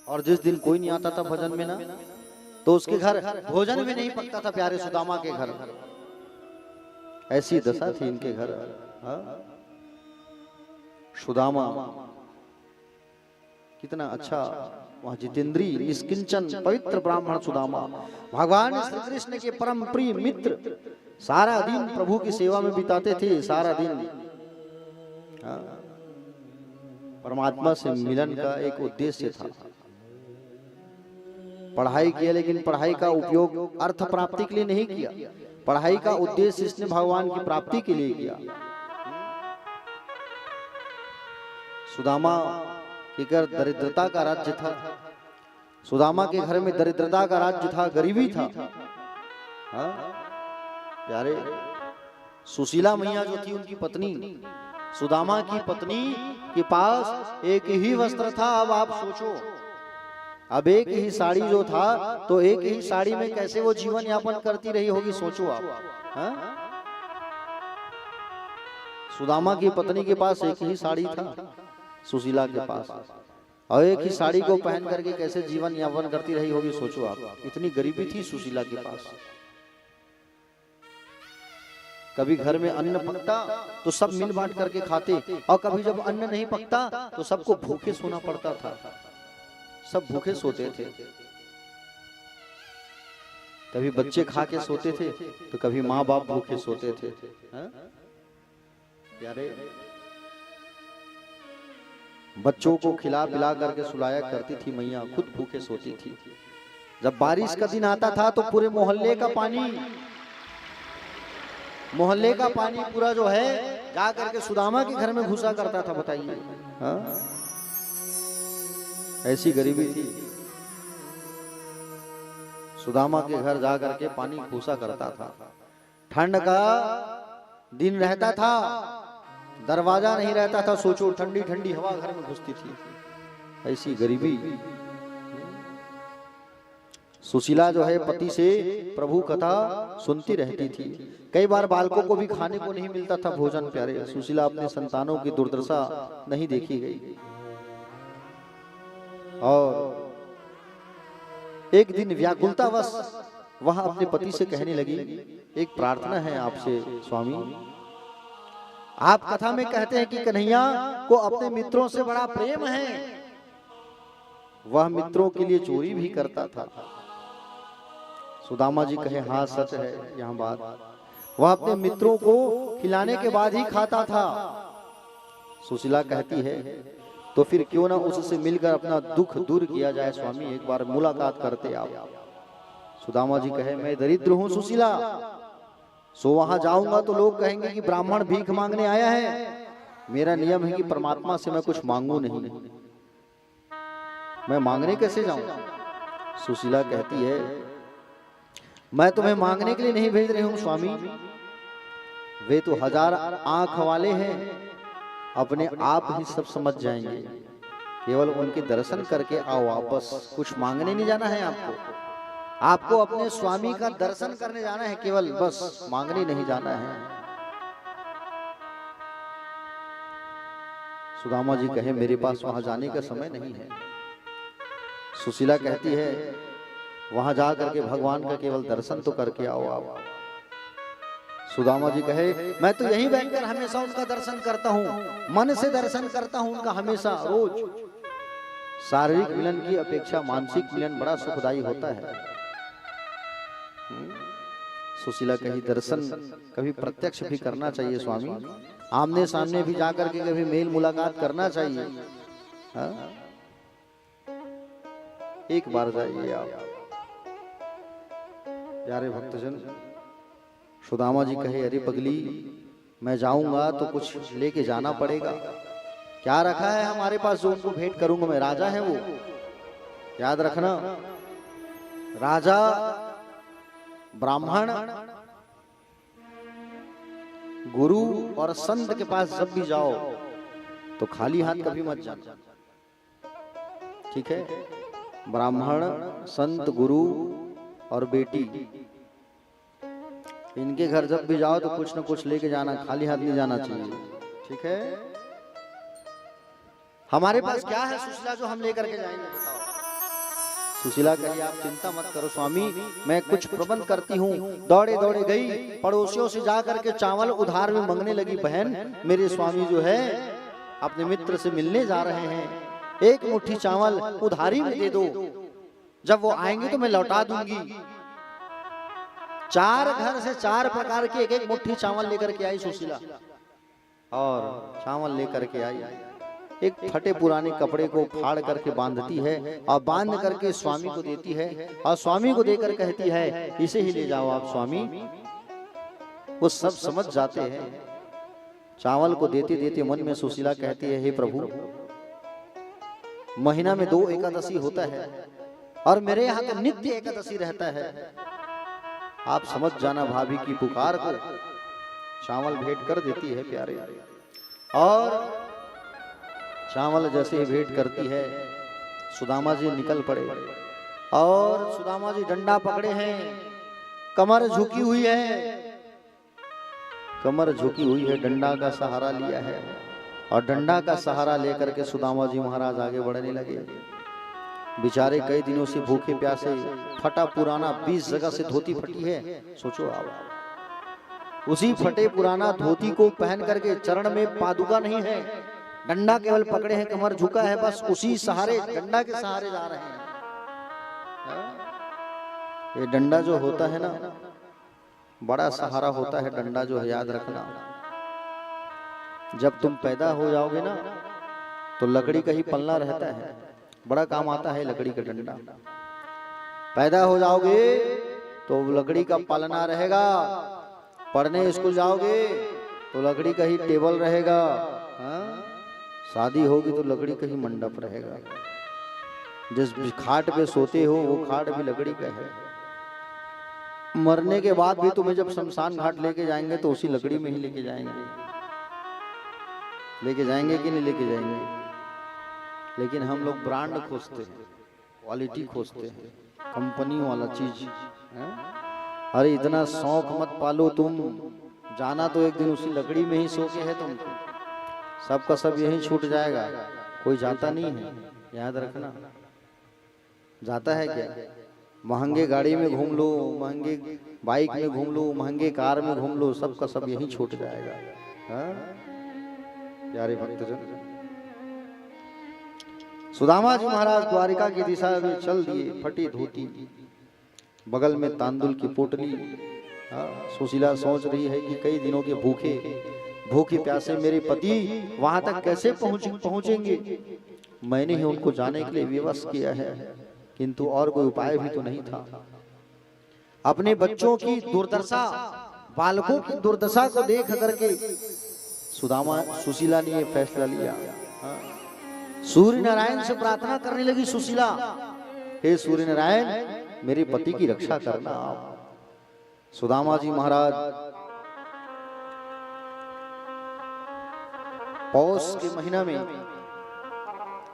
और जिस दिन कोई नहीं आता था भजन में ना, तो उसके घर भोजन भी नहीं पकता था प्यारे सुदामा के घर। ऐसी दशा थी इनके घर। हाँ? सुदामा कितना अच्छा, वहां जितेंद्री निष्किंचन पवित्र ब्राह्मण सुदामा, भगवान श्री कृष्ण के परम प्रिय मित्र, सारा दिन प्रभु की सेवा में बिताते थे, सारा दिन। हाँ? परमात्मा से मिलन का एक उद्देश्य था। पढ़ाई किया, लेकिन पढ़ाई का उपयोग अर्थ प्राप्ति के लिए नहीं किया। पढ़ाई का उद्देश्य इसने भगवान की प्राप्ति के लिए किया। सुदामा के घर दरिद्रता का राज्य था। सुदामा के घर में दरिद्रता का राज्य था, गरीबी था। हाँ? प्यारे सुशीला मैया जो थी उनकी पत्नी, सुदामा की पत्नी के पास एक ही वस्त्र था। अब आप सोचो, अब एक ही साड़ी जो था, तो एक ही साड़ी में कैसे वो जीवन यापन करती रही होगी, सोचो आप। हाँ? सुदामा की पत्नी के पास एक ही साड़ी था, सुशीला के पास, और एक ही साड़ी को पहन करके कैसे जीवन यापन करती रही होगी, सोचो आप। इतनी गरीबी थी सुशीला के पास। कभी घर में अन्न पकता तो सब मिल बांट करके खाते, और कभी जब अन्न नहीं पकता तो सबको भूखे सोना पड़ता था। सब भूखे सोते थे। कभी बच्चे खा के सोते थे तो कभी माँ बाप भूखे सोते थे। प्यारे बच्चों को खिला पिला करके सुलाया करती थी मैया, खुद भूखे सोती थी। जब बारिश का दिन आता था तो पूरे मोहल्ले का पानी पूरा जो है जा करके सुदामा के घर में घुसा करता था। बताइए, ऐसी गरीबी थी। सुदामा के घर जा करके पानी घुसा करता था। ठंड का दिन रहता था, दरवाजा नहीं रहता था, सोचो ठंडी ठंडी हवा घर में घुसती थी। ऐसी गरीबी। सुशीला जो है पति से प्रभु कथा सुनती रहती थी। कई बार बालकों को भी खाने को नहीं मिलता था भोजन। प्यारे सुशीला अपने संतानों की दुर्दशा नहीं देखी गई। और एक दिन व्याकुलतावश वहां अपने पति से कहने लगी, एक प्रार्थना है आपसे स्वामी। आप कथा में कहते हैं कि कन्हैया को अपने मित्रों से बड़ा प्रेम है। वह मित्रों के लिए चोरी भी करता था। सुदामा जी कहे, हाँ सच है यह बात। वह अपने मित्रों को खिलाने के बाद ही खाता था। सुशीला कहती है, तो फिर क्यों ना उससे मिलकर अपना दुख दूर किया जाए स्वामी, एक बार मुलाकात करते आप। सुदामा जी कहे, मैं दरिद्र हूं सुशीला, सो वहां जाऊंगा तो लोग कहेंगे कि ब्राह्मण भीख मांगने आया है। मेरा नियम है कि परमात्मा से मैं कुछ मांगू नहीं, मैं मांगने कैसे जाऊं। सुशीला कहती है, मैं तुम्हें मांगने के लिए नहीं भेज रही हूं स्वामी, वे तो 1000 आंख वाले हैं, अपने आप ही सब समझ जाएंगे। केवल उनके दर्शन करके आओ वापस, कुछ मांगने नहीं जाना है आपको अपने स्वामी का दर्शन करने जाना है केवल, बस मांगने नहीं जाना है। सुदामा जी कहे, मेरे पास वहां जाने का समय नहीं है। सुशीला कहती है, वहां जा करके भगवान का केवल दर्शन तो करके आओ आप। सुदामा जी कहे, मैं तो यहीं बैठकर हमेशा उनका दर्शन करता हूँ, मन से दर्शन करता हूँ उनका हमेशा, रोज। शारीरिक मिलन की अपेक्षा मानसिक मिलन बड़ा सुखदायी होता है। सुशीला कही, दर्शन कभी प्रत्यक्ष भी करना चाहिए स्वामी, आमने सामने भी जाकर के कभी मेल मुलाकात करना चाहिए। एक बार जाइए आप। प्यारे भक्तजन, सुदामा जी कहे, अरे पगली, मैं जाऊंगा तो कुछ लेके जाना पड़ेगा। क्या रखा है हमारे पास जो उनको भेंट करूंगा मैं? राजा है वो, याद रखना। राजा, ब्राह्मण, गुरु और संत के पास जब भी जाओ तो खाली हाथ कभी मत जाना, ठीक है? ब्राह्मण, संत, गुरु और बेटी, इनके घर जब भी जाओ तो कुछ न कुछ लेके जाना, खाली हाथ नहीं जाना चाहिए, ठीक है? हमारे पास क्या है सुशीला जो हम लेकर के जाएंगे, बताओ। सुशीला कही आप चिंता मत करो स्वामी, मैं कुछ प्रबंध करती हूँ। दौड़े दौड़े गई, पड़ोसियों से जा करके चावल उधार में मांगने लगी। बहन, मेरे स्वामी जो है अपने मित्र से मिलने जा रहे हैं, एक मुट्ठी चावल उधारी में दे दो, जब वो आएंगे तो मैं लौटा दूंगी। 4 घर से 4 प्रकार के एक एक मुट्ठी चावल लेकर के आई सुशीला, और चावल लेकर के आई। एक फटे पुराने कपड़े को फाड़ करके बांधती है और बांध करके स्वामी को देती है, और स्वामी को देकर कहती है इसे ही ले जाओ आप स्वामी। वो सब समझ जाते हैं। चावल को देते देते मन में सुशीला कहती है, हे प्रभु, महीना में 2 एकादशी होता है और मेरे यहाँ तो नित्य एकादशी रहता है, आप समझ जाना भाभी की पुकार को। चावल भेंट कर देती है प्यारे, और चावल जैसे ही भेंट करती है, सुदामा जी निकल पड़े, और सुदामा जी डंडा पकड़े हैं, कमर झुकी हुई है, कमर झुकी हुई है, डंडा का सहारा लिया है, और डंडा का सहारा लेकर के सुदामा जी महाराज आगे बढ़ने लगे। बेचारे कई दिनों से भूखे प्यासे, फटा पुराना 20 जगह से धोती फटी है। सोचो आप, उसी फटे पुराना धोती को पहन करके, चरण में पादुका नहीं है, डंडा केवल पकड़े हैं, कमर झुका है, बस उसी सहारे, डंडा के सहारे जा रहे हैं। ये डंडा जो होता है ना, बड़ा सहारा होता है डंडा जो है, याद रखना। जब तुम पैदा हो जाओगे ना, तो लकड़ी का ही पल्ला रहता है, बड़ा काम आता है लकड़ी का डंडा। पैदा हो जाओगे तो लकड़ी का पलना रहेगा, पढ़ने स्कूल जाओगे तो लकड़ी का ही टेबल रहेगा, शादी होगी तो लकड़ी का ही मंडप रहेगा, जिस खाट पे सोते हो वो खाट भी लकड़ी का है। मरने के बाद भी तुम्हें जब शमशान घाट लेके जाएंगे तो उसी लकड़ी में ही लेके जाएंगे। लेके जाएंगे कि नहीं लेके जाएंगे? लेकिन हम लोग ब्रांड खोजते हैं, क्वालिटी खोजते हैं, कंपनी वाला चीज। अरे इतना शौक मत पालो तुम, जाना तो एक दिन उसी लकड़ी में ही सो के है तुमको, सबका सब यही छूट जाएगा, कोई जाता नहीं है, याद रखना। जाता है क्या? महंगे गाड़ी में घूम लो, महंगे बाइक में घूम लो, महंगे कार में घूम लो, सबका सब यही छूट जाएगा। प्यारे भक्तजन, सुदामा जी महाराज द्वारिका की दिशा में चल दिए, फटी धोती, बगल में तांदुल की पोटली। सुशीला सोच रही है कि कई दिनों के भूखे प्यासे मेरे पति वहां तक कैसे पहुंचेंगे। मैंने ही उनको जाने के लिए विवश किया है, किंतु और कोई उपाय भी तो नहीं था। अपने बच्चों की दुर्दशा, बालकों की दुर्दशा को देख करके सुशीला ने यह फैसला लिया। सूर्य नारायण से प्रार्थना करने लगी सुशीला, हे सूर्य नारायण, मेरे पति की रक्षा करना आप। सुदामा जी महाराज पौष के महीना में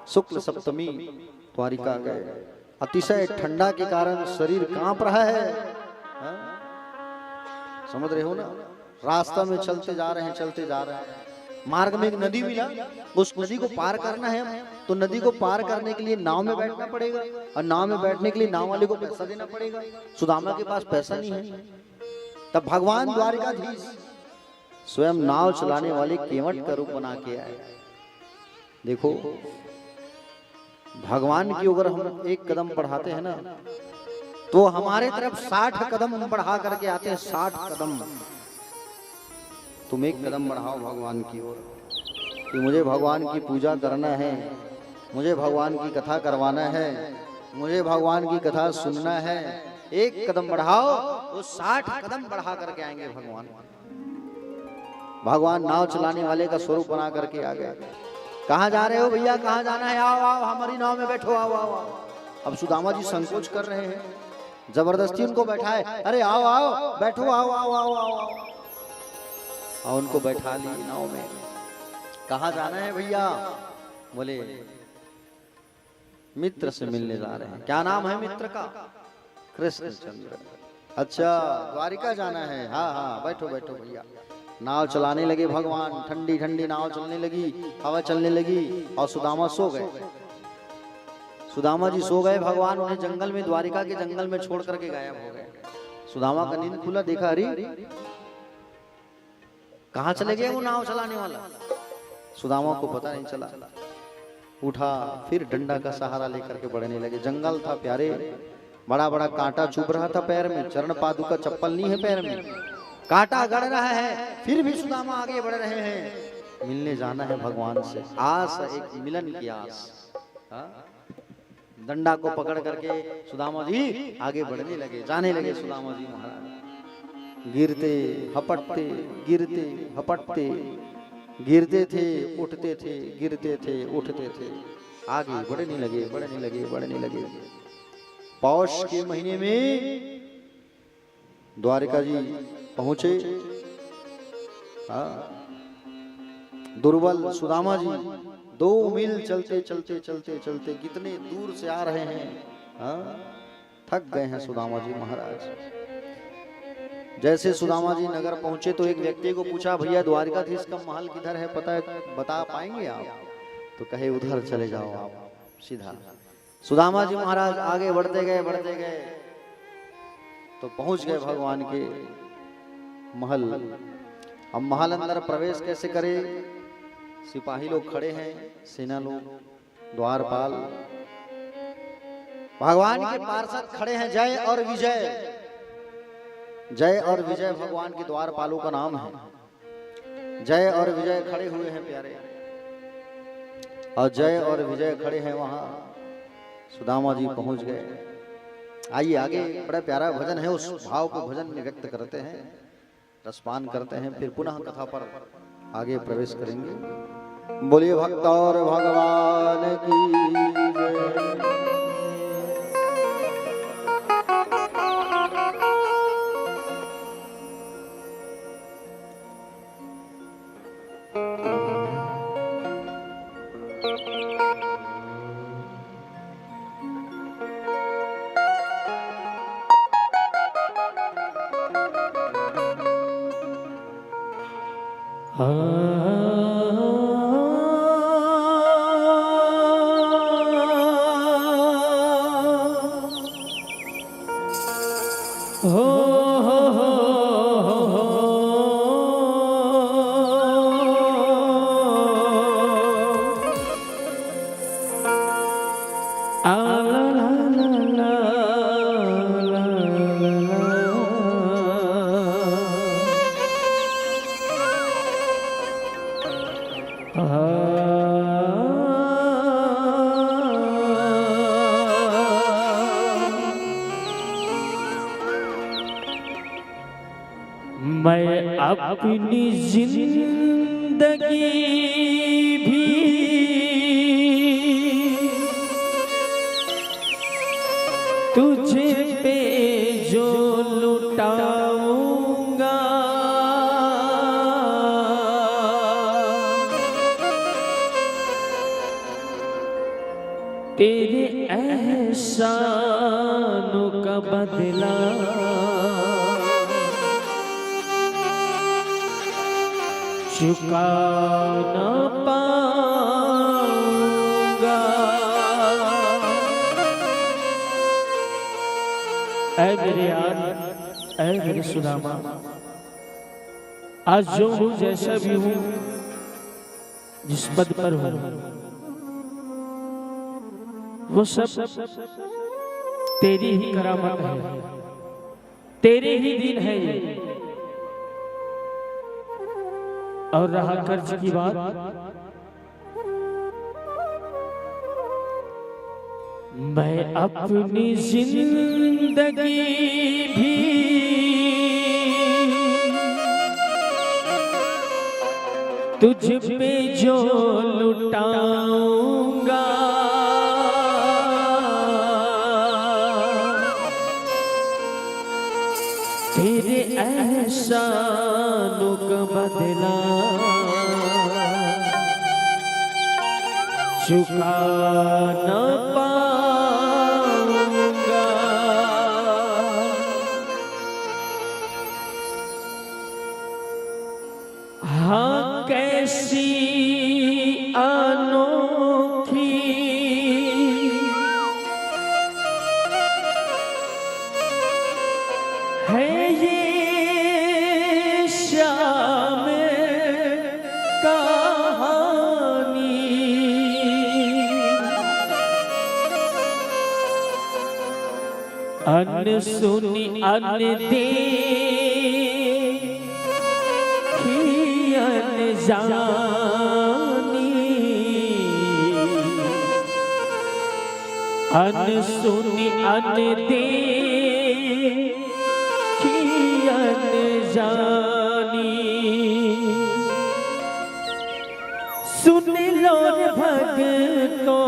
शुक्ल सप्तमी द्वारिका गए। अतिशय ठंडा के कारण शरीर कांप रहा है, समझ रहे हो ना। रास्ता में चलते जा रहे हैं, मार्ग में एक नदी मिला, उस नदी को पार करना है, तो नदी को पार करने के लिए नाव में बैठना पड़ेगा, और नाव में बैठने के लिए नाव वाले को पैसा देना पड़ेगा। सुदामा के पास पैसा नहीं है। तब भगवान द्वारिकाधीश स्वयं नाव चलाने वाले केवट का रूप बना के आए। देखो, भगवान की अगर हम एक कदम बढ़ाते हैं ना, तो हमारे तरफ 60 कदम बढ़ा करके आते हैं। 60 कदम। तुम एक कदम बढ़ाओ भगवान की ओर, कि मुझे भगवान की पूजा करना है, मुझे भगवान की कथा करवाना है, मुझे भगवान की कथा सुनना है। एक कदम बढ़ाओ तो 60 कदम बढ़ा करके आएंगे भगवान। भगवान नाव चलाने वाले का स्वरूप बना करके आ गए। कहाँ जा रहे हो भैया, कहाँ जाना है? आओ आओ, हमारी नाव में बैठो, आओ आओ आओ। अब सुदामा जी संकोच कर रहे हैं, जबरदस्ती उनको बैठाए। अरे आओ आओ, बैठो, आओ आओ आओ आओ। और उनको बैठा ली नाव में। कहाँ जाना है भैया? बोले मित्र से मिलने जा रहे हैं। क्या नाम है मित्र का? कृष्णचंद्र। अच्छा, द्वारिका जाना है? हाँ हाँ, बैठो बैठो भैया। नाव चलाने लगे भगवान, ठंडी ठंडी नाव चलने लगी, हवा चलने लगी, और सुदामा सो गए। सुदामा जी सो गए, भगवान उन्हें जंगल में, द्वारिका के जंगल में छोड़ करके गायब हो गए। सुदामा का नींद खुला, देखा अरे कहां चले गए वो नाव चलाने वाला। सुदामा को पता नहीं चला। उठा, फिर डंडा का सहारा लेकर के बढ़ने लगे। जंगल था प्यारे, बड़ा बड़ा कांटा चुभ रहा था पैर में, चरण पादुका चप्पल नहीं है पैर में, कांटा गड़ रहा है, फिर भी सुदामा आगे बढ़ रहे हैं। मिलने जाना है भगवान से, आस, एक मिलन की आस। डंडा को पकड़ करके सुदामा जी आगे बढ़ने लगे, जाने लगे सुदामा जी महाराज। गिरते हपटते, गिरते हपटते, गिरते थे उठते थे, गिरते थे उठते थे, आगे बढ़ने लगे, बढ़ने लगे, बढ़ने लगे। पौष के महीने में द्वारिका जी पहुंचे। दुर्बल सुदामा जी 2 मील चलते चलते चलते चलते कितने दूर से आ रहे हैं। थक गए हैं सुदामा जी महाराज। जैसे सुदामा जी नगर पहुंचे तो एक व्यक्ति को पूछा, भैया द्वारिकाधीश का महल किधर है, पता है, बता पाएंगे आप? तो कहे उधर चले जाओ आप सीधा। सुदामा जी महाराज आगे बढ़ते गए, बढ़ते गए तो पहुंच गए भगवान के महल। अब महल अंदर प्रवेश कैसे करे? सिपाही लोग खड़े हैं, सेना लोग, द्वारपाल, भगवान के पार्षद खड़े हैं। जय और विजय, जय और विजय भगवान के द्वारपालों का नाम है। जय और विजय खड़े हुए हैं प्यारे, और जय और विजय खड़े हैं वहां। सुदामा जी पहुंच गए। आइए आगे, बड़ा प्यारा भजन है, उस भाव को भजन में व्यक्त करते हैं, रसपान करते हैं, फिर पुनः कथा पर आगे प्रवेश करेंगे। बोलिए भक्त और भगवान की जय। मैं अपनी जिंदगी भी तुझे पे जो लुटाऊंगा, तेरे एहसानों का बदला चुका न पाऊंगा। ऐ मेरे यार, ऐ मेरे सुदामा, आज जो हूँ, जैसा भी हूँ, जिस पद पर हूँ, वो सब तेरी ही करामत है, तेरे ही दिन है ये। और रहा कर्ज की बात, मैं अपनी जिंदगी भी तुझ पे जो लुटाऊंगा, तेरे एहसानों का बदला चुका न पाऊंगा। हाँ कैसी अनोखी अन सुनी अन देखी अन जानी, अन सुनी अन देखी अन जानी। सुन लो रे भक्तों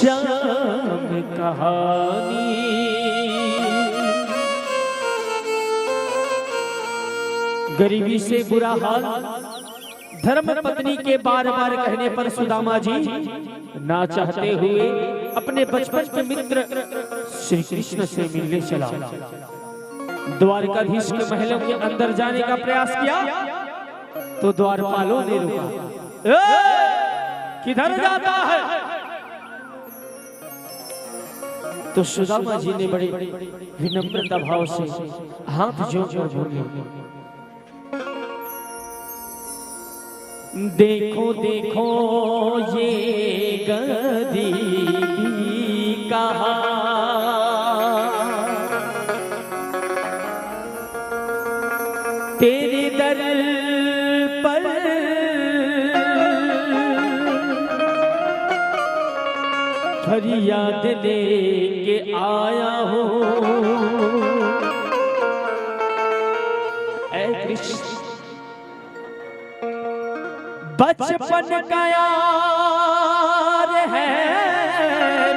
श्याम कहानी, गरीबी से बुरा हाल धर्म पत्नी के बार बार कहने पर सुदामा जी ना चाहते हुए अपने बचपन के मित्र श्री कृष्ण से मिलने चला। द्वारकाधीश के महलों के अंदर जाने का प्रयास किया तो द्वारपालों ने रोका। किधर जाता है? तो सुदामा जी ने बड़े विनम्रता भाव से हाथ जोड़कर बोले, देखो देखो ये गरीबी कहा, तेरे दर पर फरियाद लेके आया हूँ। ऐ कृष्ण बचपन का यार है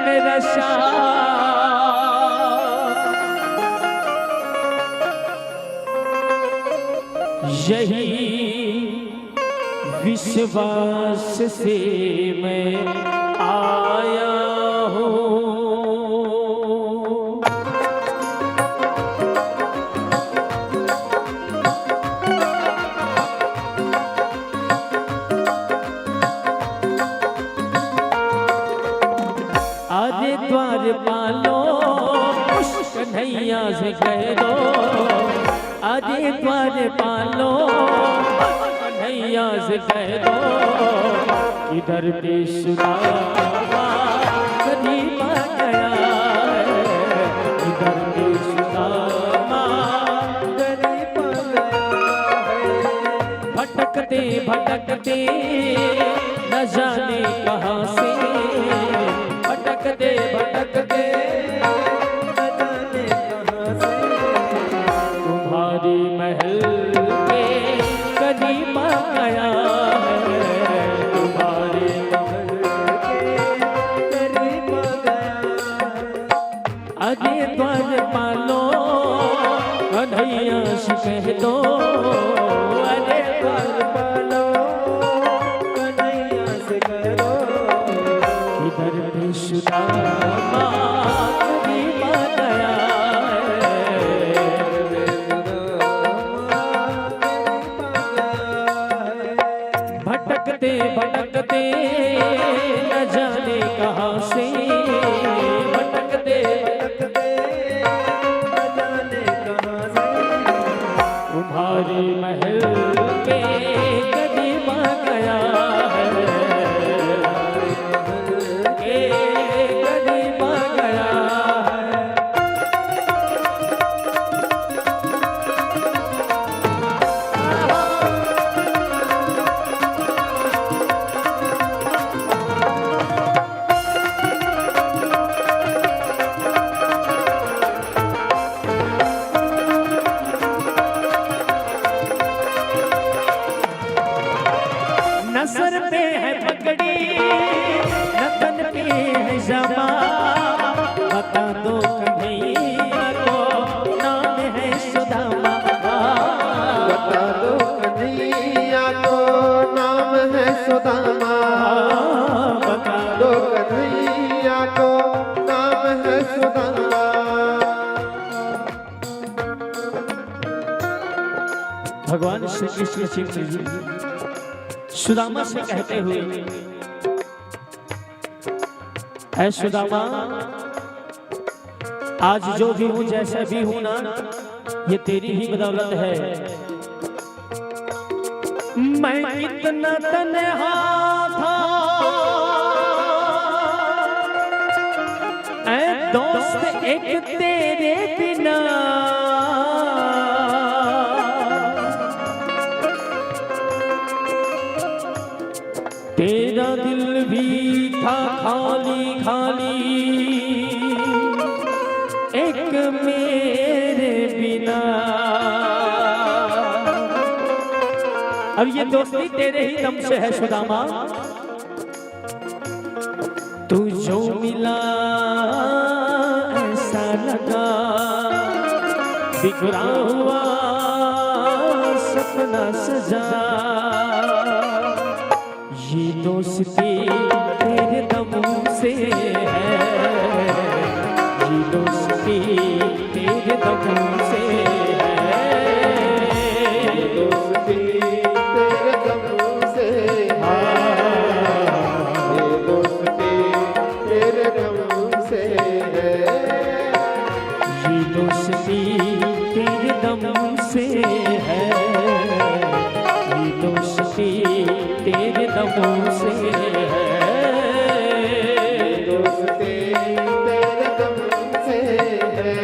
मेरा यही विश्वास से मैं आया हूँ। आजे द्वार पालो कन्हैया से कह दो, आजे द्वार पालो कन्हैया से कह दो, किधर पे सुदामा करीब आ गया है, किधर पे सुदामा करीब आ गया है। भटकते भटकते न जाने कहाँ से, भटकते भटकते न जाने कहाँ से, तुम्हारी महल के करीब आ गया है, तुम्हारे महल के करीब आ गया। आगे द्वार पालो कन्हैया से कह दो, आगे द्वार पालो कन्हैया से कह दो, इधर भी सुदामा करीब आ गया है। भटकते भटकते न जाने कहाँ से, भटकते भटकते न जाने कहाँ से, तुम्हारे महल के करीब आ गया है, के करीब आ गया है। नसर पे है पगड़ी न तन पे है जमा, बता दो कन्हैया को नाम है सुदामा, बता दो कन्हैया को नाम है सुदामा, बता दो कन्हैया को नाम है सुदामा। भगवान श्री कृष्ण चित्र सुदामा से कहते हुए, ऐ सुदामा आज जो भी हूँ जैसा भी हूँ ना, ये तेरी ही बदौलत है। मैं कितना तन्हा था तेरा दिल भी था खाली खाली एक मेरे बिना। अब ये दोस्ती तेरे ही दम से है सुदामा। तू जो मिला ऐसा लगा बिखरा हुआ सपना सजा। ये दोस्ती तेरे दम से है, ये दोस्ती तेरे दम से है, ये दोस्ती तेरे दम से है, ये दोस्ती तेरे दम से है, ये दोस्ती तेरे दम से है, ये दोस्ती तेरे दम से है, दोस्ती तेरे दम से है,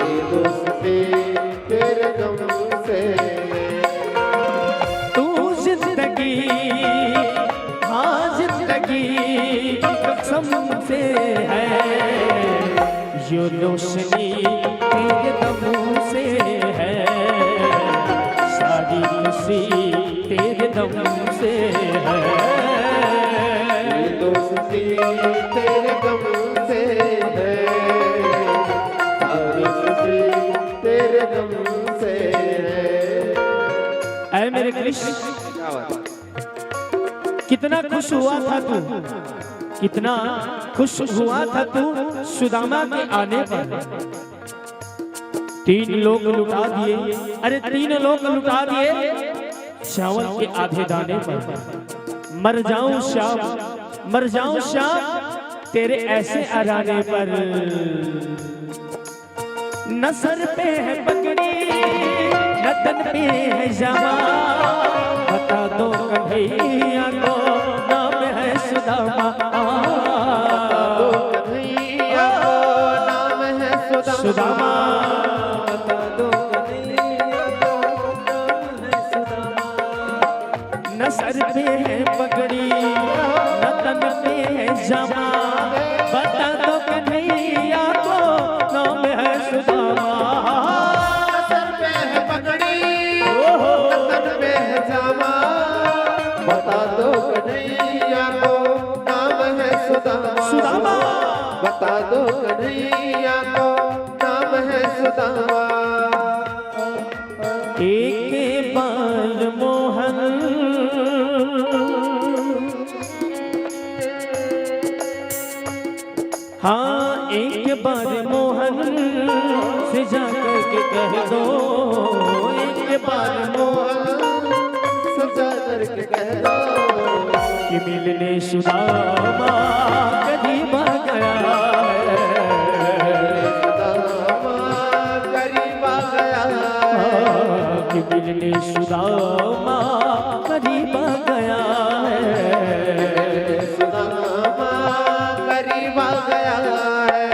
ये दोस्ती तेरे दम से है। तू जिंदगी हाँ जिंदगी कसम से है, ये रोशनी तेरे दम से है, सारी खुशी तेरे दम से है, ये दोस्ती तेरे दम से है, सारी खुशी तेरे दम से है। ऐ मेरे कृष्ण, कितना खुश हुआ था तू, कितना खुश हुआ था तू सुदामा के आने पर। 3 लोग लुटा दिए, अरे 3 लोग लुटा दिए चावल के आधे दाने पर। मर जाऊं श्याम, मर जाऊं श्याम तेरे ऐसे अराने पर। न सर पे है पगड़ी न तन पे है जामा, बता दो कन्हैया को नाम है सुदामा। कन्हैया को नाम है सुदामा, बता दो कन्हैया को नाम है सुदामा। न सर पे है पगड़ी न तन पे है जामा, बता दो कन्हैया को नाम है सुदामा। सर पे है पगड़ी तन पे है जामा, बता दो कन्हैया को नाम है सुदामा। सुदामा, बता दो कन्हैया को नाम है सुदामा। एक बार मोहन हाँ एक बार मोहन से जाकर के कह दो, एक बार मोहन सजा करके कह दो कि मिलने सुदामा करीब आ गया है, सुदामा करीब आ गया है, कि मिलने सुदामा करीब आ गया है। सुदामा करीब आ गया है।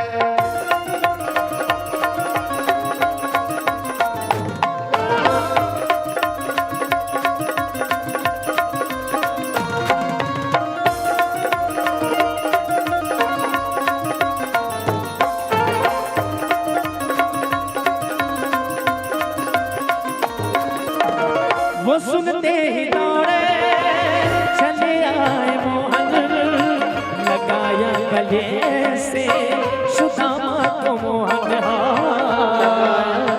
वो सुनते ही दौड़े चले आए मोहन, लगाया गले से सुदामा को मोहन।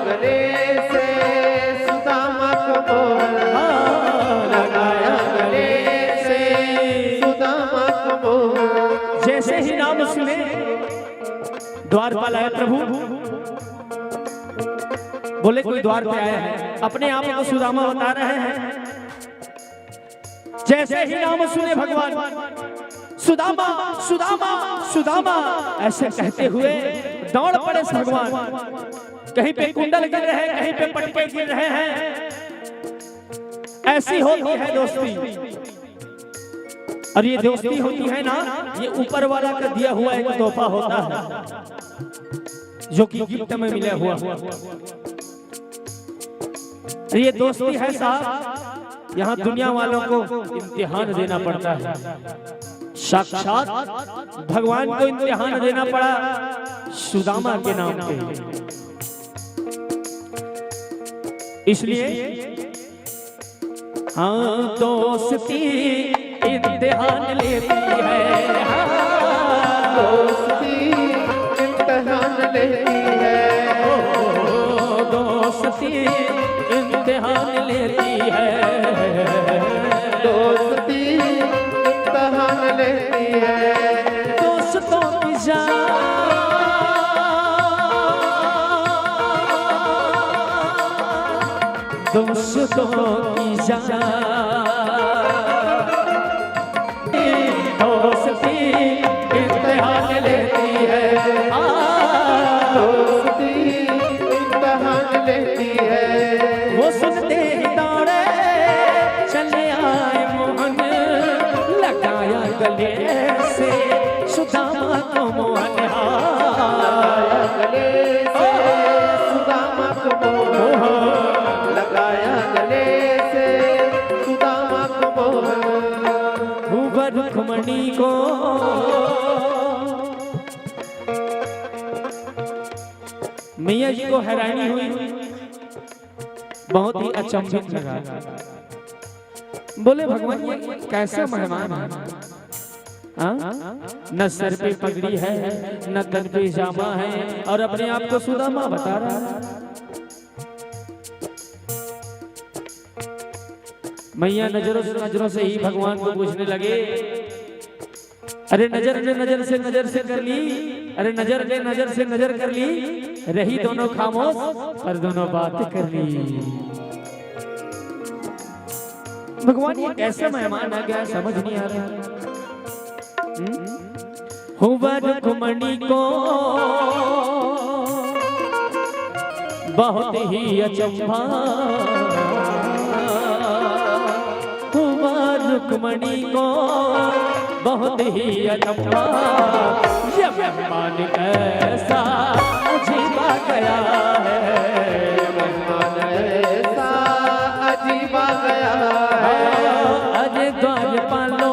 गले से सुदामा को मोहन, लगाया गले से सुदामा को मोहन। जैसे ही नाम सुने द्वारपाल आए प्रभु, बोले कोई द्वार पे आया है, अपने आप को सुदामा बता रहे हैं। जैसे ही नाम सुने भगवान सुदामा सुदामा सुदामा ऐसे कहते हुए दौड़ पड़े भगवान। कहीं पे कुंडल गिर रहे हैं, कहीं पे पटके गिर रहे हैं। ऐसी होती है दोस्ती, और ये दोस्ती होती है ना, ये ऊपर वाला का दिया हुआ एक तोहफा होता है जो कि गिफ्ट में मिला हुआ। ये दोस्ती है साहब, यहाँ दुनिया वालों को इम्तिहान देना पड़ता है, साक्षात भगवान को इम्तिहान देना पड़ा सुदामा के नाम पे। इसलिए हाँ दोस्ती इम्तिहान लेती है, हाँ दोस्ती इम्तिहान लेती है, दोस्ती इम्तिहान लेती है, दोस्ती इम्तिहान लेती है। दोस्तों की जान दोस्तों की जान दोस्ती इम्तिहान लेती है, दोस्ती इम्तिहान लेती है। वो सुनते ही दौड़े चले आए मोहन, लगाया गले से सुदामा को मोहन, लगाया गले से सुदामा को मोहन, लगाया गले से सुदामा को मोहन। हुआ रुक्मणी को मैया जी को हैरानी हुई, बहुत ही अचंभित लगा। बोले भगवान ये कैसा मेहमान है, न सर पे पगड़ी है न तन पे जामा है और अपने आप को सुदामा बता रहा है। मैया नजरों से ही भगवान को पूछने लगे, अरे नजर ने नजर से कर ली, अरे नजर ने नजर कर ली, रही दोनों खामोश पर दोनों बात कर ली। भगवान ये कैसा मेहमान आ गया समझ नहीं आ रहा। हुआ रुक्मणी को बहुत ही अचंभा, हुआ रुक्मणी को बहुत ही अचंभा, ये मेहमान कैसा अजीबा गया है, मेहमान ऐसा अजीबा गया है। अरे द्वार पालो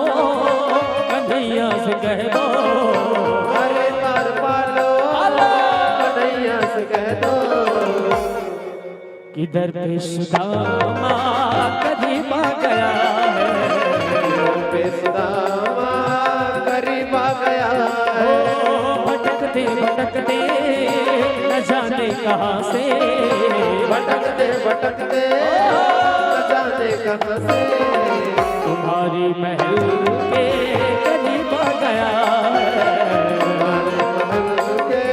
कन्हैया से कह दो, अरे द्वार पालो कन्हैया से कह दो, किधर पे सुदामा करीब आ गया है, पे सुदामा करीब आ गया है। भटकते भटकते न जाने कहाँ से, भटकते भटकते न जाने कहाँ से, तुम्हारी महल के करीब आ गया है, महल के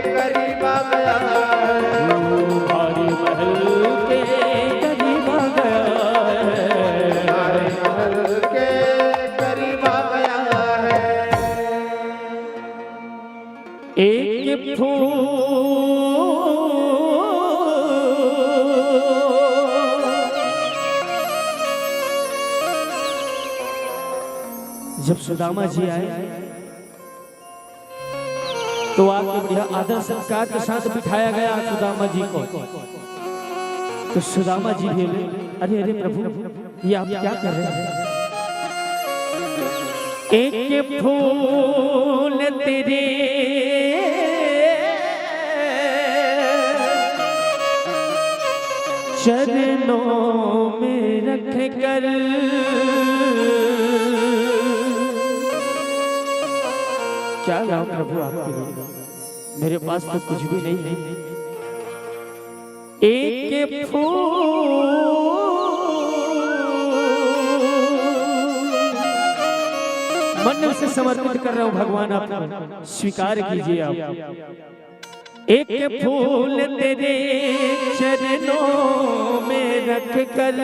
करीब आ गया है। तुम्हारी महल के करीब आ गया है, हमारे महल के करीब आ गया है। एक फूल जब सुदामा जी आए तो आपके बढ़िया आदर सत्कार के साथ बिठाया गया सुदामा जी को। तो सुदामा जी भी अरे अरे प्रभु ये आप क्या कर रहे हैं, एक फूल तेरे चरणों में रख कर, क्या गाऊं प्रभु आपके लिए, मेरे पास तो कुछ भी नहीं है। एक फूल मन से समर्पित कर रहा हूं भगवान, आप स्वीकार कीजिए। आप एक फूल तेरे चरणों में रख कर,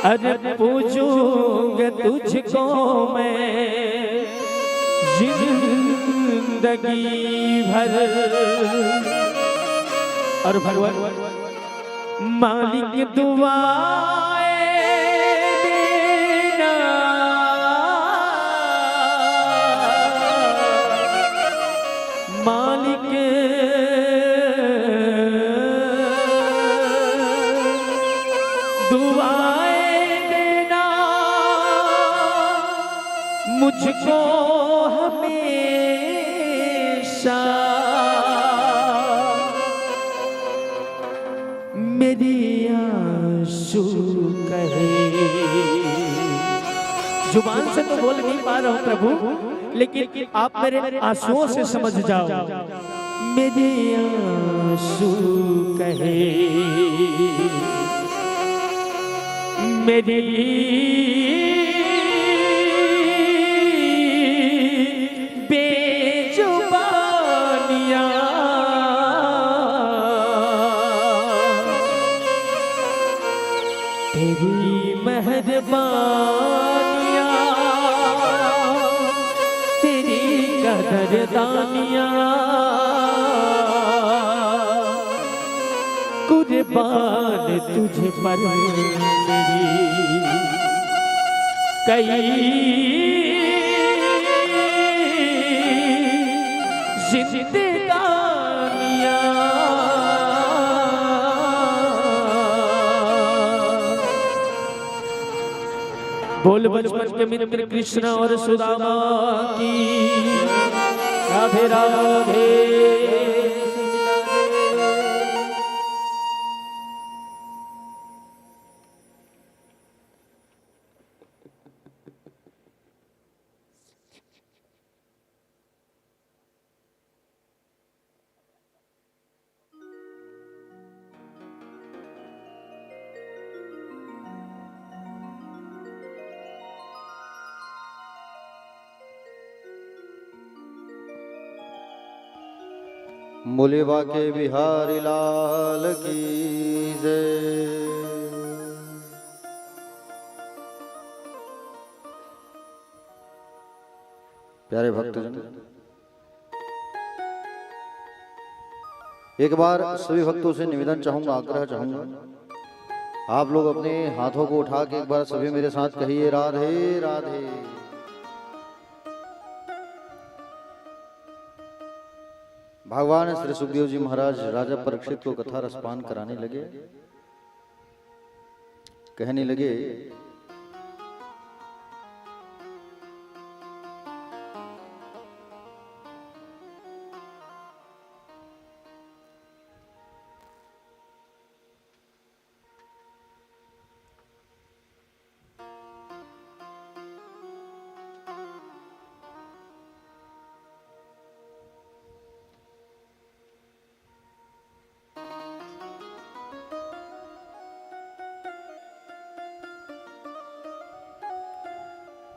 अरे पूजूंगा तुझको मैं जिंदगी भर। और भगवान मालिक दुआएं देना, मालिक मुझको हमेशा मेरी आंसू कहे। जुबान से तो बोल नहीं पा रहा हूं प्रभु, लेकिन आप मेरे आंसुओं से समझ जाओ। मेरी आंसू कहे, मेरी बेजुबानियां तेरी मेहरबानियां, तेरी कदरदानियां कुर्बान तुझ पर मेरी कई जिंदगानियां। बोल बचपन के मित्र कृष्ण और सुदामा की राधे राधे। बोले बाके बिहारी लाल की जय। प्यारे भक्तजन, एक बार सभी भक्तों से निवेदन चाहूंगा, आग्रह चाहूंगा, आप लोग अपने हाथों को उठा के एक बार सभी मेरे साथ कहिए राधे राधे। भगवान श्री सुखदेव जी महाराज राजा परीक्षित को कथा रसपान कराने लगे। कहने लगे,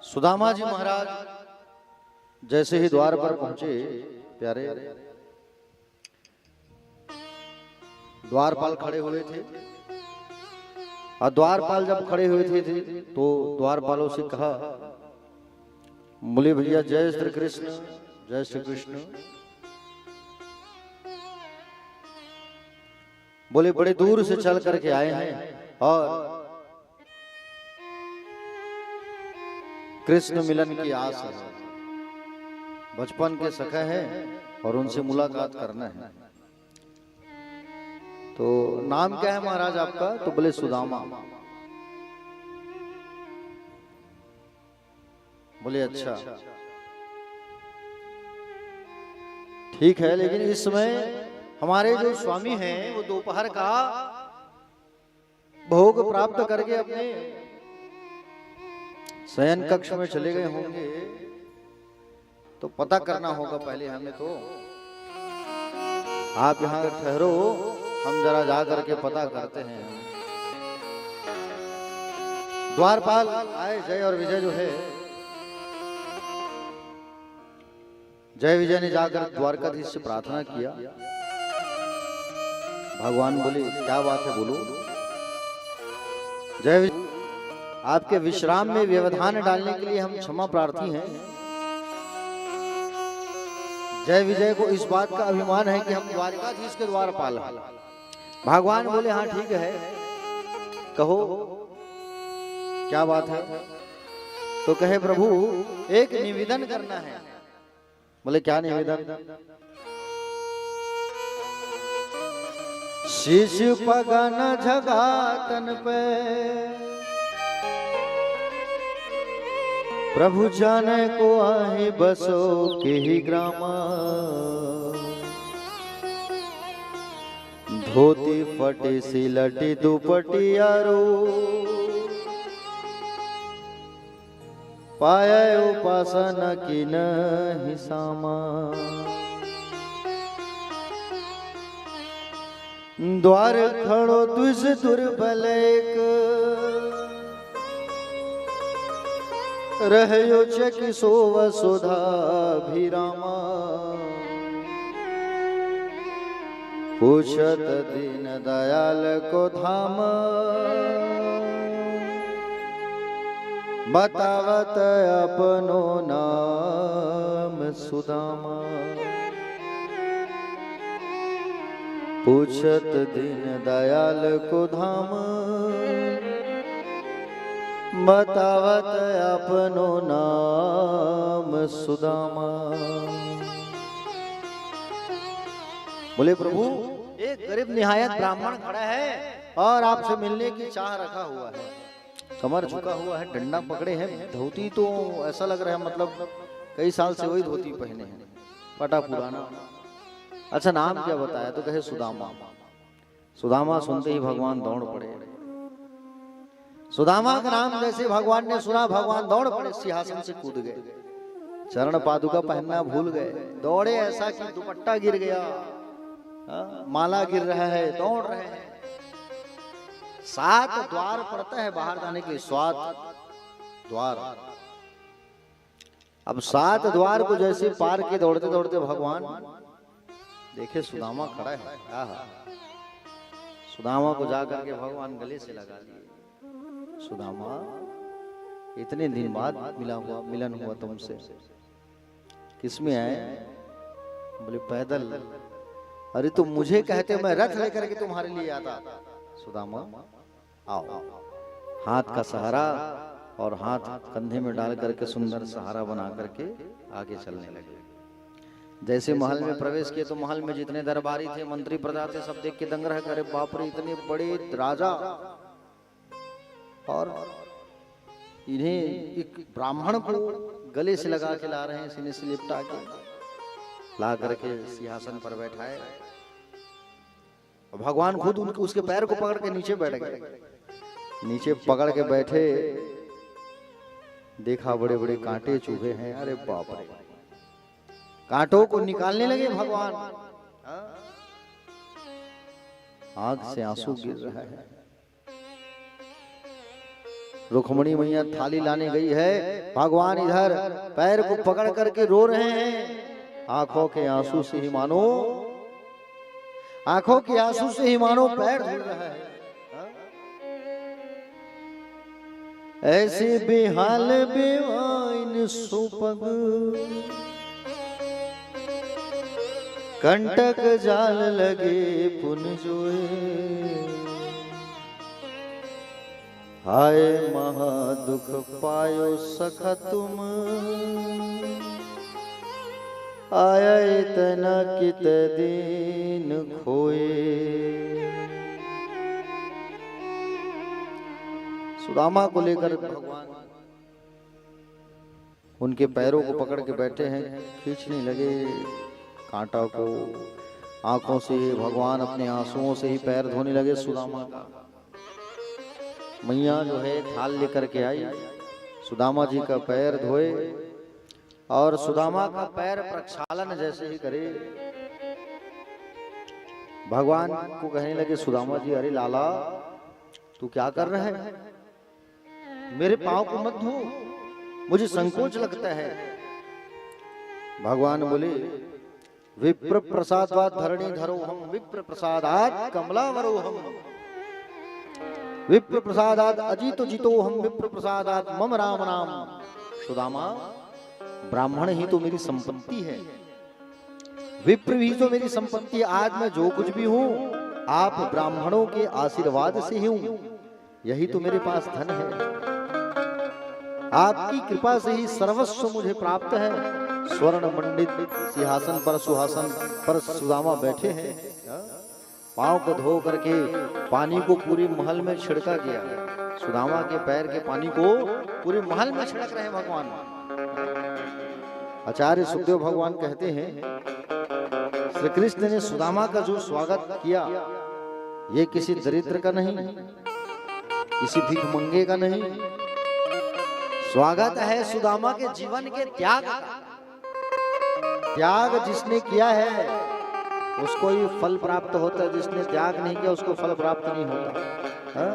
सुदामा जी महाराज जैसे ही द्वार पर पहुंचे, प्यारे द्वारपाल खड़े हुए थे। और द्वारपाल जब खड़े हुए थे तो द्वारपालों से कहा, बोले भैया जय श्री कृष्ण, जय श्री कृष्ण। बोले बड़े दूर से चल करके आए हैं और कृष्ण मिलन की आस है, बचपन के सखे हैं और उनसे मुलाकात करना है। तो नाम क्या है महाराज आपका? तो बोले सुदामा। बोले अच्छा ठीक है, लेकिन इस समय हमारे जो स्वामी हैं वो दोपहर का भोग प्राप्त करके अपने शयन कक्ष में चले गए होंगे, तो पता करना होगा पहले हमें। तो आप यहाँ ठहरो, हम जरा जा करके पता करते हैं। द्वारपाल आए, जय और विजय जो है, जय विजय ने जाकर द्वारकाधीश से प्रार्थना किया। भगवान बोले क्या बात है, बोलो। जय विजय, आपके विश्राम में व्यवधान डालने के लिए हम क्षमा प्रार्थी हैं। जय विजय को इस बात का अभिमान है कि हम द्वारकाधीश के द्वारपाल हैं। भगवान बोले हाँ ठीक है, कहो क्या बात है। तो कहे प्रभु एक निवेदन करना है। बोले क्या निवेदन? शिशु पगन झगा तन पे प्रभु जाने को आहे बसो के ही ग्रामा, धोती फटी सिलटी दुपटी यारो, पाया उपासना की नहीं सामा, द्वार खड़ो तुझ दुर्बल एक, रहयो चकी सो वसुधा भीरामा, पूछत दीन दयाल को धाम, बतावत अपनो नाम सुदामा, पूछत दीन दयाल को धाम, बतावत अपनो नाम सुदामा। बोले प्रभु, एक गरीब निहायत ब्राह्मण खड़ा है और आपसे मिलने की चाह रखा हुआ है, कमर झुका हुआ है, डंडा पकड़े हैं, धोती तो ऐसा लग रहा है मतलब कई साल से वही धोती पहने हैं, पटा पुराना। अच्छा नाम क्या बताया? तो कहे सुदामा। सुदामा सुनते ही भगवान दौड़ पड़े। सुदामा का नाम जैसे भगवान ने सुना, भगवान दौड़ पड़े, सिंहासन से कूद गए, चरण पादुका पहनना भूल गए, दौड़े ऐसा कि दुपट्टा गिर गया, माला गिर रहा है, दौड़ रहे हैं। 7 द्वार पड़ता है बाहर जाने के लिए, 7 द्वार। अब 7 द्वार को जैसे पार के दौड़ते दौड़ते भगवान देखे सुदामा खड़ा है। सुदामा को जाकर के भगवान गले से लगा लिए। सुदामा, इतने दिन बाद मिलन हुआ तुमसे, किसमें आए? बोले पैदल। अरे तुम मुझे कहते मैं रथ लेकर के तुम्हारे लिए आता। सुदामा आओ। हाथ का सहारा और हाथ कंधे में डाल करके सुंदर सहारा बना करके आगे चलने लगे। जैसे महल में प्रवेश किए तो महल में जितने दरबारी थे, मंत्री प्रजा थे, सब देख के दंग रह करे, बाप रे इतने बड़े राजा, और इन्हें एक ब्राह्मण को गले से लगा के ला रहे हैं, सीने से लिपटा के ला करके सिंहासन पर बैठाए। भगवान खुद उनके उसके पैर को पकड़ के नीचे बैठ गए। नीचे पकड़ के बैठे, देखा बड़े बड़े कांटे चुभे हैं। अरे बाप रे, कांटों को निकालने लगे भगवान। आंख से आंसू गिर रहा है। रुक्मणी मैया थाली लाने गई है, भगवान इधर पैर को पकड़ करके रो रहे हैं। आंखों के आंसू से ही मानो, आंखों के आंसू से ही मानो पैर धुल रहा है। ऐसे बेहाल बेवाइन सुपग, कंटक जाल लगे पुन जोए। हाय महा दुख पायो सखा तुम, आया इतना कित दिन खोए। सुदामा को लेकर भगवान उनके पैरों को पकड़ के बैठे हैं, खींचने लगे कांटा को। आंखों से भगवान अपने आंसुओं से ही पैर धोने लगे सुदामा का। मैया जो है थाल लेकर के आई, सुदामा जी का पैर धोए और सुदामा का पैर प्रक्षालन जैसे ही करे, भगवान को कहने लगे सुदामा जी, अरे लाला तू क्या कर रहा है? मेरे पांव को मत धो, मुझे संकोच लगता है। भगवान बोले, विप्र प्रसादात धरणी धरो हम, विप्र प्रसादात कमलावरो हम, विप्र प्रसादात अजितो जितो हम, विप्र प्रसादात मम राम नाम। सुदामा, ब्राह्मण ही तो मेरी संपत्ति है, विप्र भी तो मेरी संपत्ति है। आज मैं जो कुछ भी हूँ आप ब्राह्मणों के आशीर्वाद से ही हूँ, यही तो मेरे पास धन है। आपकी कृपा से ही सर्वस्व मुझे प्राप्त है। स्वर्ण मंडित सिंहासन पर सुहासन पर सुदामा बैठे हैं। पांव को धो करके पानी को पूरे महल में छिड़का गया। सुदामा के पैर के पानी को पूरे महल में छिड़क रहे भगवान। आचार्य सुखदेव भगवान कहते हैं श्री कृष्ण ने सुदामा का जो स्वागत किया ये किसी दरिद्र का नहीं, किसी भिखमंगे का नहीं, स्वागत है सुदामा के जीवन के त्याग का। त्याग जिसने किया है उसको ही फल प्राप्त होता है, जिसने त्याग नहीं किया उसको फल प्राप्त नहीं होता। हा?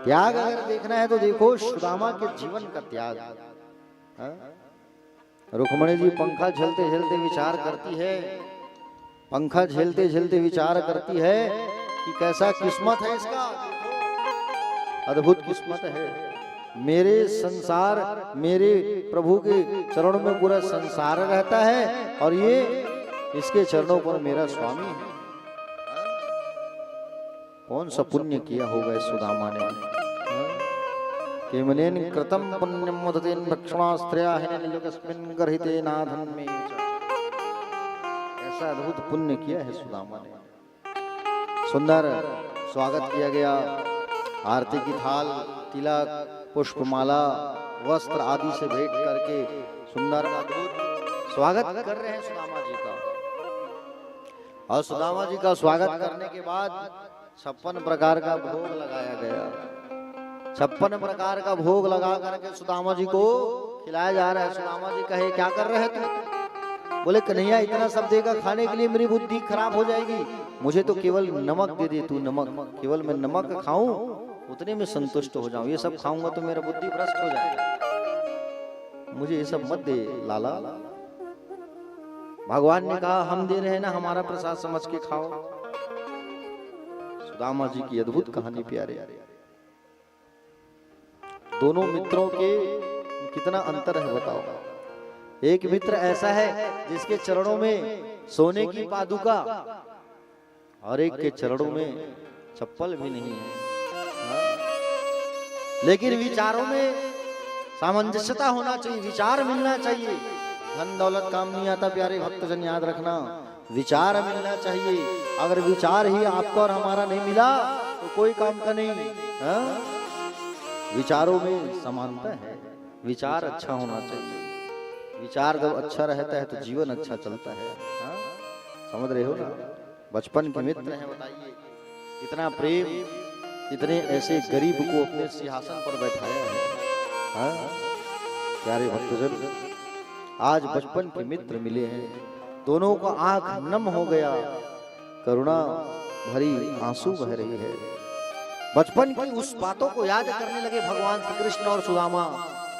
त्याग अगर देखना है तो देखो सुदामा के जीवन का त्याग। हा? रुक्मणी जी पंखा झेलते झेलते विचार करती है, पंखा झेलते झेलते विचार करती है कि कैसा किस्मत है इसका, अद्भुत किस्मत है। मेरे संसार, मेरे प्रभु के चरणों में पूरा संसार रहता है और ये इसके चरणों पर मेरा स्वामी है। कौन सा पुण्य किया होगा इस सुदामा ने। केमनेन कृतम पुण्यम मुदतेन भक्षणास्त्रयाहिन लोकस्मिन् गर्हिते नाधन में। ऐसा अद्भुत पुण्य किया है सुदामा ने। सुंदर स्वागत किया गया, आरती की थाल, तिलक, पुष्पमाला, वस्त्र आदि से भेंट करके सुंदर अद्भुत स्वागत कर रहे हैं सुदामा जी का। और सुदामा जी का स्वागत करने के बाद 56 प्रकार का भोग लगाया गया। 56 प्रकार का भोग लगा करके सुदामा जी को खिलाया जा रहा है। सुदामा जी कहे क्या कर रहे तुम? बोले कन्हैया इतना सब देगा खाने के लिए मेरी बुद्धि खराब हो जाएगी, मुझे तो केवल नमक दे दे तू, नमक, केवल मैं नमक खाऊं उतने में संतुष्ट हो जाऊं, ये सब खाऊंगा तो मेरा बुद्धि भ्रष्ट हो जाएगा, मुझे ये सब मत दे लाला। भगवान ने कहा हम दे रहे हैं ना, हमारा प्रसाद समझ के खाओ। सुदामा जी की अद्भुत कहानी प्यारे। दोनों मित्रों के कितना अंतर है बताओ। एक मित्र ऐसा है जिसके चरणों में सोने की पादुका और एक के चरणों में चप्पल भी नहीं है, लेकिन विचारों में सामंजस्यता होना चाहिए, विचार मिलना चाहिए। धन दौलत काम नहीं आता प्यारे भक्तजन, याद रखना, विचार मिलना चाहिए। अगर विचार ही आपका और हमारा नहीं मिला तो कोई काम का नहीं। हा? विचारों में समानता है, विचार अच्छा होना चाहिए। विचार जब अच्छा रहता है तो जीवन अच्छा चलता है। हा? समझ रहे हो ना? बचपन के मित्र हैं, बताइए इतना प्रेम, इतने ऐसे गरीब को अपने सिंहासन पर बैठाया है। हा? प्यारे भक्तजन, आज बचपन के मित्र मिले हैं, दोनों का आंख नम हो गया, करुणा भरी आंसू बह रही है। बचपन की उस बातों को याद करने लगे भगवान श्री कृष्ण और सुदामा।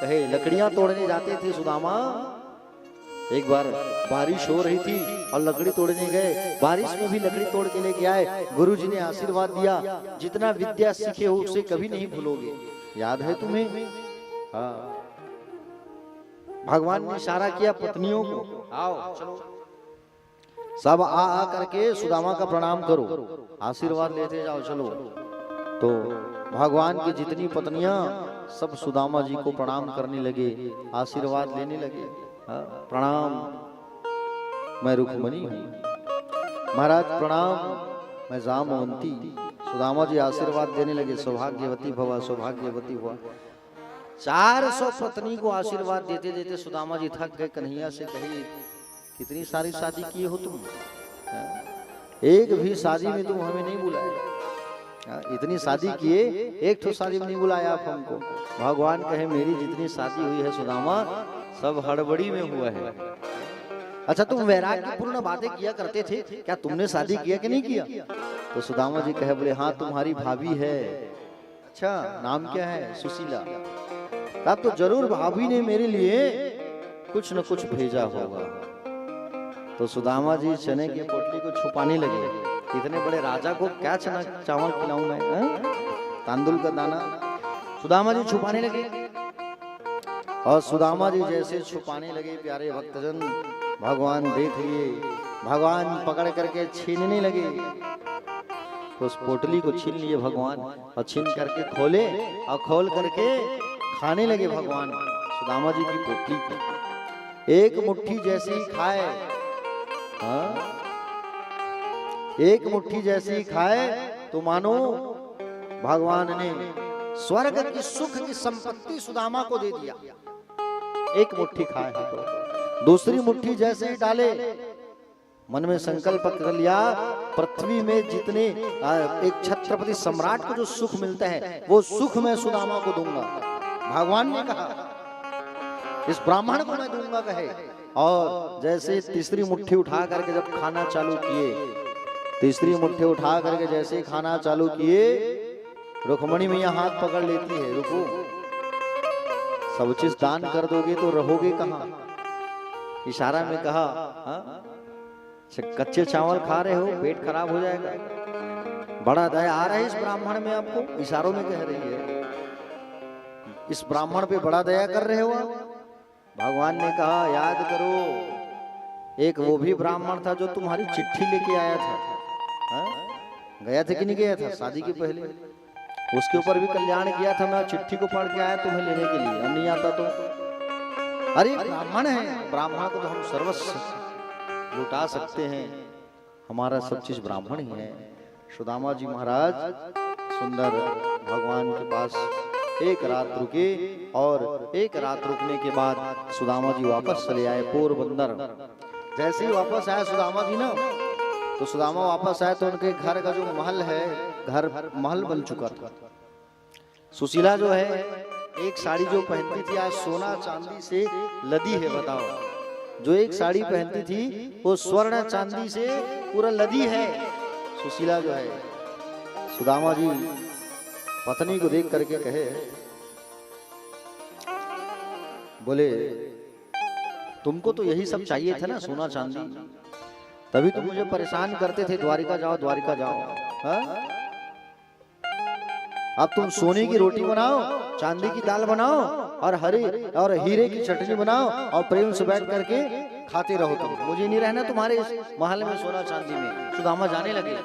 कहे लकड़ियां तोड़ने जाते थे सुदामा, एक बार बारिश हो रही थी और लकड़ी तोड़ने गए, बारिश में भी लकड़ी तोड़ के लेके आए। गुरुजी ने आशीर्वाद दिया, जितना विद्या सीखे हो उसे कभी नहीं भूलोगे, याद है तुम्हें? हाँ। भगवान ने इशारा किया पत्नियों को, आओ चलो सब आ करके सुदामा का प्रणाम करो, आशीर्वाद लेते जाओ चलो। तो भगवान की जितनी पत्नियां सब सुदामा जी को प्रणाम करने लगे, आशीर्वाद लेने लगे। प्रणाम, मैं रुक्मणी हूँ। महाराज प्रणाम, मैं जामवंती। सुदामा जी आशीर्वाद देने लगे, सौभाग्यवती भवा, सौभाग्यवती हुआ। 400 पत्नी को आशीर्वाद देते देते सुदामा जी थक गए। कन्हैया से कही कितनी सारी शादी किए हो तुम, एक भी शादी में तुम हमें नहीं बुलाए। इतनी शादी किए, एक तो शादी में नहीं बुलाया आप हमको। भगवान कहे मेरी जितनी शादी हुई है सुदामा सब हड़बड़ी में हुआ है। अच्छा तुम वैराग्यपूर्ण बातें किया करते थे, क्या तुमने शादी किया कि नहीं किया? तो सुदामा जी कहे बोले हाँ तुम्हारी भाभी है। अच्छा नाम क्या है? सुशीला। तब तो जरूर भाभी ने मेरे लिए कुछ न कुछ भेजा होगा। तो सुदामा जी चने की पोटली को छुपाने लगे। इतने बड़े राजा को क्या चना चावल खिलाऊं मैं, तांदुल का दाना? सुदामा जी छुपाने लगे। और सुदामा जी जैसे छुपाने लगे प्यारे भक्तजन, भगवान देख लिए, भगवान पकड़ करके छीनने लगे। उस पोटली को छीन लिए भगवान और छीन करके खोले और खोल करके खाने लगे भगवान सुदामा जी की पोटली को। एक मुट्ठी जैसे ही खाए, हाँ, एक मुट्ठी जैसे ही खाए तो मानो भगवान ने स्वर्ग की सुख की संपत्ति सुदामा को दे दिया। एक मुट्ठी खाए तो दूसरी मुट्ठी जैसे ही डाले, मन में संकल्प कर लिया, पृथ्वी में जितने एक छत्रपति सम्राट को जो सुख मिलता है वो सुख मैं सुदामा को दूंगा। भगवान ने कहा इस ब्राह्मण को मैं दूंगा कहे। और जैसे तीसरी मुट्ठी उठा करके जब खाना चालू किए, तीसरी मुट्ठी उठा करके जैसे खाना चालू किए, रुक्मणी मैया हाथ पकड़ लेती है, रुको, सब चीज दान कर दोगे तो रहोगे कहाँ। इशारा में कहा, हाँ? कच्चे चावल खा रहे हो, पेट खराब हो जाएगा। बड़ा दया आ रहा है इस ब्राह्मण में आपको, इशारों में कह रही है, इस ब्राह्मण पे बड़ा दया कर रहे हो आप। भगवान ने कहा याद करो, एक वो भी ब्राह्मण था जो तुम्हारी चिट्ठी लेके आया था, हा? गया था कि नहीं गया था शादी के पहले, उसके ऊपर भी कल्याण किया था, मैं चिट्ठी को पढ़ के आया तुम्हें लेने के लिए, अब नहीं आता तो। अरे ब्राह्मण है, ब्राह्मण को तो हम सर्वस्व लुटा सकते हैं, हमारा सब चीज ब्राह्मण ही है। सुदामा जी महाराज सुंदर भगवान के पास एक रात रुके, और एक रात रुकने के बाद सुदामा जी वापस चले आए पोरबंदर। जैसे ही वापस आए सुदामा जी ना, तो सुदामा वापस आए तो उनके घर का जो महल है, घर महल बन चुका था। सुशीला जो है, एक साड़ी जो पहनती थी आज सोना चांदी से लदी है, बताओ, जो एक साड़ी पहनती थी वो स्वर्ण चांदी से पूरा लदी है सुशीला जो है। सुदामा जी पत्नी को देख करके कहे, बोले तुमको तो यही सब चाहिए था ना, सोना चांदी, तभी तुम मुझे परेशान करते थे, द्वारिका जाओ द्वारिका जाओ, हा? अब तुम सोने की रोटी बनाओ, चांदी की दाल बनाओ, और हरे और हीरे की चटनी बनाओ, और प्रेम से बैठ करके खाते रहो तुम, मुझे नहीं रहना तुम्हारे इस महल में सोना चांदी में। सुदामा जाने लगे,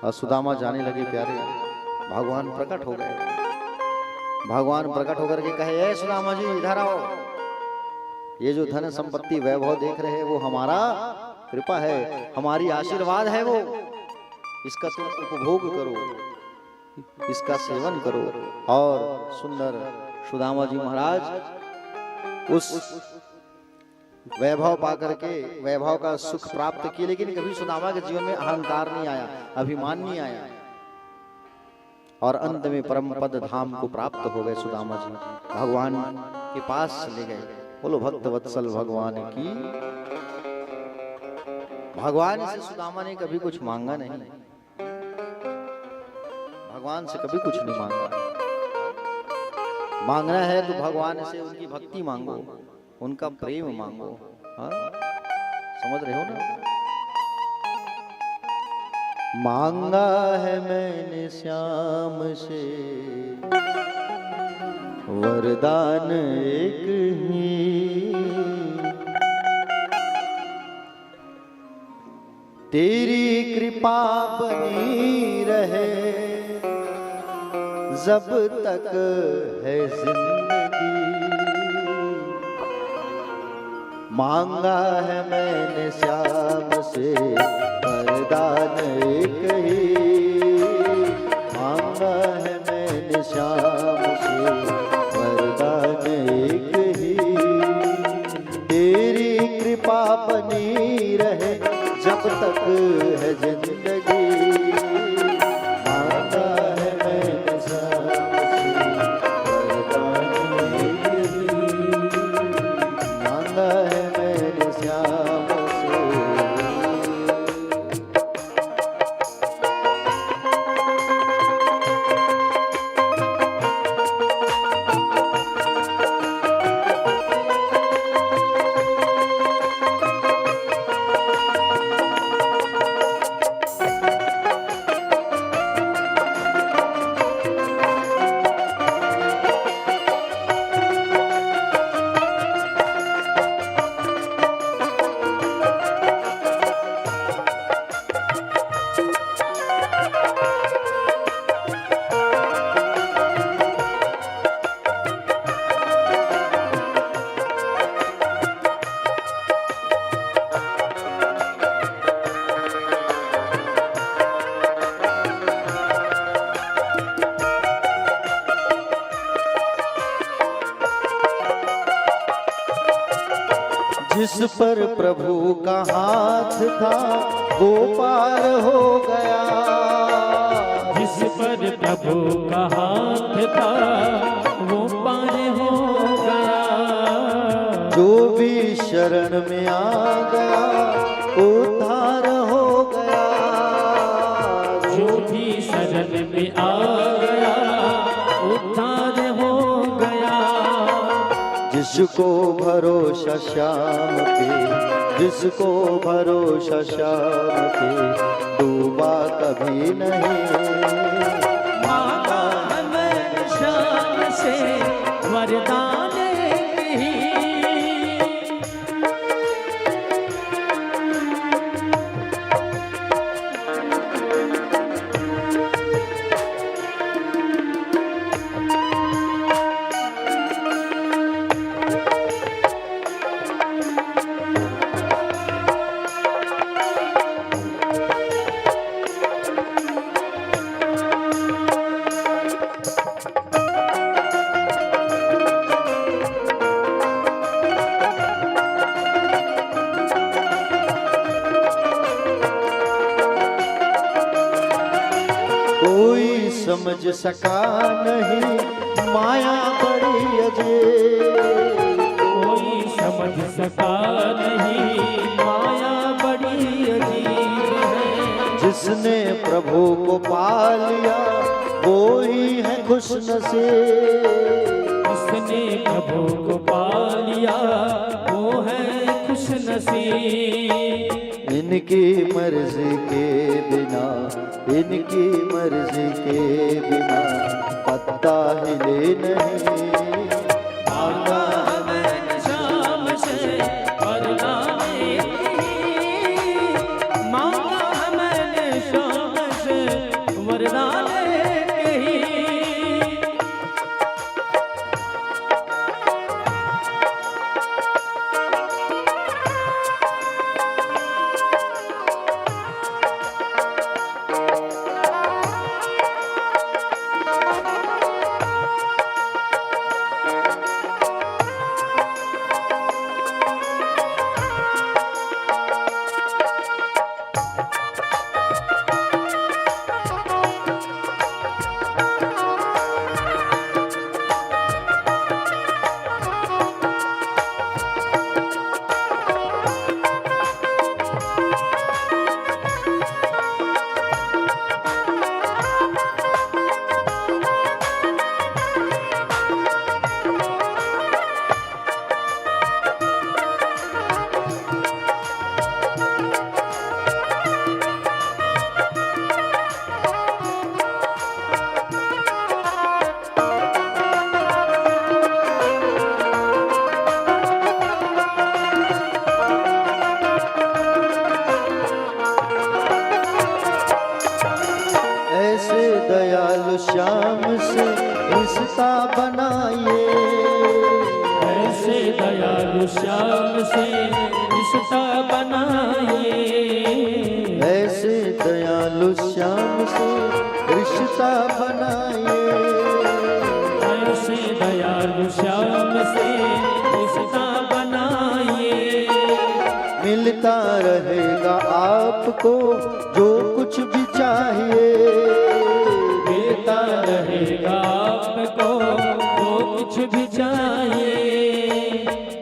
और सुदामा जाने लगे प्यारे, भगवान प्रकट हो गए। भगवान प्रकट होकर के कहे, ए सुदामा जी इधर आओ, ये जो धन संपत्ति वैभव देख रहे हैं वो हमारा कृपा है, हमारी आशीर्वाद है, वो इसका तुम उपभोग करो, इसका सेवन करो। और सुंदर सुदामा जी महाराज उस वैभव पा करके वैभव का सुख प्राप्त किए, लेकिन कभी सुदामा के जीवन में अहंकार नहीं आया, अभिमान नहीं आया, और अंत में परम पद धाम को प्राप्त हो गए। सुदामा जी भगवान के पास चले गए। बोलो भक्त वत्सल भगवान की। भगवान से सुदामा ने कभी कुछ मांगा नहीं, भगवान से कभी कुछ नहीं मांगा। मांगना है तो भगवान से उनकी भक्ति मांगो, उनका प्रेम मांगो, हाँ? समझ रहे हो ना? मांगा है मैंने श्याम से वरदान एक ही, तेरी कृपा बनी रहे जब तक है जिंदगी। मांगा है मैंने श्याम से वरदान एक ही, मांगा है मैंने श्याम से वरदान एक ही, तेरी कृपा बनी रहे जब तक है जिंदगी। मांगा है मैंने श्याम से वरदान एक ही, मांगा है मैंने श्याम से। जिस पर प्रभु का हाथ था वो पार हो गया, जिस पर प्रभु का हाथ था वो पार हो गया। जो भी शरण में आ गया उद्धार हो गया, जो भी शरण में आ गया उद्धार हो गया। जिसको भरोसा श्याम पे, जिसको भरोसा श्याम पे, डूबा कभी नहीं। मांगा हमें श्याम से वरदान ही। कोई समझ सका नहीं माया बड़ी अजय, कोई समझ सका नहीं माया बड़ी अजीब है। जिसने प्रभु को पा लिया वो ही है खुश नसीब, जिसने प्रभु को पा लिया वो है खुश नसीब। इनकी मर्जी के बिना, इनकी मर्जी के बिना पत्ता हिले नहीं। मांगा हमें श्याम से वरदान ही। मांगा हमें श्याम से वरदान ही। दयालु श्याम से रिश्ता बनाइए, ऐसे दयालु श्याम से रिश्ता बनाइए, ऐसे दयालु श्याम से रिश्ता बनाइए, ऐसे दयालु श्याम से रिश्ता बनाइए। मिलता रहेगा आपको जो कुछ भी चाहिए, मिलता रहेगा आपको जो कुछ भी चाहिए।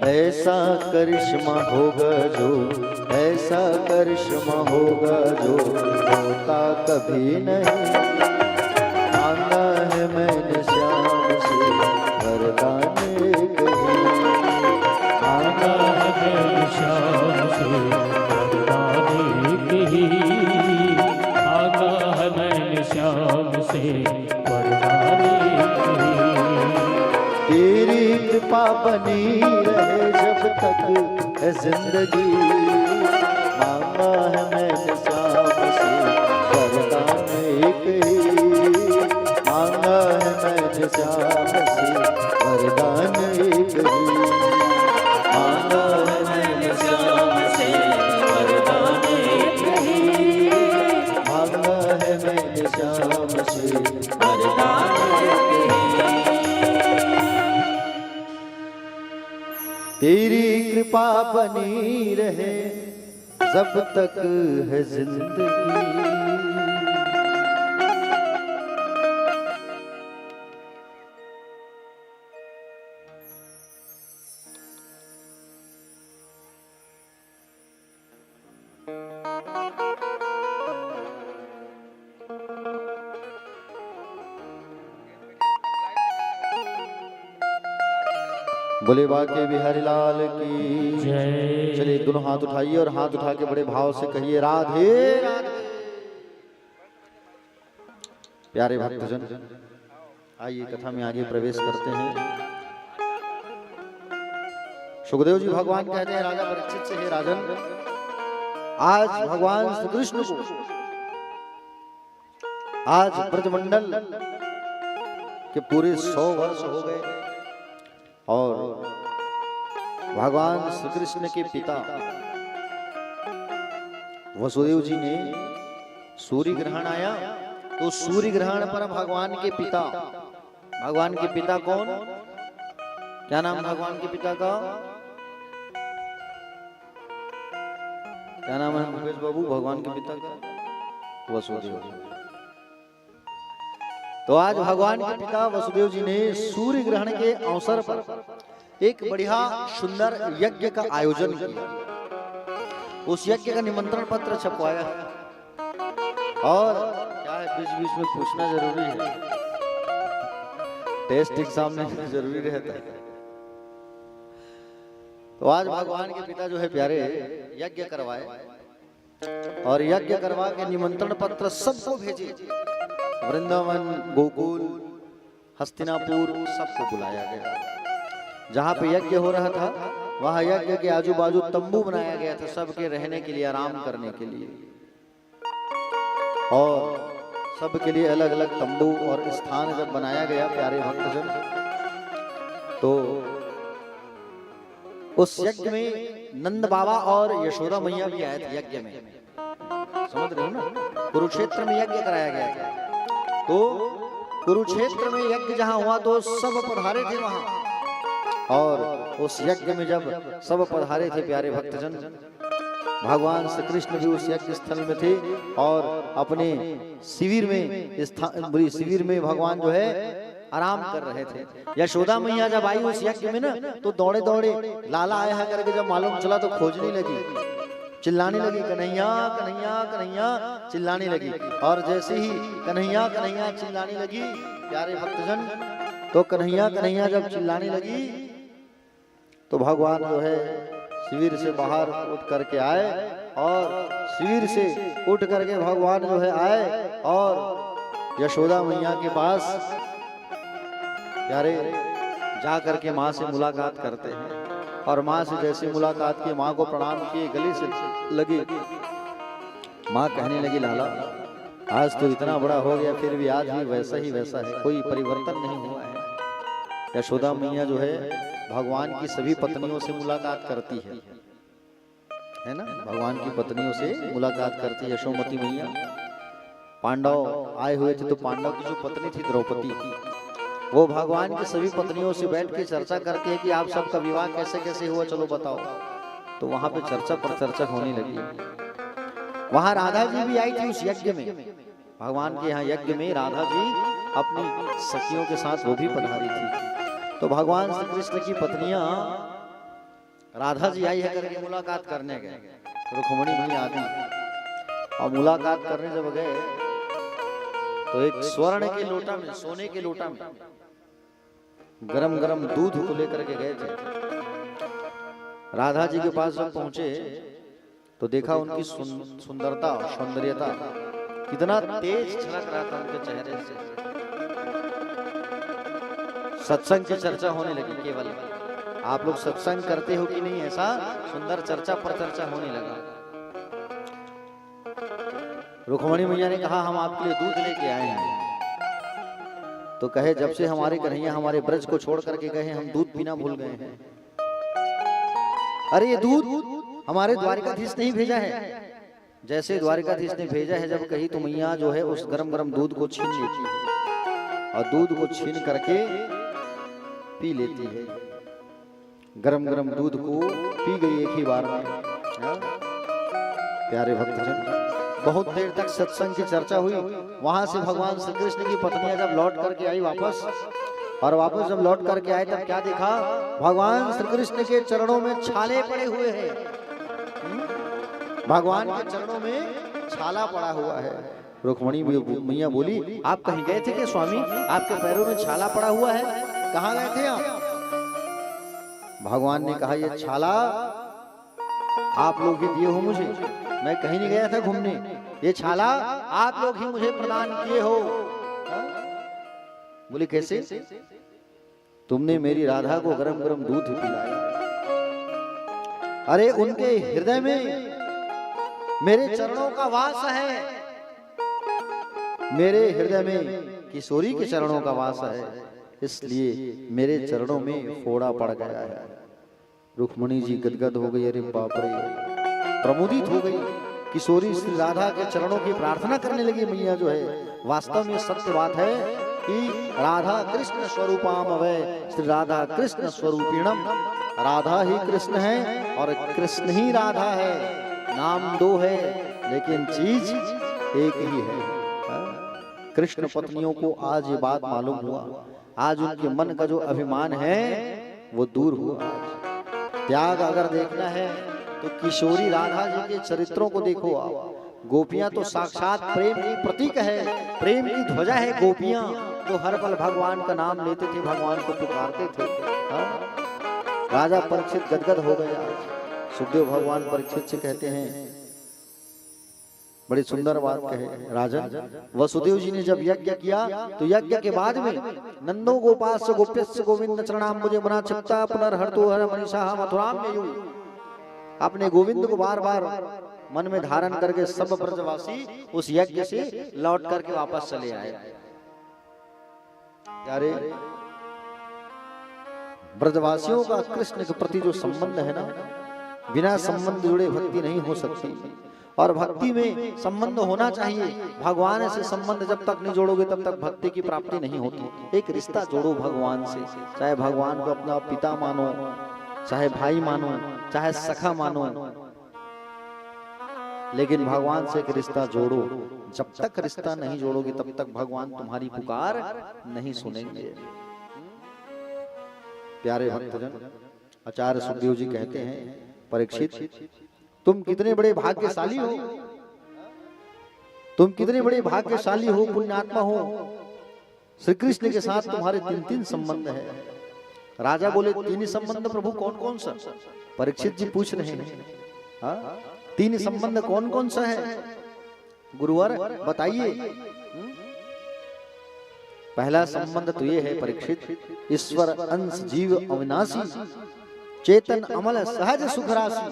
ऐसा करिश्मा होगा जो, ऐसा करिश्मा होगा जो होता कभी नहीं। मांगा है मैंने श्याम से वरदान कहीं, मांगा है श्याम से वरदान कहीं, मांगा है मैंने श्याम से वरदान कहीं। तेरी कृपा बनी रहे जब तक है जिंदगी। मांगा है मैंने श्याम से वरदान एक ही, मांगा है मैंने श्याम से वरदान एक ही, मांगा है मैंने श्याम से वरदान एक ही, मांगा है मैंने श्याम से वरदान एक ही। तेरी कृपा बनी रहे जब तक है जिंदगी। बोले बाके बिहारी लाल की जय। चलिए दोनों हाथ उठाइए और हाथ उठा के बड़े भाव से कहिए राधे राधे। प्यारे भक्तजन, आइए कथा में आगे प्रवेश करते हैं। सुखदेव जी भगवान कहते हैं राजा परीक्षित से, हे राजन, आज भगवान श्री कृष्ण को आज ब्रजमंडल के पूरे 100 वर्ष हो गए और भगवान श्री कृष्ण के पिता वसुदेव जी ने सूर्य ग्रहण आया, तो सूर्य ग्रहण पर भगवान के पिता कौन, क्या नाम भगवान के पिता का, क्या नाम है मुकेश बाबू भगवान के पिता का? वसुदेव। तो आज भगवान के पिता वसुदेव जी ने सूर्य ग्रहण के अवसर पर एक बढ़िया सुंदर यज्ञ का आयोजन किया। उस यज्ञ का निमंत्रण पत्र छपवाया और क्या है बीच बीच में पूछना जरूरी है, टेस्ट एग्जाम में जरूरी रहता है। तो आज भगवान के पिता जो है प्यारे यज्ञ करवाए और यज्ञ करवा के निमंत्रण पत्र सबको भेजे। वृंदावन, गोकुल, हस्तिनापुर सबको बुलाया गया। जहाँ पे यज्ञ हो रहा था वहाँ यज्ञ के आजू बाजू तंबू बनाया गया था सबके रहने के लिए, आराम करने के लिए, और सबके लिए अलग अलग तंबू और स्थान जब बनाया गया प्यारे भक्तजन, तो उस यज्ञ में नंद बाबा और यशोदा मैया भी आए थे यज्ञ में। समझ रहे हो ना, कुरुक्षेत्र में यज्ञ कराया गया था। तो कुरुक्षेत्र में यज्ञ जहां हुआ तो सब पधारे थे वहां, और उस यज्ञ में जब सब पधारे थे प्यारे भक्तजन, भगवान श्री कृष्ण भी उस यज्ञ स्थल में थे और अपने शिविर में भगवान जो है आराम कर रहे थे। यशोदा मैया जब आई उस यज्ञ में ना, तो दौड़े दौड़े लाला आया है करके जब मालूम चला तो खोजने लगी, चिल्लाने लगी, कन्हैया कन्हैया कन्हैया चिल्लाने लगी। और जैसे ही कन्हैया कन्हैया चिल्लाने लगी प्यारे भक्तजन, तो कन्हैया कन्हैया जब चिल्लाने लगी तो भगवान जो है शिविर से बाहर उठ करके आए, और शिविर से उठ करके भगवान जो है आए और यशोदा मैया के पास प्यारे जा करके माँ से मुलाकात करते हैं। और माँ से जैसे मुलाकात की, माँ को प्रणाम किए, गले से लगी, माँ कहने लगी लाला आज तो इतना बड़ा हो गया फिर भी आज भी वैसा ही वैसा है, कोई परिवर्तन नहीं हुआ है। यशोदा मैया जो है भगवान की सभी पत्नियों से मुलाकात करती है ना, भगवान की पत्नियों से मुलाकात करती है यशोमती मैया। पांडव आए हुए थे तो पांडव की जो पत्नी थी द्रौपदी, वो भगवान की सभी पत्नियों से बैठ के चर्चा करती है कि आप सबका विवाह कैसे कैसे हुआ, चलो बताओ। तो वहां पे चर्चा पर चर्चा होने लगी। वहां राधा जी भी आई थी उस यज्ञ में, भगवान के यहाँ यज्ञ में राधा जी अपनी सखियों के साथ वो भी पधारी थी। तो भगवान श्री कृष्ण की पत्नियां राधा जी आई है करके मुलाकात करने गए, रुक्मिणी भी आदि, और मुलाकात करने जब गए तो एक स्वर्ण के लोटा में, सोने के लोटा में गरम गरम दूध को लेकर के गए थे। राधा जी के पास जब पहुंचे तो देखा उनकी सुंदरता, सौंदर्यता कितना तेज झलक रहा था उनके चेहरे से। सत्संग की चर्चा होने लगी। केवल आप लोग सत्संग करते हो कि नहीं, ऐसा सुंदर चर्चा पर चर्चा होने लगा। रुक्मिणी मैया ने कहा हम आपके लिए दूध लेके आए हैं। तो कहे जब से हमारे कन्हैया हमारे ब्रज को छोड़ करके गए हम दूध पीना भूल गए हैं। अरे ये दूध हमारे द्वारिकाधीश ने ही भेजा है। जैसे द्वारिकाधीश ने भेजा है जब कही तो मैया जो है उस गरम गरम दूध को छीन लेती है और दूध को छीन करके पी लेती है। गरम गरम दूध को पी गई एक ही बार में। हाँ? प्यारे भक्तजन, बहुत देर तक सत्संग की चर्चा हुई। वहां से भगवान श्री कृष्ण की पत्नियां जब लौट करके आई वापस, और वापस जब लौट करके आए तब क्या देखा, भगवान श्री कृष्ण के चरणों में छाले पड़े हुए हैं। भगवान के चरणों में छाला पड़ा हुआ है। रुक्मणी मैया बोली, आप कहीं गए थे क्या स्वामी? आपके पैरों में छाला पड़ा हुआ है, कहाँ गए थे आप? भगवान ने कहा, ये छाला आप लोग ही दिए हो मुझे, मैं कहीं नहीं गया था घूमने। ये छाला आप लोग ही मुझे प्रदान किए हो। बोले कैसे? तुमने मेरी राधा को गरम गरम दूध पिलाया। अरे उनके हृदय में मेरे चरणों का वास है, मेरे हृदय में किशोरी के चरणों का वास है, इसलिए मेरे चरणों में फोड़ा पड़ गया है। रुक्मणी जी गदगद हो गई, अरे बाप रे, प्रमुदित हो गई। किशोरी श्री राधा के चरणों की प्रार्थना करने लगी। मैया जो है, वास्तव में सत्य बात है कि राधा कृष्ण स्वरूपाम वै, श्री राधा कृष्ण स्वरूपिणम। राधा ही कृष्ण है और कृष्ण ही राधा है। नाम दो है लेकिन चीज एक ही है। कृष्ण पत्नियों को आज ये बात मालूम हुआ। आज उनके मन का जो अभिमान है वो दूर हुआ। त्याग अगर देखना है तो किशोरी राधा जी के चरित्रों को देखो आप। गोपियां तो साक्षात प्रेम की प्रतीक है, प्रेम की ध्वजा है। गोपियां जो हर पल भगवान का नाम लेते थे, भगवान को पुकारते थे। राजा परीक्षित गदगद हो गया। सुखदेव भगवान परीक्षित से कहते हैं, बड़ी सुंदर बात कहे, राजन वसुदेव जी ने जब यज्ञ किया तो यज्ञ के बाद में नंदो गोपास्य गोप्यस्य गोविंद चरणाम मुझे मना चित्ता पुनर्हर्तो हर मनीषा मथुराम में यूं। अपने गोविंद को बार बार मन में धारण करके सब ब्रजवासी उस यज्ञ से लौट करके वापस चले आए। यारे ब्रजवासियों का कृष्ण के प्रति जो संबंध है ना, बिना संबंध जुड़े भक्ति नहीं हो सकती। और भक्ति में संबंध होना चाहिए। भगवान से संबंध जब तक नहीं जोड़ोगे तब तक भक्ति की प्राप्ति नहीं होती। एक रिश्ता जोड़ो भगवान से, चाहे भगवान को अपना पिता मानो, चाहे भाई मानो, चाहे सखा मानो, लेकिन भगवान से एक रिश्ता जोड़ो। जब तक रिश्ता नहीं जोड़ोगे तब तक भगवान तुम्हारी पुकार नहीं सुनेंगे। प्यारे भक्तजन, आचार्य सुखदेव जी कहते हैं, परीक्षित तुम कितने बड़े भाग्यशाली हो, तुम कितने बड़े भाग्यशाली हो, पुण्यात्मा हो। श्री कृष्ण के साथ तुम्हारे तीन संबंध है। राजा बोले, तीन संबंध प्रभु कौन कौन सा? परीक्षित जी पूछ रहे हैं, तीन संबंध कौन कौन सा है गुरुवर बताइए। पहला संबंध तो ये है परीक्षित, ईश्वर अंश जीव अविनाशी, चेतन अमल सहज सुखराशि,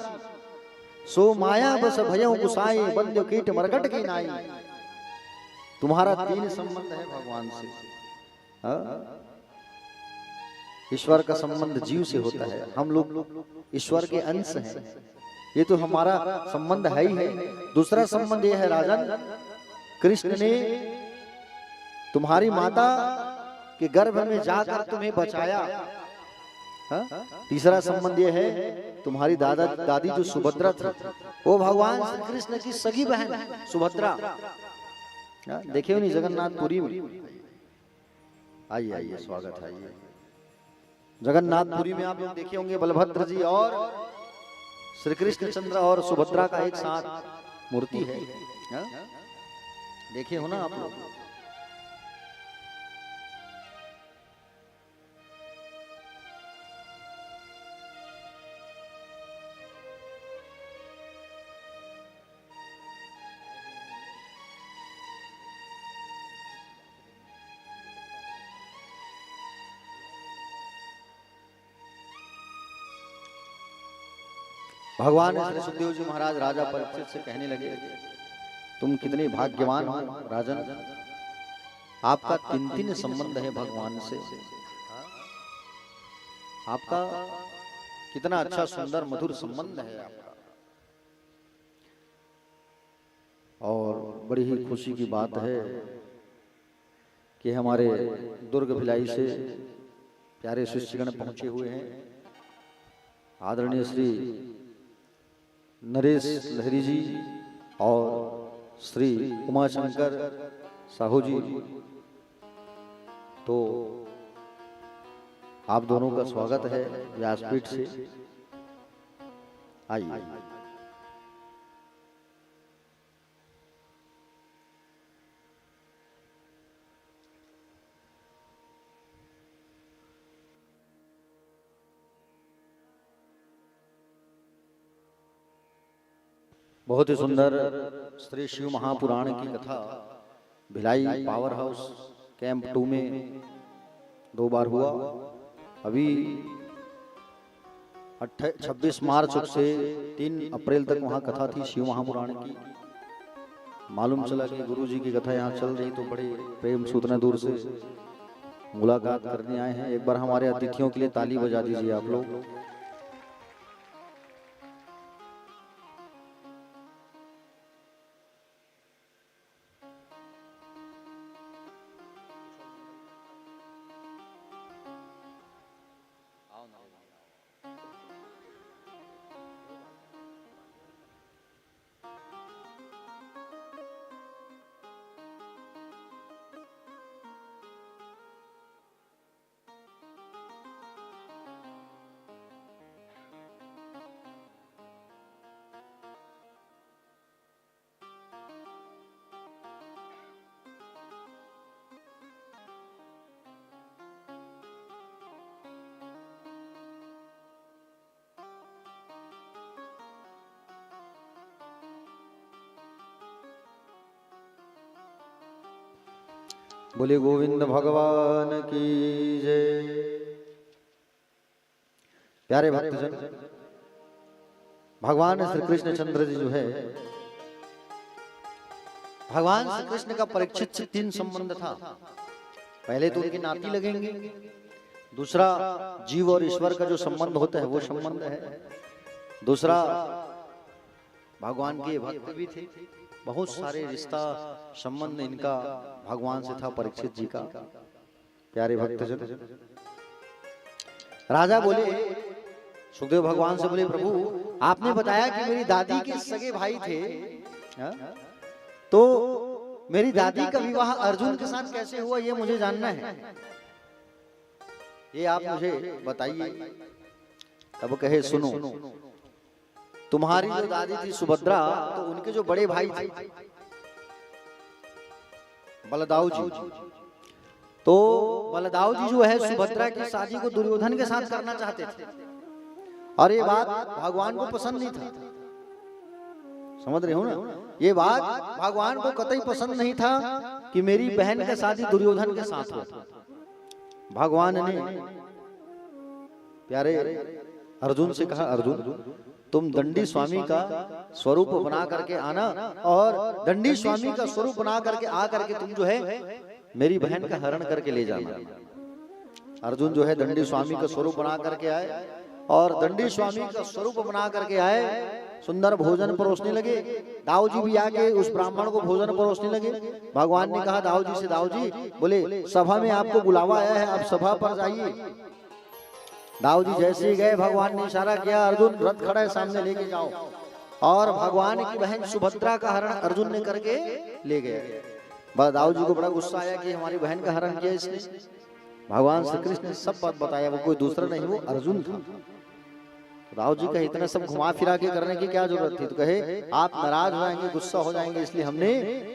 सो माया बस भयों गुसाई, बंध्यो कीट मरकट की नाई। तुम्हारा तीन संबंध है भगवान से। ईश्वर का संबंध जीव से होता है, हम लोग ईश्वर के अंश हैं, ये तो हमारा संबंध है ही है। दूसरा संबंध ये है राजन, कृष्ण ने तुम्हारी माता के गर्भ में जाकर तुम्हें बचाया। तीसरा संबंध ये है, तुम्हारी दादी जो सुभद्रा थी, वो भगवान श्री कृष्ण की सगी बहन सुभद्रा। देखे हो नहीं जगन्नाथपुरी में? आइए आइए, स्वागत है। आइए जगन्नाथपुरी में आप लोग देखे होंगे बलभद्र जी और श्री कृष्ण चंद्र और सुभद्रा का एक साथ मूर्ति है। देखे हो ना आप लोग? भगवान श्री सुखदेव जी महाराज राजा परीक्षित से कहने लगे, तुम कितने भाग्यवान हो राजन, आपका तीन संबंध है भगवान से। आपका कितना अच्छा सुंदर मधुर संबंध है आपका। और बड़ी ही खुशी की बात है कि हमारे दुर्ग भिलाई से प्यारे शिष्यगण पहुंचे हुए हैं। आदरणीय श्री नरेश लहरी जी और श्री उमाशंकर साहू जी, तो आप दोनों का स्वागत है व्यासपीठ से। आइए। बहुत ही सुंदर श्री शिव महापुराण की कथा भिलाई पावर हाउस कैंप 2 में 2 बार हुआ। अभी 26 मार्च से 3 अप्रैल तक वहाँ कथा थी शिव महापुराण की। मालूम चला कि गुरु जी की कथा यहाँ चल रही, तो बड़े प्रेम से उतने दूर से मुलाकात करने आए हैं। एक बार हमारे अतिथियों के लिए ताली बजा दीजिए आप लोग। बोले गोविंद भगवान की जय। प्यारे भक्तजन, भगवान श्री कृष्ण चंद्र जी जो है, भगवान श्री कृष्ण का परीक्षित से 3 संबंध था। पहले तो उनके नाती लगेंगे, दूसरा जीव और ईश्वर का जो संबंध होता है वो संबंध है, दूसरा भगवान के भक्त भी थे। बहुत सारे रिश्ता संबंध इनका भगवान से था, परीक्षित जी का। प्यारे भक्तजन, राजा बोले, सुखदेव भगवान से बोले, प्रभु आपने बताया कि मेरी दादी के सगे भाई थे, तो मेरी दादी का विवाह अर्जुन के साथ कैसे हुआ ये मुझे जानना है, ये आप मुझे बताइए। तब कहे, सुनो, तुम्हारी जो दादी थी सुभद्रा, तो उनके जो बड़े भाई थे बलदाऊ जी, तो बलदाऊ जी जो है सुभद्रा की शादी को दुर्योधन के साथ करना चाहते थे, और ये बात भगवान को पसंद नहीं था। समझ रहे हो ना, ये बात भगवान को कतई पसंद नहीं था कि मेरी बहन की शादी दुर्योधन के साथ हो। भगवान ने प्यारे अर्जुन से कहा, अर्जुन तुम दंडी स्वामी का स्वरूप बना करके आना, और दंडी स्वामी का स्वरूप बना करके आ करके तुम जो है मेरी बहन का हरण करके ले जाना। अर्जुन जो है दंडी स्वामी का स्वरूप बना करके आए, और दंडी स्वामी का स्वरूप बना करके आए, सुंदर भोजन परोसने लगे। दाऊ जी भी आके उस ब्राह्मण को भोजन परोसने लगे। भगवान ने कहा दाऊ जी से, दाऊ जी बोले सभा में आपको बुलावा आया है, आप सभा पर जाइए। दाऊ जी जैसे ही गए, भगवान ने इशारा किया, अर्जुन रथ खड़ा है सामने, लेके जाओ। और भगवान की बहन सुभद्रा का हरण अर्जुन ने करके ले गए। दाऊ जी को बड़ा गुस्सा आया कि हमारी बहन का हरण किया इसने। भगवान श्री कृष्ण ने सब बात बताया, वो कोई दूसरा नहीं, वो अर्जुन था। दाऊ जी कहे इतना सब घुमा फिरा के करने की क्या जरूरत थी, तो कहे आप नाराज हो जाएंगे, गुस्सा हो जाएंगे, इसलिए हमने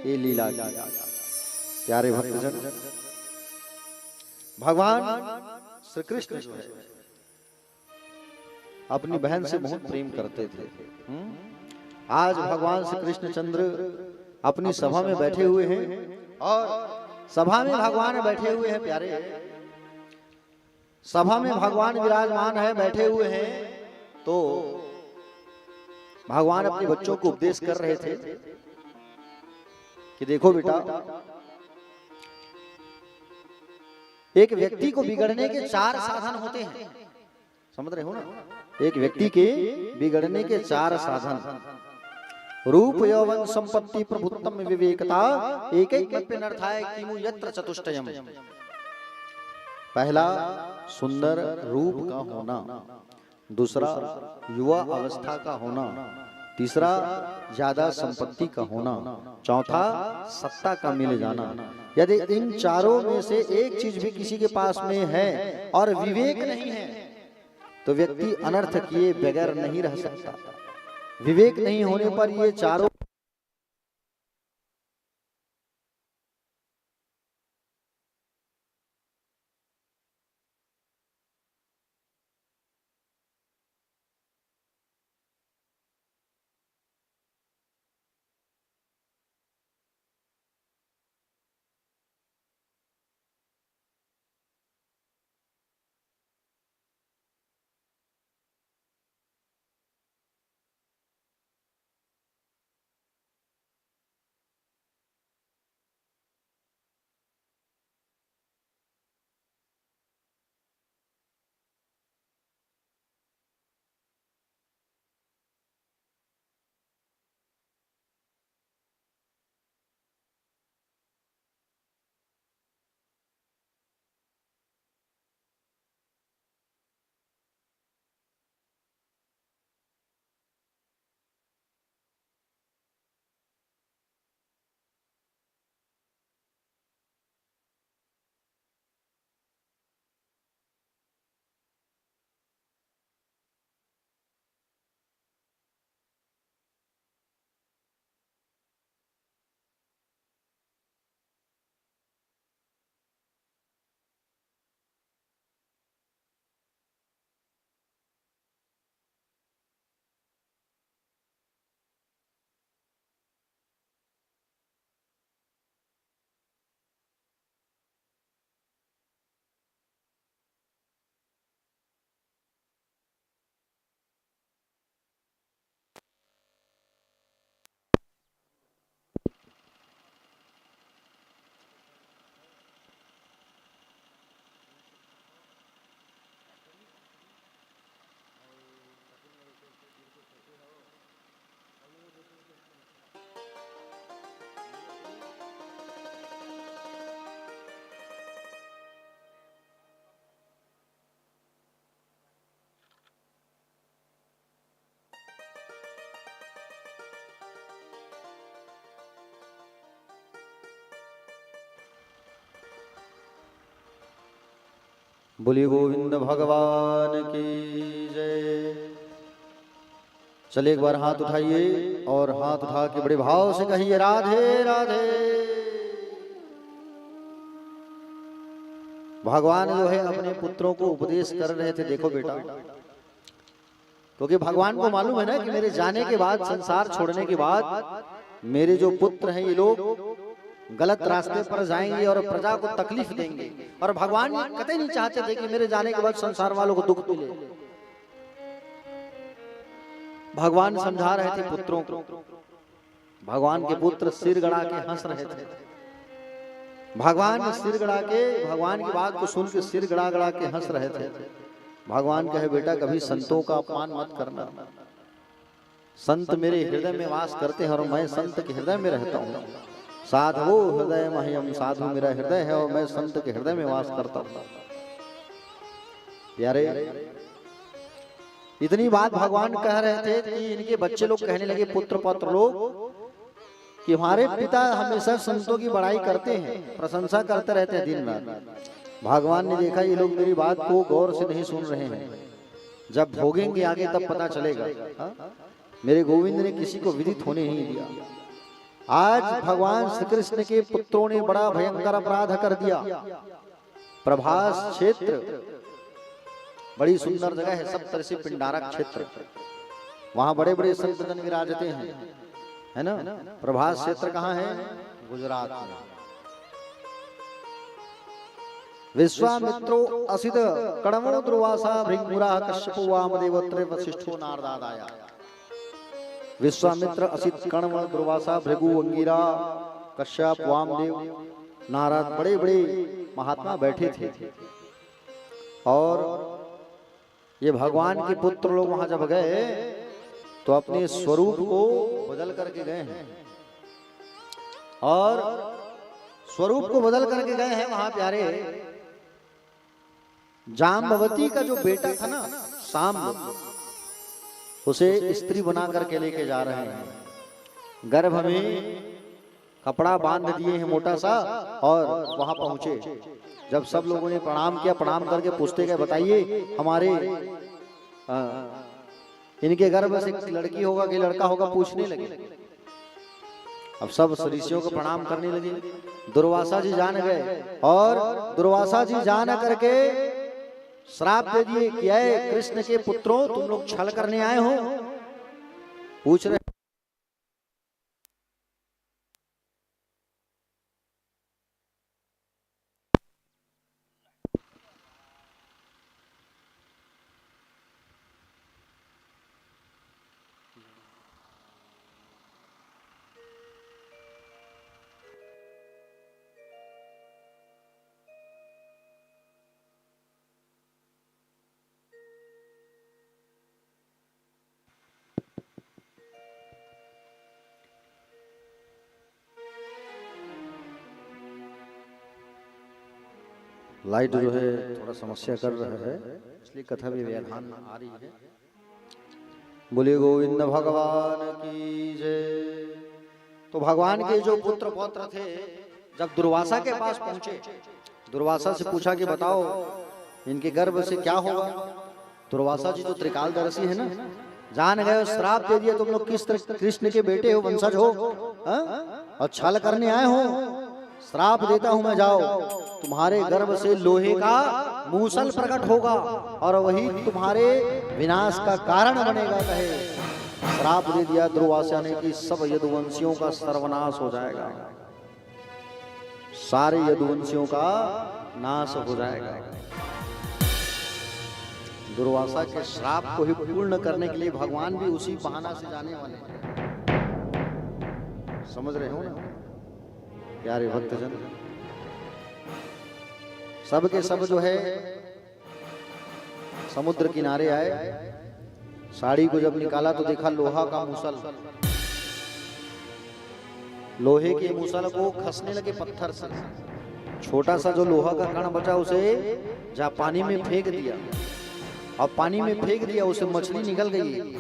ये लीला की। प्यारे भक्तजन, भगवान श्री कृष्ण जो है अपनी बहन से बहुत प्रेम करते थे। आज भगवान श्री कृष्ण चंद्र अपनी सभा में बैठे हुए हैं, और सभा में भगवान बैठे हुए हैं। प्यारे, सभा में भगवान विराजमान है, बैठे हुए हैं, तो भगवान अपने बच्चों को उपदेश कर रहे थे कि देखो बेटा, एक व्यक्ति को बिगड़ने के 4 साधन होते हैं। समझ रहे हो ना, एक व्यक्ति के बिगड़ने के 4 साधन, रूप यौवन संपत्ति प्रभुत्तम विवेकता एकैकप्यनर्थाय किमु यत्र चतुष्टयम्। पहला सुंदर रूप का होना, दूसरा युवा अवस्था का होना, तीसरा ज्यादा संपत्ति का होना, चौथा सत्ता का मिल जाना। यदि इन चारों में से एक चीज भी किसी के पास में है और विवेक नहीं है तो व्यक्ति अनर्थ किए बगैर नहीं रह सकता। विवेक नहीं होने पर ये चारों बोलिए गोविंद भगवान की जय। चलिए एक बार हाथ उठाइए और हाथ उठा के बड़े भाव से कहिए राधे राधे। भगवान जो है अपने पुत्रों को उपदेश कर रहे थे, देखो बेटा, क्योंकि भगवान को मालूम है ना कि मेरे जाने के बाद, संसार छोड़ने के बाद मेरे जो पुत्र हैं ये लोग गलत रास्ते पर जाएंगे और प्रजा को तकलीफ देंगे, और भगवान कतई नहीं चाहते थे कि मेरे जाने के बाद संसार वालों को दुख मिले। भगवान समझा रहे थे पुत्रों को। भगवान के पुत्र सिर गड़ा के हंस रहे थे। भगवान सिर गड़ा के, भगवान की बात को सुन के सिर गड़ा गड़ा के हंस रहे थे। भगवान कहे बेटा कभी संतों का अपमान मत करना। संत मेरे हृदय में वास करते हैं और मैं संत के हृदय में रहता हूँ। साधु हृदय मह्यम, साधु मेरा हृदय है और मैं संत के हृदय में वास करता हूँ। प्यारे, इतनी बात भगवान कह रहे थे कि इनके बच्चे लोग कहने लगे, पुत्र पौत्र लोग, कि हमारे पिता हमेशा संतों की बड़ाई करते हैं, प्रशंसा करते रहते हैं दिन रात। भगवान ने देखा ये लोग मेरी बात को गौर से नहीं सुन रहे हैं, जब भोगेंगे आगे तब पता चलेगा। मेरे गोविंद ने किसी को विदित होने नहीं दिया। आज भगवान श्री कृष्ण के पुत्रों ने बड़ा भयंकर अपराध कर दिया। प्रभास क्षेत्र बड़ी सुंदर जगह है, सप्तऋषि पिंडारक क्षेत्र, वहां बड़े बड़े संत जन विराजते हैं, है ना। प्रभास क्षेत्र कहाँ है? गुजरात में। विश्वामित्रो असित कड़मो दुर्वासा भृंगुरा कश्यपो वामदेव त्रय वशिष्ठो नारदादाया। विश्वामित्र, असित, कण्व, दुर्वासा, भृगु, अंगिरा, कश्यप, वामदेव, नारद, बड़े बड़े महात्मा बैठे थे। और ये भगवान के पुत्र लोग वहां जब गए तो अपने स्वरूप को बदल करके गए हैं, और स्वरूप को बदल करके गए हैं वहां। प्यारे, जाम्बवती का जो बेटा था ना सांब, उसे स्त्री बना करके लेके जा रहे हैं। गर्भ में कपड़ा बांध दिए हैं मोटा सा, और वहां पहुंचे। जब सब लोगों ने प्रणाम किया, प्रणाम करके पूछते गए बताइए हमारे इनके गर्भ से लड़की होगा कि लड़का होगा, पूछने लगे। अब सब ऋषियों को प्रणाम करने लगे। दुर्वासा जी जान गए, और दुर्वासा जी जान करके श्राप दे दिए कि ऐ कृष्ण के पुत्रों, तुम लोग छल करने आए हो। पूछ रहे लाइट जो है थोड़ा समस्या कर रहा है, इसलिए कथा भी व्यवधान आ रही है। बोले गोविंद भगवान की जय। तो भगवान के जो पुत्र पौत्र थे, जब दुर्वासा के पास पहुंचे, दुर्वासा से पूछा कि बताओ इनके गर्भ से क्या होगा। दुर्वासा जी तो त्रिकालदर्शी है ना, जान गए, श्राप दे दिया तुम लोग किस तरह कृष्ण के बेटे हो, वंशज हो, और छल करने आए हो। श्राप देता हूं मैं, जाओ, तुम्हारे गर्भ से लोहे का मूसल प्रकट होगा और वही तुम्हारे विनाश का कारण बनेगा। कहे श्राप दे दिया दुर्वासा ने कि सब यदुवंशियों का सर्वनाश हो जाएगा, सारे यदुवंशियों का नाश हो जाएगा। दुर्वासा के श्राप को ही पूर्ण करने के लिए भगवान भी उसी बहाना से जाने वाले हैं। समझ रहे हो ना प्यारे भक्तजन। सब के सब जो है समुद्र किनारे आए, साड़ी को जब निकाला तो देखा लोहा का मूसल, लोहे के मूसल को खसने लगे पत्थर से। छोटा सा जो लोहा का कण बचा उसे जा पानी में फेंक दिया, और पानी में फेंक दिया, उसे मछली निकल गई।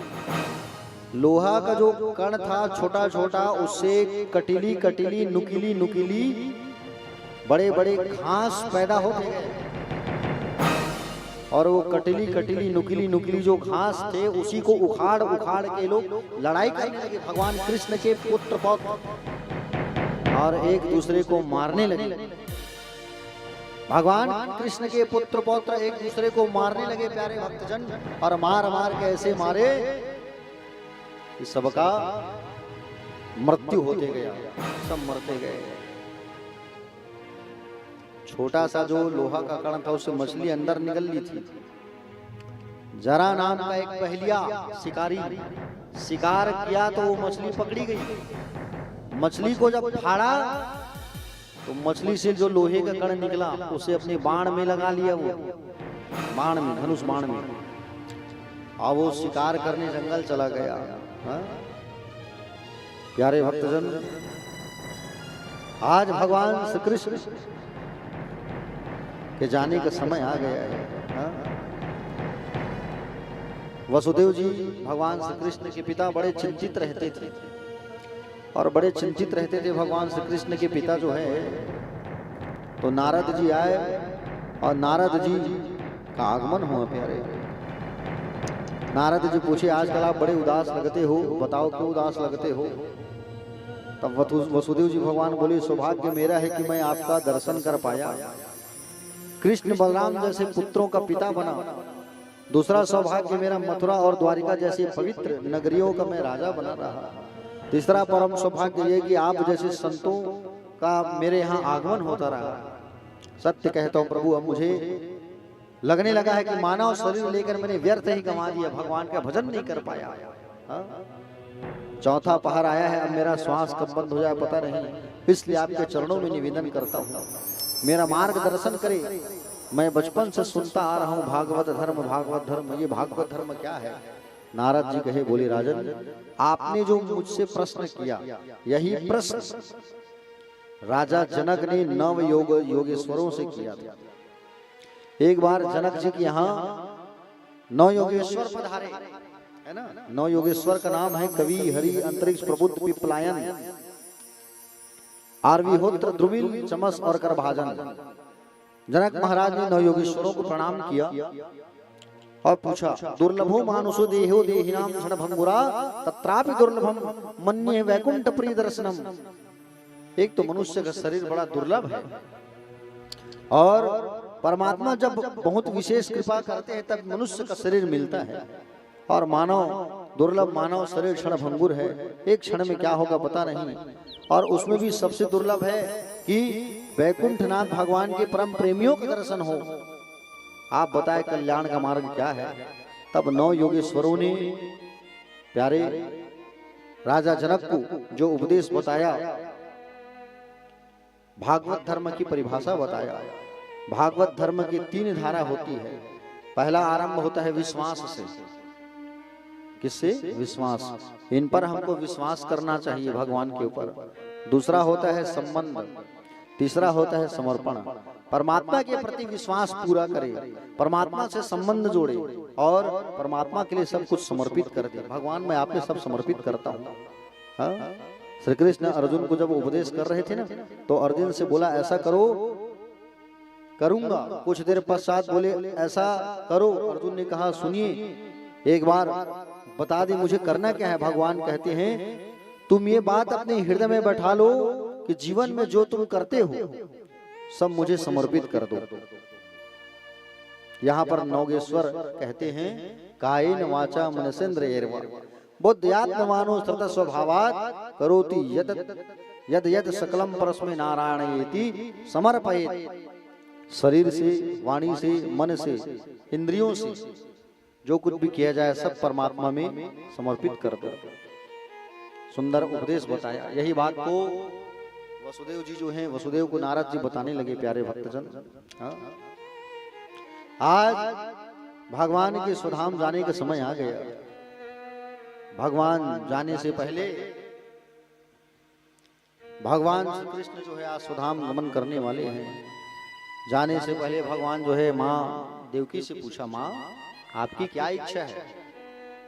लोहा का जो कण था छोटा छोटा, उससे कटीली कटीली नुकीली नुकीली बड़े बड़े घास पैदा होते गए, और वो कटीली कटीली नुकीली नुकीली जो घास थे उसी को उखाड़ उखाड़ के लोग लड़ाई करने लगे। भगवान कृष्ण के पुत्र पौत्र और एक दूसरे को मारने लगे। भगवान कृष्ण के पुत्र पौत्र एक दूसरे को मारने लगे प्यारे भक्तजन, और मार मार के ऐसे मारे कि सबका मृत्यु होते गया, सब मरते गए। छोटा सा जो लोहा का कण था उससे मछली अंदर निकल ली थी। जरा नाम का एक पहलिया शिकारी शिकार किया तो वो मछली पकड़ी गई। मछली को जब फाड़ा तो मछली से जो लोहे का कण निकला उसे अपने बाण में लगा लिया, वो बाण में, धनुष बाण में, और वो शिकार करने जंगल चला गया। हाँ? प्यारे भक्तजन, आज भगवान श्री कृष्ण के जाने का समय आ गया है। हाँ? वसुदेव जी भगवान श्री कृष्ण के पिता बड़े चिंतित रहते थे, और बड़े चिंतित रहते थे भगवान श्री कृष्ण के पिता जो है। तो नारद जी आए, और नारद जी का आगमन हुआ प्यारे। नारद जी पूछे आजकल आप बड़े उदास लगते हो, बताओ क्यों उदास लगते हो। तब वसुदेव जी भगवान बोले सौभाग्य मेरा है कि मैं आपका दर्शन कर पाया, कृष्ण बलराम जैसे पुत्रों का पिता बना। दूसरा सौभाग्य मेरा मथुरा और द्वारिका जैसी पवित्र नगरियों का मैं राजा बना रहा। तीसरा परम सौभाग्य ये कि आप जैसे संतों का मेरे यहाँ आगमन होता रहा। सत्य कहता हूँ प्रभु, अब मुझे लगने लगा है कि मानव शरीर लेकर मैंने व्यर्थ ही गंवा दिया, भगवान का भजन नहीं कर पाया। चौथा पहर आया है, अब मेरा श्वास कब बंद हो जाए पता नहीं, इसलिए आपके चरणों में निवेदन करता हूँ मेरा मार्गदर्शन करे। मैं बचपन से सुनता आ रहा हूँ भागवत धर्म, भागवत धर्म, ये भागवत धर्म क्या है। नारद जी कहे बोले राजन, आपने जो मुझसे प्रश्न किया यही प्रश्न राजा जनक ने नव योगेश्वरों से किया था। एक बार जनक जी के यहाँ 9 योगेश्वर पधारे, है ना। 9 योगेश्वर का नाम है कवि, हरि, अंतरिक्ष, प्रबुद्ध, पिपलायन, आर्विहोत्र, द्रुमिल, चमस और करभाजन। जनक महाराज ने 9 योगेश्वरों को प्रणाम किया और पूछा, दुर्लभो मानुषो देहो देहिनाम क्षणभंगुरा तत्रापि दुर्लभम मन्ये वैकुंठ प्रिय दर्शनम। एक तो मनुष्य का शरीर बड़ा दुर्लभ है, और परमात्मा जब बहुत विशेष कृपा करते हैं तब मनुष्य का शरीर मिलता है, और मानव दुर्लभ मानव शरीर क्षणभंगुर है, एक क्षण में क्या होगा पता नहीं। और उसमें भी सबसे दुर्लभ है कि वैकुंठनाथ भगवान के परम प्रेमियों के दर्शन हो। आप बताएं कल्याण का मार्ग क्या है। तब 9 योगेश्वरों ने प्यारे राजा जनक को जो उपदेश बताया, भागवत धर्म की परिभाषा बताया। भागवत धर्म की 3 धारा होती है। पहला आरंभ होता है विश्वास से। किससे? विश्वास। इन पर हमको विश्वास करना चाहिए, भगवान के ऊपर। दूसरा होता है संबंध, तीसरा होता है समर्पण। परमात्मा के प्रति विश्वास पूरा करे, परमात्मा से संबंध जोड़े और परमात्मा के लिए सब कुछ समर्पित कर दे। भगवान मैं आपने सब समर्पित करता हूँ। हाँ? श्री कृष्ण अर्जुन को जब उपदेश कर रहे थे ना, तो अर्जुन से बोला ऐसा करो, करूंगा। कुछ देर पश्चात बोले ऐसा करो। अर्जुन ने कहा सुनिए, एक बार बता दे मुझे करना क्या है। भगवान कहते हैं तुम ये बात अपने हृदय में बैठा लो कि जीवन में जो तुम करते हो सब मुझे समर्पित कर दो। यहाँ पर नौगेश्वर कहते हैं कायेन वाचा मनसेन्द्रियैर्वा बुद्ध्यात्मनो श्रुत स्वभावात् करोति यद यद सकलम परस्मै नारायणेति समर्पयेत्। शरीर से, वाणी से, मन से, इंद्रियों से जो कुछ भी किया जाए सब परमात्मा में समर्पित कर दो। सुंदर उपदेश बताया। यही बात को वसुदेव जी जो हैं, वसुदेव को नारद जी बताने लगे। प्यारे भक्तजन, हाँ? आज भगवान के स्वधाम जाने का समय आ गया। भगवान जाने से पहले भगवान श्री कृष्ण जो है आज स्वधाम गमन करने वाले हैं। जाने से पहले भगवान जो है माँ देवकी से पूछा, माँ आपकी क्या इच्छा है?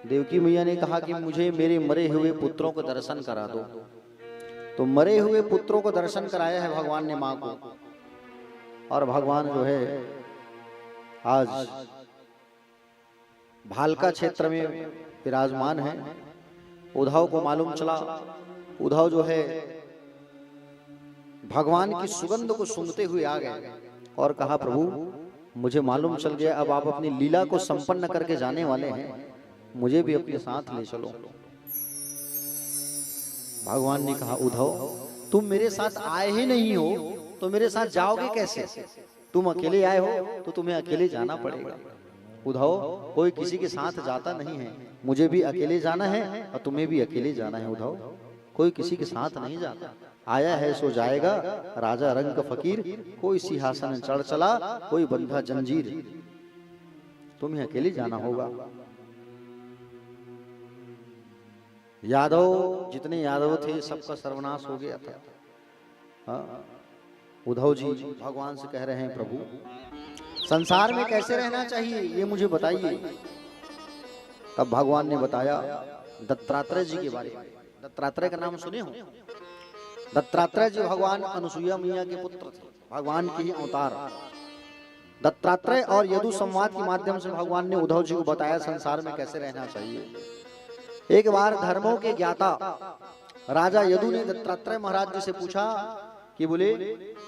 देवकी मैया ने कहा कि मुझे मेरे मरे हुए पुत्रों को दर्शन करा दो। तो मरे हुए पुत्रों को दर्शन कराया है भगवान ने माँ को। और भगवान जो है आज भालका क्षेत्र में विराजमान है। उद्धव को मालूम चला, उद्धव जो है भगवान की सुगंध को सूंघते हुए आ गए और कहा प्रभु मुझे मालूम चल गया, अब आप अपनी लीला को संपन्न करके जाने वाले हैं, मुझे भी अपने साथ ले चलो। भगवान ने कहा उद्धव तुम मेरे साथ आए ही नहीं हो तो मेरे साथ जाओगे कैसे? तुम अकेले आए हो तो तुम्हें अकेले जाना पड़ेगा। उद्धव कोई किसी के साथ जाता नहीं है, मुझे भी अकेले जाना है और तुम्हें भी अकेले जाना है। उद्धव कोई किसी के साथ नहीं जाता, आया है सो जाएगा। राजा रंग का फकीर, कोई सिंहासन चढ़ चला, कोई बंधा जंजीर, तुम्हें अकेले जाना होगा। यादव जितने यादव थे सबका सर्वनाश हो गया था। हाँ? उद्धव जी भगवान से कह रहे हैं प्रभु संसार में कैसे रहना चाहिए ये मुझे बताइए। तब भगवान ने बताया दत्तात्रेय जी के बारे में। दत्तात्रेय का नाम सुने हो? दत्तात्रेय जी भगवान अनुसुईया मैया के पुत्र थे, भगवान के ही अवतार। दत्तात्रेय और यदु संवाद के माध्यम से भगवान ने उद्धव जी को बताया संसार में कैसे रहना चाहिए। एक बार धर्मों के ज्ञाता राजा यदु ने दत्तात्रेय महाराज जी से पूछा कि बोले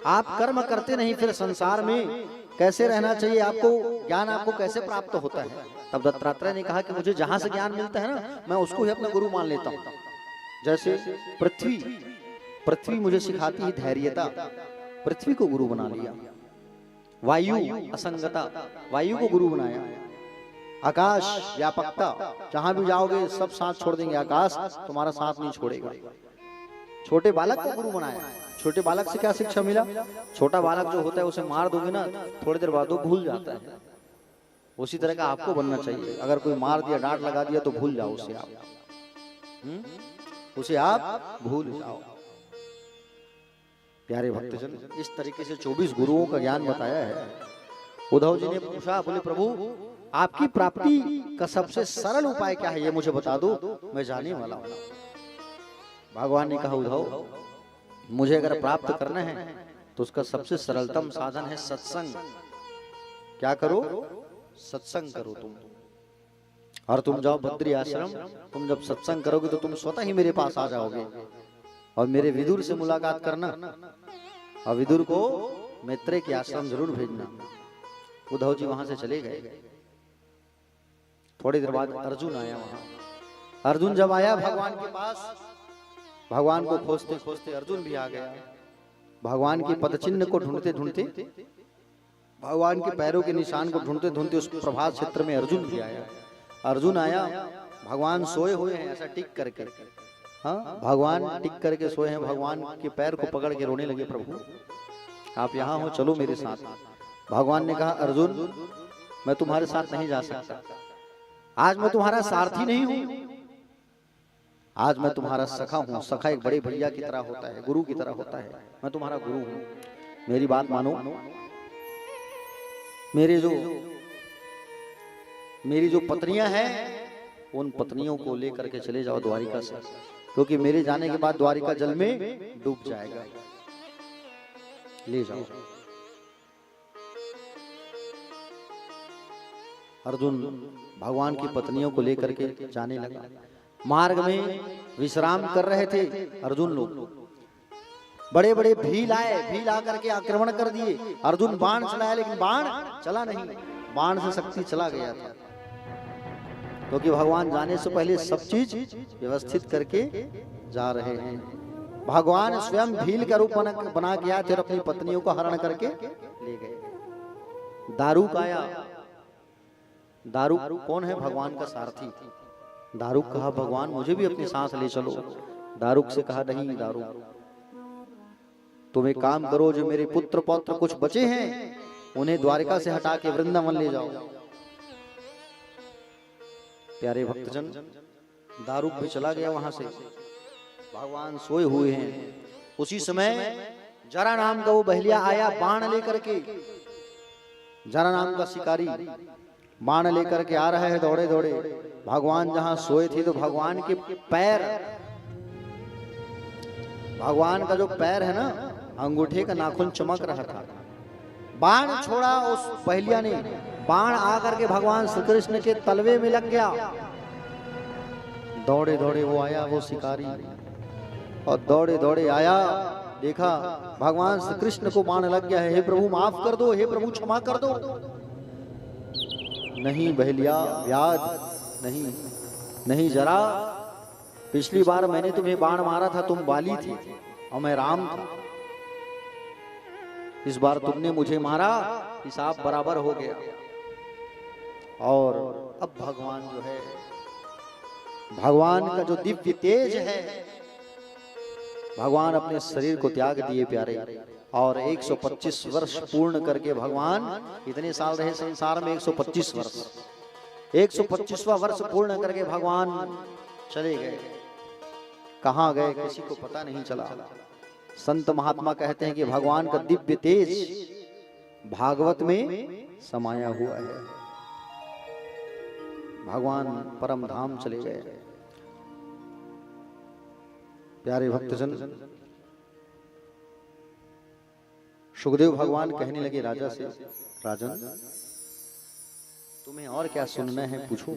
आप कर्म करते नहीं फिर संसार में कैसे रहना चाहिए, आपको ज्ञान आपको कैसे प्राप्त होता है? तब दत्तात्रेय ने कहा कि मुझे जहां से ज्ञान मिलता है ना मैं उसको ही अपना गुरु मान लेता हूँ। जैसे पृथ्वी मुझे सिखाती है धैर्यता, पृथ्वी को गुरु बना लिया। वायु असंगता, वायु को गुरु बनाया। आकाश व्यापकता, जहां भी जाओगे सब साथ छोड़ देंगे, आकाश तुम्हारा साथ नहीं छोड़ेगा। छोटे बालक को गुरु बनाया। छोटे बालक से क्या शिक्षा मिला? छोटा बालक जो होता है उसे मार दोगे ना थोड़ी देर बाद वो भूल जाता है। उसी तरह का आपको बनना चाहिए। अगर कोई मार दिया, डांट लगा दिया तो भूल जाओ उसे उसे आप भूल जाओ। प्यारे भक्तजन, इस तरीके से 24 गुरुओं का ज्ञान बताया है। उद्धव जी ने पूछा, बोले प्रभु आपकी प्राप्ति का सबसे सरल उपाय क्या है, ये मुझे बता दो, मैं जाने वाला हूं। भगवान ने कहा, उद्धव मुझे अगर प्राप्त करना है तो उसका सबसे सरलतम साधन है सत्संग। क्या करो? सत्संग करो तुम, और तुम जाओ बद्री आश्रम। तुम जब सत्संग करोगे तो तुम स्वतः ही मेरे पास आ जाओगे, और मेरे विदुर से मुलाकात करना, और विदुर को मैत्रेय के आश्रम जरूर भेजना। उद्धव जी वहां से चले गए। थोड़ी देर बाद अर्जुन आया वहां। अर्जुन जब आया भगवान के पास, भगवान को खोजते खोजते अर्जुन भी आ गया। भगवान के पदचिन्ह को ढूंढते ढूंढते, भगवान के पैरों के निशान को ढूंढते ढूंढते उस प्रभात क्षेत्र में अर्जुन भी आया। अर्जुन आया, भगवान सोए हुए हैं ऐसा टिक करके। हाँ, भगवान टिक करके सोए हैं। भगवान के पैर को पकड़ के रोने लगे, प्रभु आप यहाँ हो, चलो मेरे साथ। भगवान ने कहा, अर्जुन मैं तुम्हारे साथ नहीं जा सकता, आज मैं तुम्हारा सारथी नहीं हूं, आज मैं तुम्हारा सखा हूं। सखा एक बड़े भैया की तरह होता है, गुरु की तरह होता है। मैं तुम्हारा गुरु हूं, मेरी बात मानो। मेरी जो पत्नियां हैं, उन पत्नियों को लेकर के चले जाओ द्वारिका से, क्योंकि मेरे जाने के बाद द्वारिका जल में डूब जाएगा। ले जाओ। अर्जुन भगवान की पत्नियों को लेकर के जाने लगा। मार्ग में विश्राम कर रहे थे अर्जुन लोग। बड़े बड़े भील आए, भील आकर के आक्रमण कर दिए। अर्जुन बाण चलाया, लेकिन बाण चला नहीं, बाण से शक्ति चला गया था, क्योंकि भगवान जाने से पहले सब चीज व्यवस्थित करके जा रहे हैं। भगवान स्वयं भील का रूप बना के आए थे और अपनी पत्नियों को हरण करके ले गए। दारूक आया। दारूक कौन है? भगवान का सारथी। दारूक कहा, भगवान मुझे भी अपने साथ ले चलो। दारूक से कहा, नहीं दारूक, तुम एक काम करो, जो मेरे पुत्र पौत्र कुछ बचे हैं उन्हें द्वारिका से हटा के वृंदावन ले जाओ। प्यारे भक्तजन, दारूक भी चला गया वहां से। भगवान सोए हुए हैं। उसी समय जरा नाम का वो बहलिया आया बाण लेकर के। जरा नाम का शिकारी बाण लेकर के आ रहा है दौड़े दौड़े। भगवान जहां सोए थे तो भगवान के पैर, भगवान का जो पैर है ना, अंगूठे का नाखून चमक रहा था। बाण छोड़ा उस बहलिया ने, बाण आकर के भगवान श्री कृष्ण के तलवे में लग गया। दौड़े दौड़े वो आया, वो शिकारी, और दौड़े दौड़े आया, देखा भगवान श्री कृष्ण को बाण लग गया है। हे प्रभु माफ कर दो, हे प्रभु क्षमा कर दो। नहीं बहलिया, व्याध नहीं, नहीं जरा, पिछली बार मैंने तुम्हें बाण मारा था, तुम बाली थी और मैं राम था। इस बार तुमने मुझे मारा, हिसाब बराबर हो गया। और अब भगवान जो है, भगवान का जो दिव्य तेज है, भगवान अपने शरीर को त्याग दिए प्यारे, और 125 वर्ष पूर्ण करके भगवान, इतने साल रहे संसार में 125 वर्ष, 125वां वर्ष पूर्ण करके भगवान चले गए। कहाँ गए किसी को पता नहीं चला। संत महात्मा कहते हैं कि भगवान का दिव्य तेज भागवत में समाया हुआ है। भगवान परम धाम चले गए। प्यारे भक्तजन, सुखदेव भगवान कहने लगे राजा से, राजन तुम्हें और क्या सुनना है पूछो,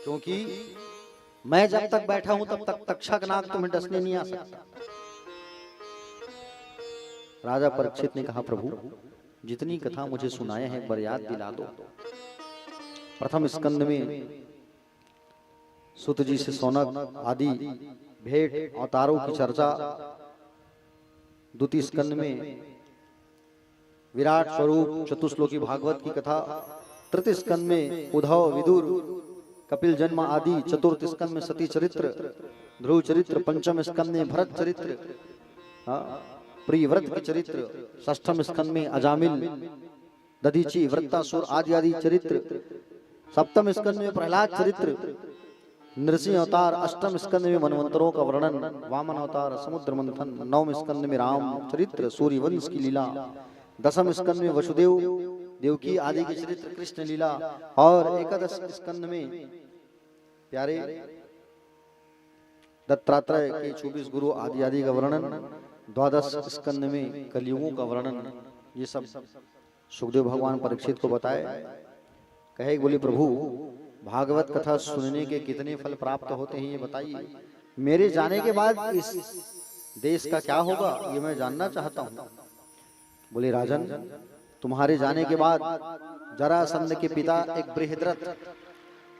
क्योंकि मैं जब तक बैठा हूं तब तक तक्षक नाग तुम्हें डसने नहीं आ सकता। राजा परीक्षित ने कहा, प्रभु जितनी कथा मुझे सुनाया है एक बार याद दिला दो। प्रथम स्कंद में सुत जी से सौनक आदि भेंट अवतारों की चर्चा, द्वितीय स्कंद में विराट स्वरूप चतुश्लोकी भागवत की कथा, तृतीय स्कंद में उद्धव विदुर कपिल जन्म आदि, चतुर्थ स्कंद में सती चरित्र, ध्रुव चरित्र, पंचम स्कंद में भरत चरित्र, प्रियव्रत के चरित्र, षष्ठम स्कंद में अजामिल, दधीची, वृत्तासुर आदि आदि चरित्र, सप्तम स्कंद में प्रहलाद चरित्र, नृसिंह अवतार, अष्टम स्कंद में मनवंतरों का वर्णन, वामन अवतार, समुद्र मंथन, नवम स्कंद में राम चरित्र, सूर्य वंश की लीला, दसम स्कंद में वसुदेव देवकी आदि के चरित्र, कृष्ण लीला, और एकादश स्कंद में प्यारे दत्तात्रेय के 24 गुरु आदि आदि का वर्णन, द्वादश स्कंद में कलयुगों का वर्णन, ये सब सुखदेव भगवान परीक्षित को बताए। कहे बोले प्रभु भागवत कथा सुनने के कितने फल प्राप्त होते हैं ये बताइए, मेरे जाने के बाद इस देश का क्या होगा ये मैं जानना चाहता हूँ। बोले राजन तुम्हारे जाने के बाद जरासंध के पिता एक बृहद्रथ,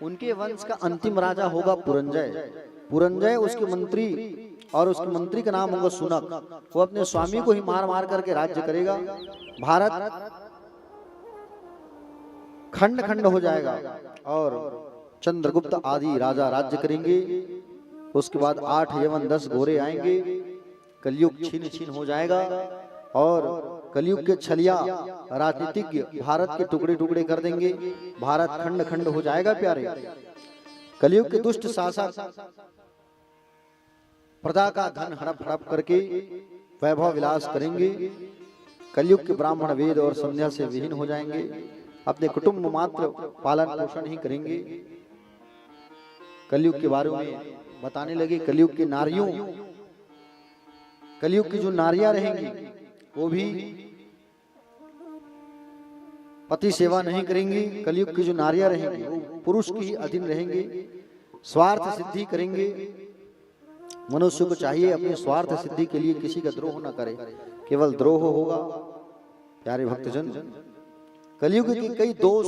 उनके वंश का अंतिम राजा होगा पुरंजय। पुरंजय उसके मंत्री, और उसके मंत्री का नाम होगा सुनक। वो अपने स्वामी को ही मार मार करके राज्य करेगा। भारत खंड खंड हो जाएगा और चंद्रगुप्त आदि राजा राज्य करेंगे। उसके बाद 8 यवन 10 गोरे आएंगे, कलयुग छीन छीन हो जाएगा और कलयुग के छलिया राजनीतिज्ञ भारत के टुकड़े टुकड़े कर देंगे। भारत खंड खंड हो जाएगा प्यारे। कलयुग के दुष्ट शासक प्रजा का धन हड़प हड़प करके वैभव विलास करेंगे। कलयुग के ब्राह्मण वेद और संध्या से विहीन हो जाएंगे, अपने कुटुंब मात्र पालन पोषण ही करेंगे। कलयुग के बारे में बताने लगे। कलयुग की नारियों, कलयुग की जो नारियां रहेंगी वो भी पति सेवा नहीं करेंगी। कलयुग की जो नारियां रहेंगी वो पुरुष की ही अधीन रहेंगे, स्वार्थ सिद्धि करेंगे। मनुष्य को चाहिए अपने स्वार्थ सिद्धि के लिए किसी का द्रोह न करे, केवल द्रोह होगा। प्यारे भक्तजन कलयुग के कई दोष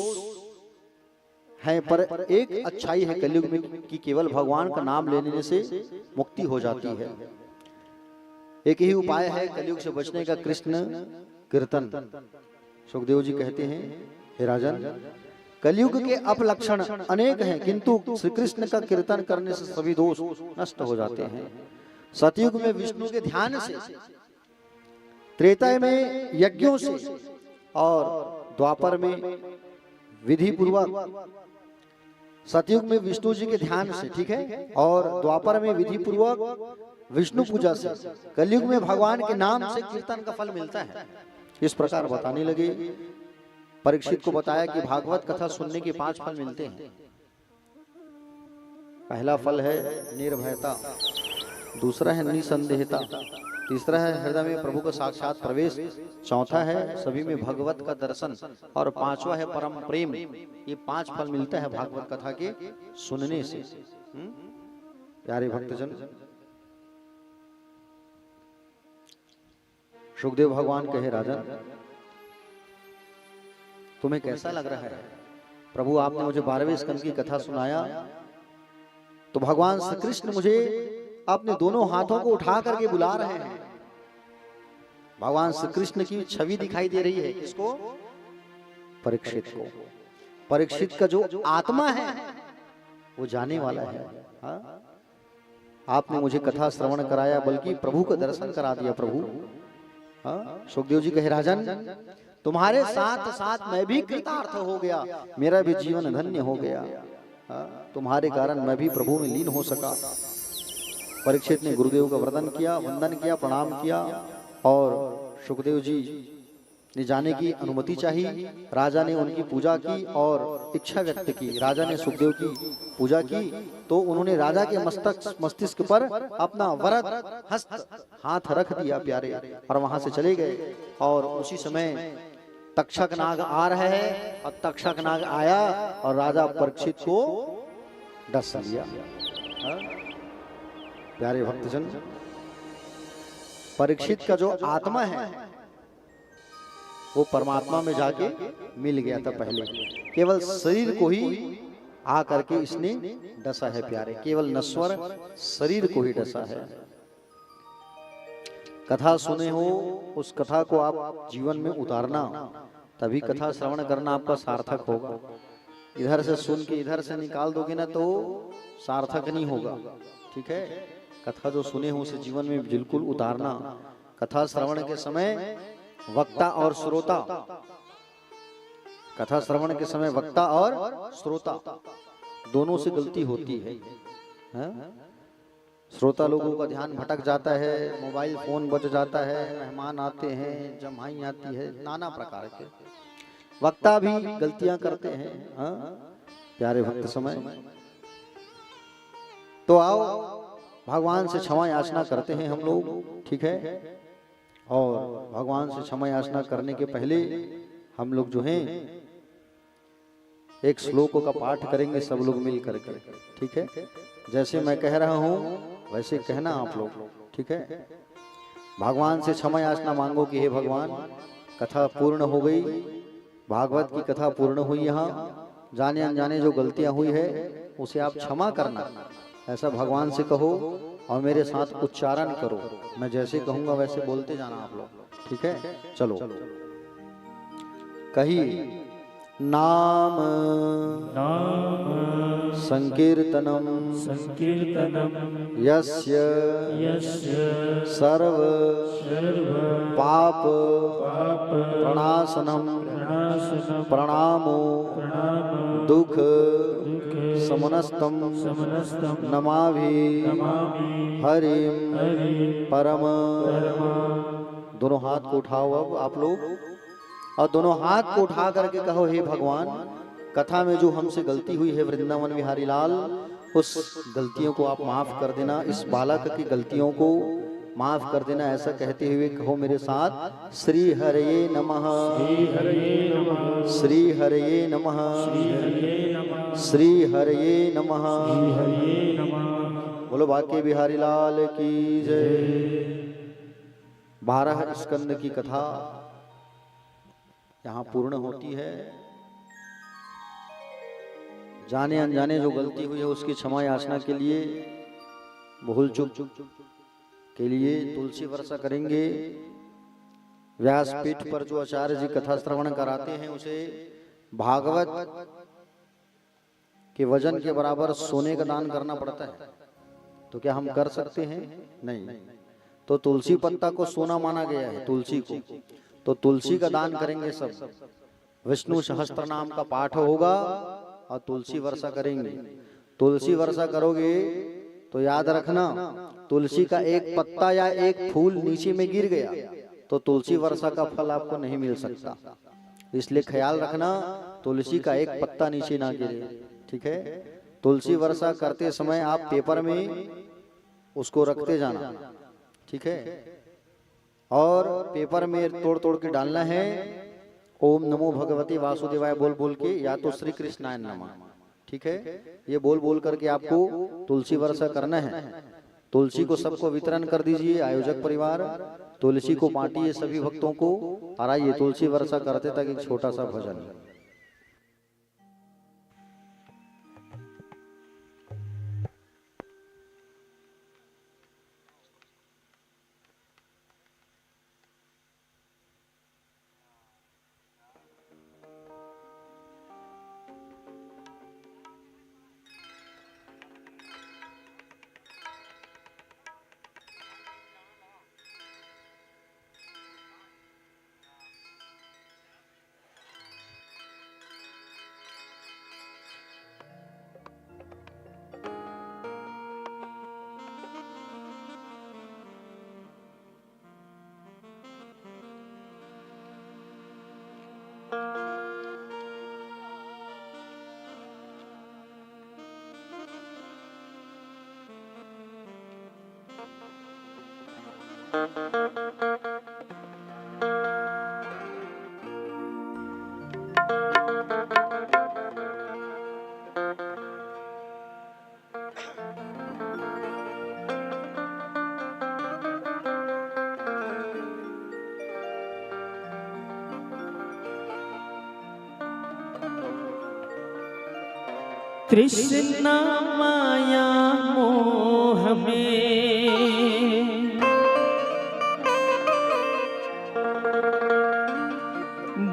हैं, पर एक अच्छाई है कलयुग में कि केवल भगवान का नाम लेने से मुक्ति हो जाती है। एक ही उपाय है कलयुग से बचने का, कृष्ण कीर्तन। सुखदेव जी कहते हैं हे राजन कलयुग के अपलक्षण अनेक हैं, किंतु श्री कृष्ण का कीर्तन करने से सभी दोष नष्ट हो जाते हैं। सतयुग में विष्णु के ध्यान से, त्रेता में यज्ञों से, और द्वापर में विधि पूर्वक, सतयुग में विष्णु जी के ध्यान से, ठीक है, और द्वापर में विधि पूर्वक विष्णु पूजा से, कलयुग में भगवान के नाम से कीर्तन का फल मिलता है। इस प्रकार बताने लगे। परीक्षित को बताया कि भागवत कथा सुनने के 5 फल मिलते हैं। पहला फल है निर्भयता, दूसरा है निसंदेहता, तीसरा है हृदय में प्रभु का साक्षात प्रवेश, चौथा है सभी में भगवत का दर्शन, और 5वां है परम प्रेम। ये 5 फल मिलता है भागवत कथा के सुनने से। प्यारे भक्तजन सुखदेव भगवान कहे राजन तुम्हें कैसा लग रहा है? प्रभु आपने मुझे 12वें स्कंद की कथा सुनाया तो भगवान श्री कृष्ण मुझे अपने दोनों हाथों को उठा करके बुला रहे हैं। भगवान श्री कृष्ण की छवि दिखाई दे रही है। किसको? परीक्षित को। परीक्षित का जो आत्मा है वो जाने वाला है। हाँ? आपने मुझे कथा श्रवण कराया, बल्कि प्रभु का दर्शन करा दिया। प्रभु हाँ? सुखदेव जी कहे राजन तुम्हारे साथ साथ मैं भी कृतार्थ हो गया, मेरा भी जीवन धन्य हो गया। तुम्हारे कारण मैं भी प्रभु में लीन हो सका। परीक्षित ने गुरुदेव का वंदन किया, प्रणाम किया, और सुखदेव जी ने जाने की अनुमति चाहिए। राजा ने उनकी पूजा की और इच्छा व्यक्त की। राजा ने सुखदेव की पूजा की तो उन्होंने राजा के मस्तिष्क पर अपना वरद हस्त हाथ रख दिया प्यारे, और वहां से चले गए। और उसी समय तक्षक नाग आ रहे हैं, और तक्षक नाग आया और राजा परीक्षित को डस लिया। प्यारे भक्तजन परीक्षित का जो आत्मा है वो परमात्मा में जाके मिल गया था। पहले केवल शरीर को ही आ करके इसने डसा है प्यारे, केवल नश्वर शरीर को ही डसा है। कथा सुने हो, उस कथा को आप जीवन में उतारना, तभी कथा श्रवण करना आपका सार्थक होगा। इधर से सुन के इधर से निकाल दोगे ना तो सार्थक नहीं होगा। ठीक है, कथा जो सुने हो उसे जीवन में बिल्कुल उतारना। कथा श्रवण के समय वक्ता और श्रोता, कथा श्रवण के समय वक्ता और श्रोता दोनों से गलती होती है। श्रोता लोगों का ध्यान भटक जाता है, मोबाइल फोन बज जाता है, मेहमान आते हैं, जमाई आती है, नाना प्रकार के वक्ता भी गलतियां करते हैं। हाँ प्यारे भक्त समय, तो आओ भगवान से क्षमा याचना करते हैं हम लोग, ठीक है। और भगवान से क्षमा याचना करने के पहले हम लोग जो हैं एक श्लोक का पाठ करेंगे सब लोग मिल करके, ठीक है। जैसे मैं कह रहा हूं वैसे कहना आप लोग, ठीक है। भगवान से क्षमा याचना मांगो कि हे भगवान, कथा पूर्ण हो गई, भागवत की कथा पूर्ण हुई, यहाँ जाने अनजाने जो गलतियां हुई है उसे आप क्षमा करना, ऐसा भगवान से कहो और मेरे साथ उच्चारण करो। मैं जैसे कहूंगा वैसे बोलते जाना आप लोग, ठीक है। चलो कहिए, नाम संकीर्तनम यस्य सर्व पाप प्रणाशनम प्रणामो दुख समनस्तम नमाभि हरिम परम। दोनों हाथ को उठाओ अब आप लोग, और दोनों हाथ को उठा करके कहो, हे भगवान, कथा में जो हमसे गलती हुई है वृंदावन बिहारी लाल, उस गलतियों को आप माफ कर देना, इस बालक की गलतियों को माफ कर देना। ऐसा कहते हुए कहो मेरे साथ, श्री हरये नमः, श्री हरये नमः, श्री हरये नमः। बोलो बाके बिहारी लाल की जय। 12 स्कंद की कथा यहाँ पूर्ण होती है। जाने अनजाने जो गलती हुई है उसकी क्षमा याचना के लिए, भूल चूक के लिए तुलसी वर्षा करेंगे। व्यासपीठ पर जो आचार्य जी कथा श्रवण कराते हैं उसे भागवत के वजन के बराबर सोने का दान करना पड़ता है। तो क्या हम कर सकते हैं? नहीं। तो तुलसी पत्ता को सोना माना गया है, तुलसी को, तो तुलसी का दान करेंगे सब। विष्णु सहस्त्र नाम का पाठ होगा और तुलसी वर्षा करेंगे। तुलसी वर्षा करोगे तो याद रखना, तुलसी का एक पत्ता या एक फूल नीचे में गिर गया तो तुलसी वर्षा का फल आपको नहीं मिल सकता। इसलिए ख्याल रखना तुलसी का एक पत्ता नीचे ना गिरे, ठीक है। तुलसी वर्षा करते समय आप पेपर में उसको रखते जाना, ठीक है। और पेपर में तोड़ तोड़ के डालना है। ओम नमो भगवते वासुदेवाय बोल बोल के, या तो श्री कृष्णाय नमः, ठीक है। ये बोल बोल करके आपको तुलसी वर्षा करना है। तुलसी को सबको वितरण कर दीजिए, आयोजक परिवार तुलसी को बांटिए सभी भक्तों को। और आइए तुलसी वर्षा करते तक एक छोटा सा भजन। तृष्णा माया मोह में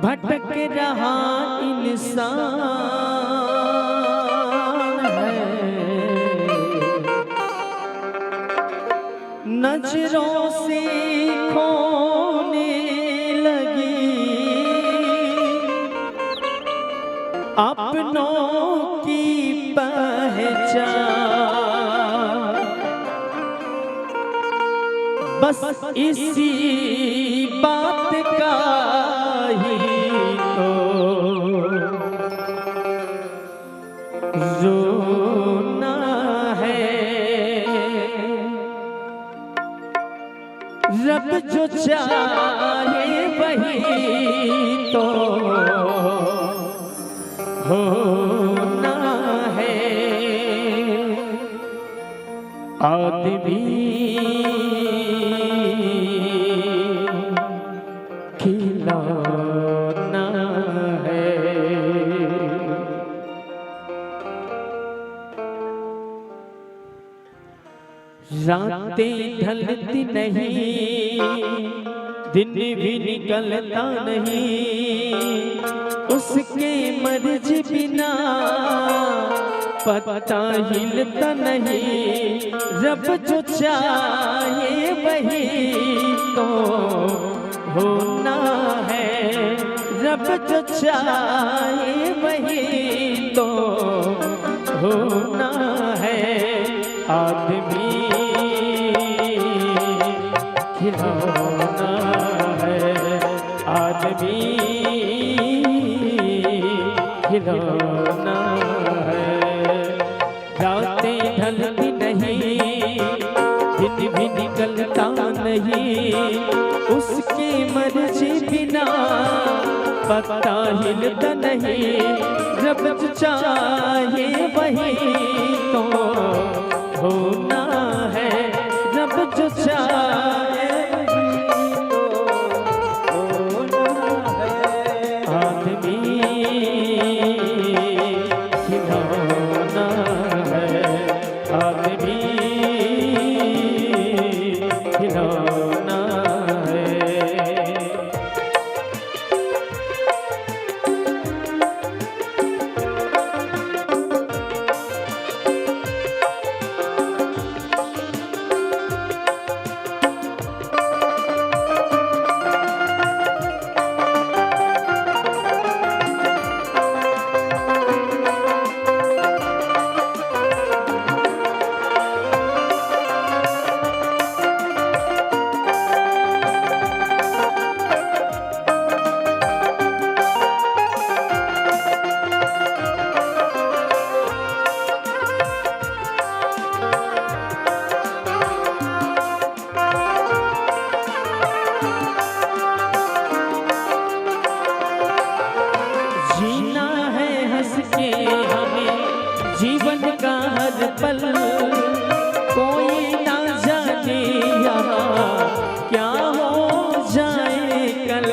भटक रहा इंसान है, नजरों से खोने लगी अपनों की पहचान। बस इसी बात का ही तो रोना है। रब जो चाहे वही तो होना है। आदमी खिलौना है। रातें ढलती नहीं, दिन भी निकलता नहीं, उसके मर्ज बिना पता हिलता नहीं। रब जो चाहे वही तो होना है। रब जो चाहे वही तो होना है। आदमी खिलौना है। आदमी खिलौना है। रातें ढलती नहीं, दिन भी निकलता नहीं, उसकी मर्जी बिना पता हिलता नहीं। रब जो चाहे वही तो होना है। रब जो चाहे जीवन का हर पल, कोई ना जाने यहाँ क्या हो जाए कल।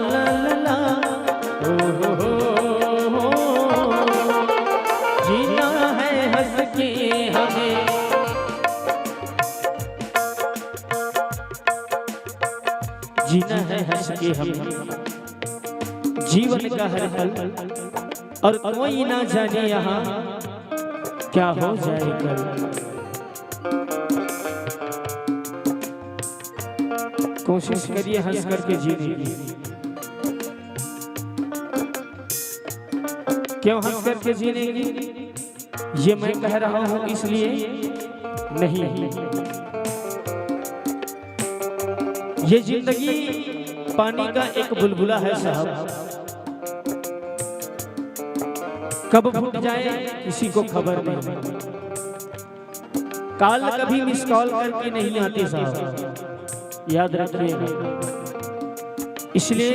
ला ला ला हो, जीना है हंस के हमें, जीना है हंस के हमें जीवन का हर पल, और कोई ना जाने यहाँ क्या हो जाए कल। कोशिश करिए हंस करके जीने की। क्यों हंस करके जीने की? ये मैं कह रहा हूं इसलिए नहीं, ये जिंदगी पानी का एक बुलबुला है साहब, कब फूट जाए किसी को खबर नहीं। काल कभी मिस कॉल करके नहीं आती साहब, याद रखिएगा। इसलिए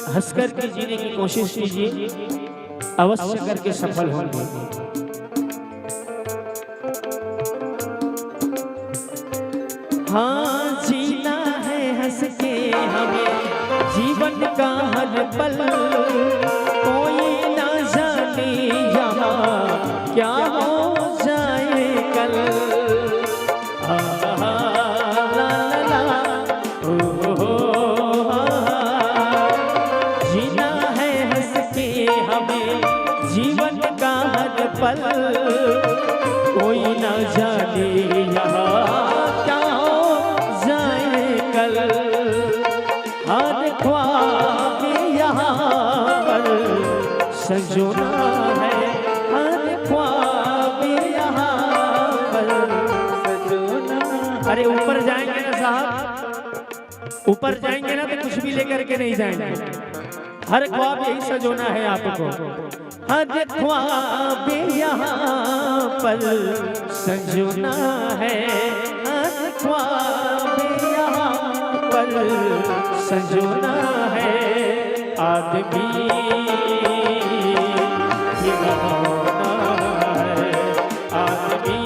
हंस करके जीने की कोशिश कीजिए, अवश्य करके सफल होंगे। हाँ, जीना है हंस के हमें जीवन का हर पल, कोई ना जाने यहाँ क्या हो जाए कल। ला ला ला जीना है हंस के हमें जीवन का हर पल, कोई ना जाने यहाँ क्या हो जाए कल। हर ख्वाब यहाँ संजोना है हर ख्वाब यहाँ पर संजोना। अरे ऊपर जाएंगे ना साहब, ऊपर जाएंगे ना तो कुछ भी लेकर के नहीं जाएंगे, हर ख्वाब यही सजोना है आपको। हर ख्वाब यहाँ पर संजोना है, हर ख्वाब यहाँ पर संजोना है। आदमी खिलौना है, आदमी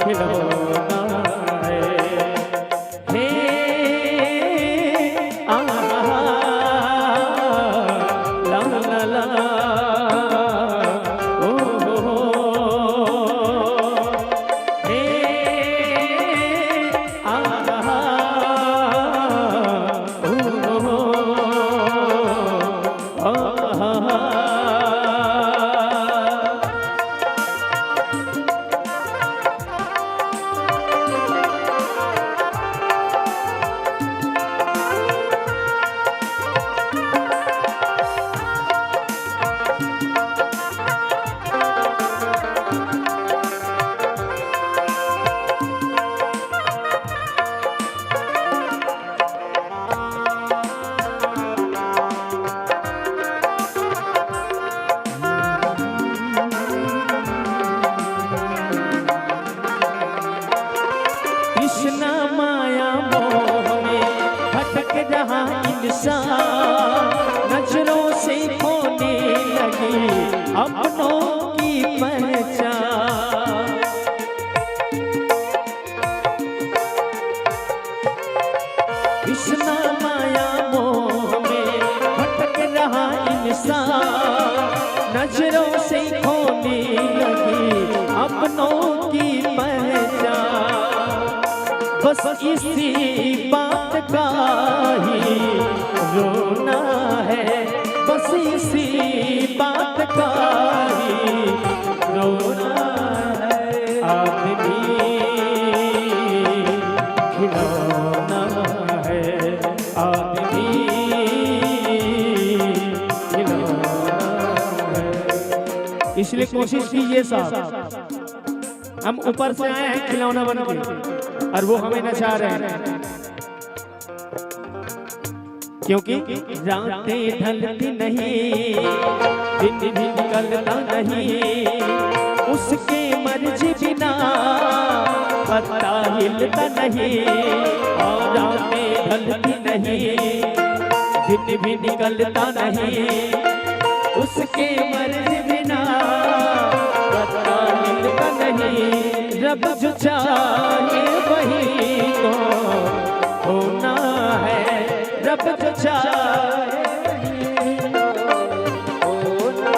खिलौना है। हे ला ला ला ओ हो हे कृष्णा माया मोह में भटक रहा इंसान, नजरों से खोने लगी अपनों की पहचान। कृष्णा माया मोह में भटक रहा इंसान, नजरों से खोने लगी अपनों की पहचान। बस इसी बात का ही रोना है, बस इसी बात का ही रोना है। आदमी खिलौना है, आदमी खिलौना है। इसलिए कोशिश कीजिए साहब, हम ऊपर से आए हैं खिलौना बन के और वो हमें नचा रहे हैं, क्योंकि रातें ढलती नहीं, दिन भी निकलता नहीं, उसके मर्जी बिना पत्ता हिलता नहीं। और रातें ढलती नहीं, दिन भी निकलता नहीं, उसके मर्जी बिना पत्ता हिलता नहीं। रब जो चाहे वही को होना है, रब जो चाहे वही को होना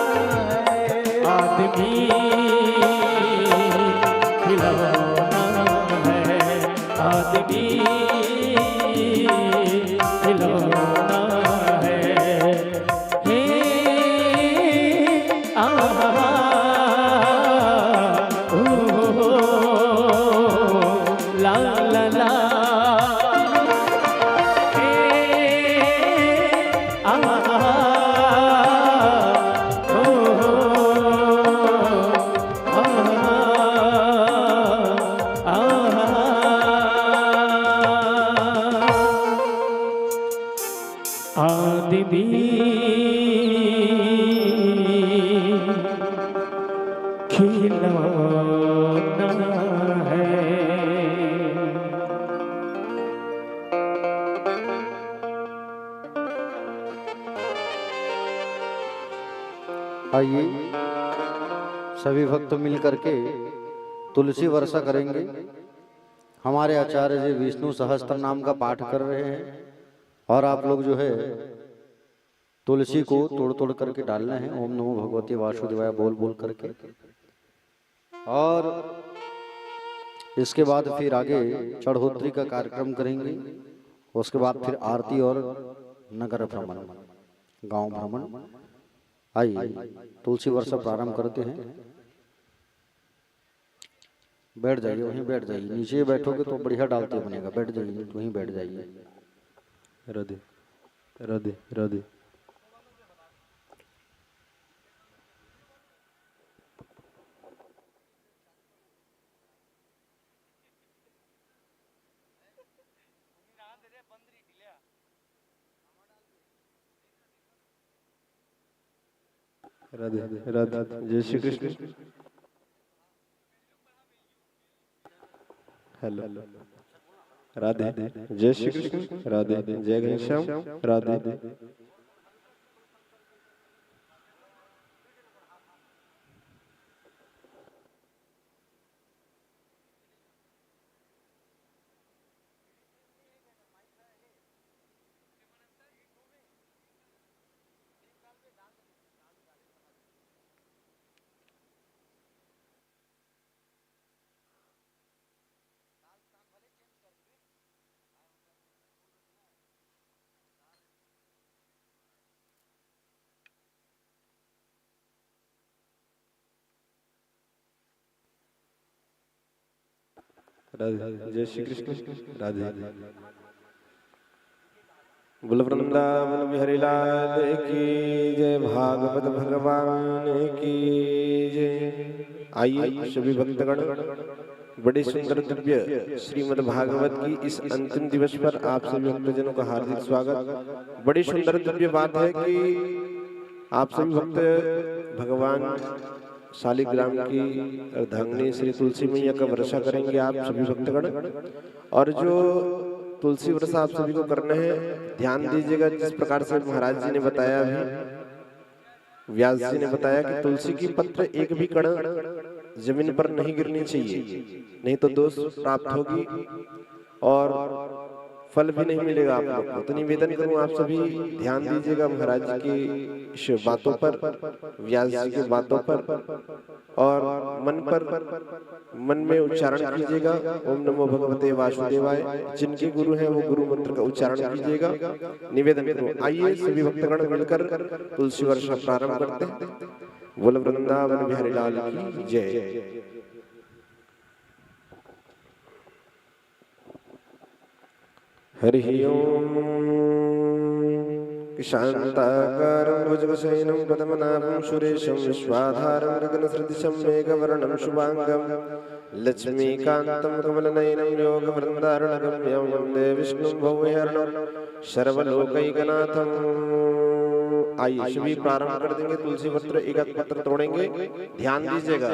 है। आदमी खिलौना है, आदमी खिलौना है। हे ला ला ला आदमी खिलौना है। आइए सभी भक्त मिल करके तुलसी वर्षा करेंगे। हमारे आचार्य जी विष्णु सहस्त्र नाम का पाठ कर रहे हैं और आप लोग जो है तुलसी को तोड़ तोड़ करके डालना है। ओम नमो भगवते वासुदेवाय बोल बोल करके। और इसके बाद फिर आगे चढ़ोत्री का कार्यक्रम करेंगे। उसके बाद फिर आरती और नगर भ्रमण, गांव भ्रमण। आइए तुलसी वर्षा प्रारंभ करते हैं। बैठ जाइए, वहीं बैठ जाइए। नीचे बैठोगे तो बढ़िया डालते बनेगा। बैठ जाइए, वहीं बैठ जाइए। राधे राधे राधे। राधे राधे जय श्री कृष्ण। हेलो राधे जय श्री कृष्ण। राधे जय घनश्याम। राधे राधे जय श्री कृष्ण। राधे बोल वृंदावन बिहारी लाल की जय। भागवत भगवान की जय। आइए सभी भक्तगण, बड़े सुंदर दिव्य श्रीमद् भागवत की इस अंतिम दिवस पर आप सभी भक्तजनों का हार्दिक स्वागत। बड़ी सुंदर दिव्य बात है कि आप सभी भक्त भगवान शालिग्राम की अर्धांगिनी श्री तुलसी मैया का वर्षा करेंगे आप सभी भक्तगण। और जो तुलसी वर्षा आप सभी को करना है, ध्यान दीजिएगा। जिस प्रकार से महाराज जी ने बताया, अभी व्यास जी ने बताया कि तुलसी की पत्र एक भी कण जमीन पर नहीं गिरनी चाहिए, नहीं तो दोष प्राप्त होगी और फल भी नहीं मिलेगा आप लोग को। तो निवेदन करूं आप सभी ध्यान दीजिएगा महाराज जी की इस बातों पर, व्यास जी की बातों पर, और मन में उच्चारण कीजिएगा। ओम नमो भगवते वासुदेवाय। जिनके गुरु हैं वो गुरु मंत्र का उच्चारण कीजिएगा। निवेदन करूं, आइए सभी भक्तगण मिलकर तुलसी वर्षा प्रारंभ करते हैं। बोल वृंदावन बिहारी लाल की जय। हरि ओम शांताकारं भुजगशयनं पद्मनाभं सुरेशं विश्वाधारं गगनसदृशं मेघवर्णं शुभांगं लक्ष्मीकान्तं कमलनयनं योगवृन्दारुणगम्यं वन्दे विष्णुं भवहरणं सर्वलोकैकनाथं। आइए सभी प्रारंभ कर देंगे। तुलसी पत्र एक पत्र तोड़ेंगे। ध्यान दीजिएगा,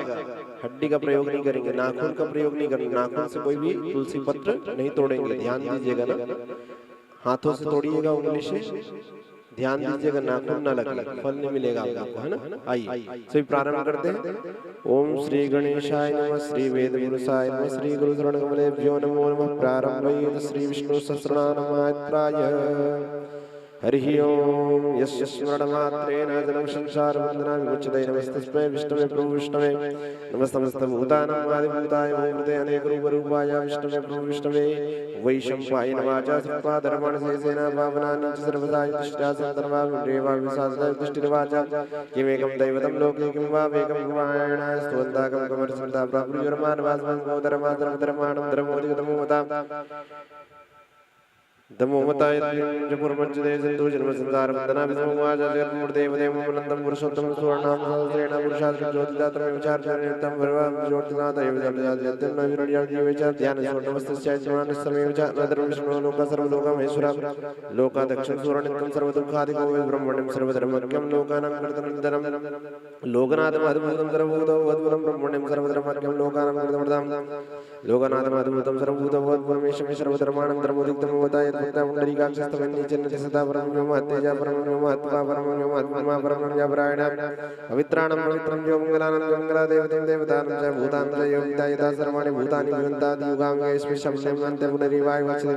हड्डी का प्रयोग नहीं करेंगे, नाखून का प्रयोग नहीं करेंगे। नाखून से कोई भी तुलसी पत्र नहीं तोड़ेंगे। ध्यान दीजिएगा ना, हाथों से तोड़िएगा, उंगली से। ध्यान दीजिएगा, नाखून ना लगे, फल नहीं मिलेगा आपको, है ना। आइए सभी प्रारंभ करते हैं। ओम श्री गणेशाय नमः, श्री वेद पुरुषाय नमः, श्री गुरु शरण कमलेभ्यो नमो नमः। प्रारंभयेत् श्री विष्णु सहस्रनाममात्राय। हरि ओम यस्य स्मरणमात्रेण जन्म संसार वन्दना विमुच्यते। नमस्तस्मै विष्णवे प्रभु विष्णवे नमस्तमस्तभूतानां आदिभूताय मूर्ते अनेक रूपरूपाय विष्णवे प्रभु विष्णवे वैशंपायन वाचा सत्त्वा धर्माण शेषेण पावनानि च सर्वदा युधिष्ठिरा सन्दर्भा विदेवा विशासदा युधिष्ठिरवाचा। किमेकं दैवतं लोके किं वा वेकं भुवायणाय स्तुवन्ताकं कमर्षन्ता प्राप्नुर्मानवासवं गोधर्माधर्मधर्माणं धर्मोदिगतमोमताम् दमोमताय जपुरपंचदे सिंधु जन्म संसार वंदना विष्णुवाचा जगन्मूर्तेवदेवमनन्दं पुरुषोत्तमं सुवर्णां सहस्रेण पुरुषार्थं ज्योतिदात्रं विचारचरणयुक्तं भर्वा ज्योतिनाथ एव जलजात्यं नविरण्यादिवेच ध्यान स्वर्णमस्तस्याय स्मरणस्तमेव च नदरं विष्णु लोका सर्वलोकमहेश्वरा लोका दक्षिण सुवर्णितं सर्वदुःखादिको ब्रह्मण्यं सर्वधर्मज्ञं लोकानां कर्तनं लोकनाथं अद्भुतं सर्वभूतं अद्भुतं ब्रह्मण्यं सर्वधर्मज्ञं लोकानां कर्तनं लोकनाथं अद्भुतं सर्वभूतं अद्भुतमेशं सर्वधर्माणां धर्मोदितं वदाय पुण्डरीकाक्षस्तवन्नीचन्नति सदा परमव्योमात्तेजा परमव्योमात्मा परमव्योमात्मा परमव्यापरायण पवित्राणां पवित्रं यो मङ्गलानां मङ्गलादेवतीं देवतानां च भूतानां च योगिता यथा सर्वाणि भूतानि भवन्तादि युगाङ्गेऽस्मिन् शब्दमन्ते पुनरिवाय वचने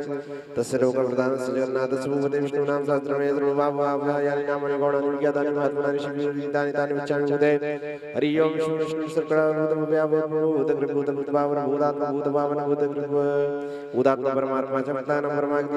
तस्य लोकप्रधानस्य जगन्नाथस्य भूपते विष्णूनां सहस्रमेव सर्वभावाभयानि नामानि गौणानि विज्ञातानि महात्मनानि शिवयुक्तानि तानि विचारं उदे। हरि ओं विष्णु सर्कळभूतमव्याभूतकृतभूतभूतभावन भूतात्मा भूतभावन भूतकृत भूतात्मा परमात्मा च भक्तानां परमाग्नि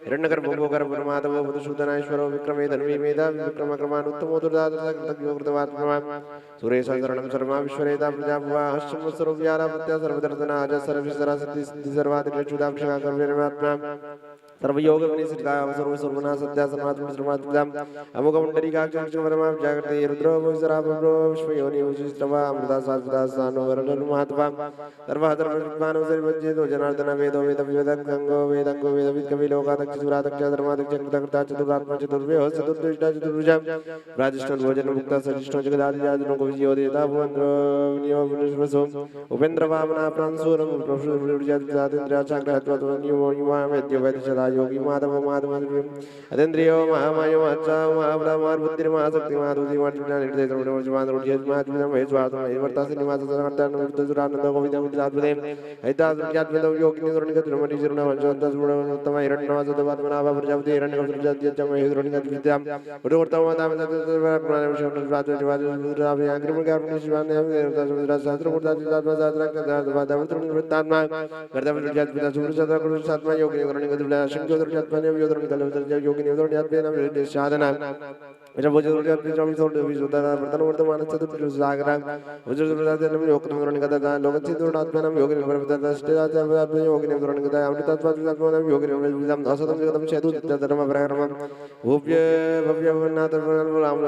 हिरण्यगर्भो भूगर्भो माधवो मधुसूदनाश्वरो विक्रमे धन्वी मेधा विक्रमक्रमानुत्तमो दुर्दात सर्वदेवात्मा सुरेश शरणं सर्वा विश्वरेता प्रजाभुवा हश्चम सर्वव्यारा प्रत्या सर्वदर्शना अज सर्वसरा सिद्धि सिद्धि सर्वादिच्युता क्षमा कर्मेरवात्मा सर्वयोग विनिश्चिता सर्व सर्वना सत्या सर्वात्म सर्वात्मजाम अमुकमुंडरीकाक्षं वरमा जागृते रुद्रो विसराभ्रो विश्वयोनि विशिष्टवा अमृता सात्वता सानो वरणं महात्मा सर्वहतर्वज्ञानो सर्वज्ञेतो जनार्दन वेदो वेद विवेदं गंगो वेदंगो वेदविद कवि लोकादक्ष सुरादक्ष धर्मादक्ष कृतकृता चतुरात्मा चतुर्व्यो चतुर्दुष्टा चतुर्भुजा राजष्ण भोजन मुक्ता सजिष्ण जगदादि जातनो को विजयो देता भुवन नियो विश्वसो उपेंद्र वामना प्रांसुरम प्रभु जातेन्द्र चक्रहत्वा नियो युवा वेद्य वैद्य योगी माधव माधव अतेन्द्रियो महामायो अच्छा महाब्रह्मार बुद्धि महाशक्ति महादुति महात्मा निर्देश निर्देश रुचित महात्मा महेश्वर महेश्वरता से निवास करता नवदुरानंद गोविंद मुद्रात्मने ऐता ज्ञात वेद योगी निरोणिक धर्मनि शरण वंशोत्तम सुरतम हिरण्यवास दवात्मना प्रजापति हिरण्यकौशल जाति चम हिरण्यक विद्या उदवर्तम माता प्रणाम शरण राज निवास रुद्राभि आग्रम कार्य शिवान देवता शास्त्र मुद्रा जात्मा जातरा दावत्र वृत्तात्मा कर्तव्य जात पिता सुरसदा कुल सात्मा योगी निरोणिक दुला शंकर जातने योधर निकल योगी निरोण जातने नाम साधना मेरा वो जो जात पिता मिसोड़ विजुदा वर्तन वर्तमान चतुर्थ सागरा वज्र प्रदाते नाम योग निरोण कदा लोक चित्त आत्मा नाम योगी निरोण कदा स्टेज आत्मा योगी निरोण कदा अमृत आत्मा नाम योगी निरोण असतम जगतम चतुर्थ धर्म प्रकर्म भव्य भव्य नाथ राम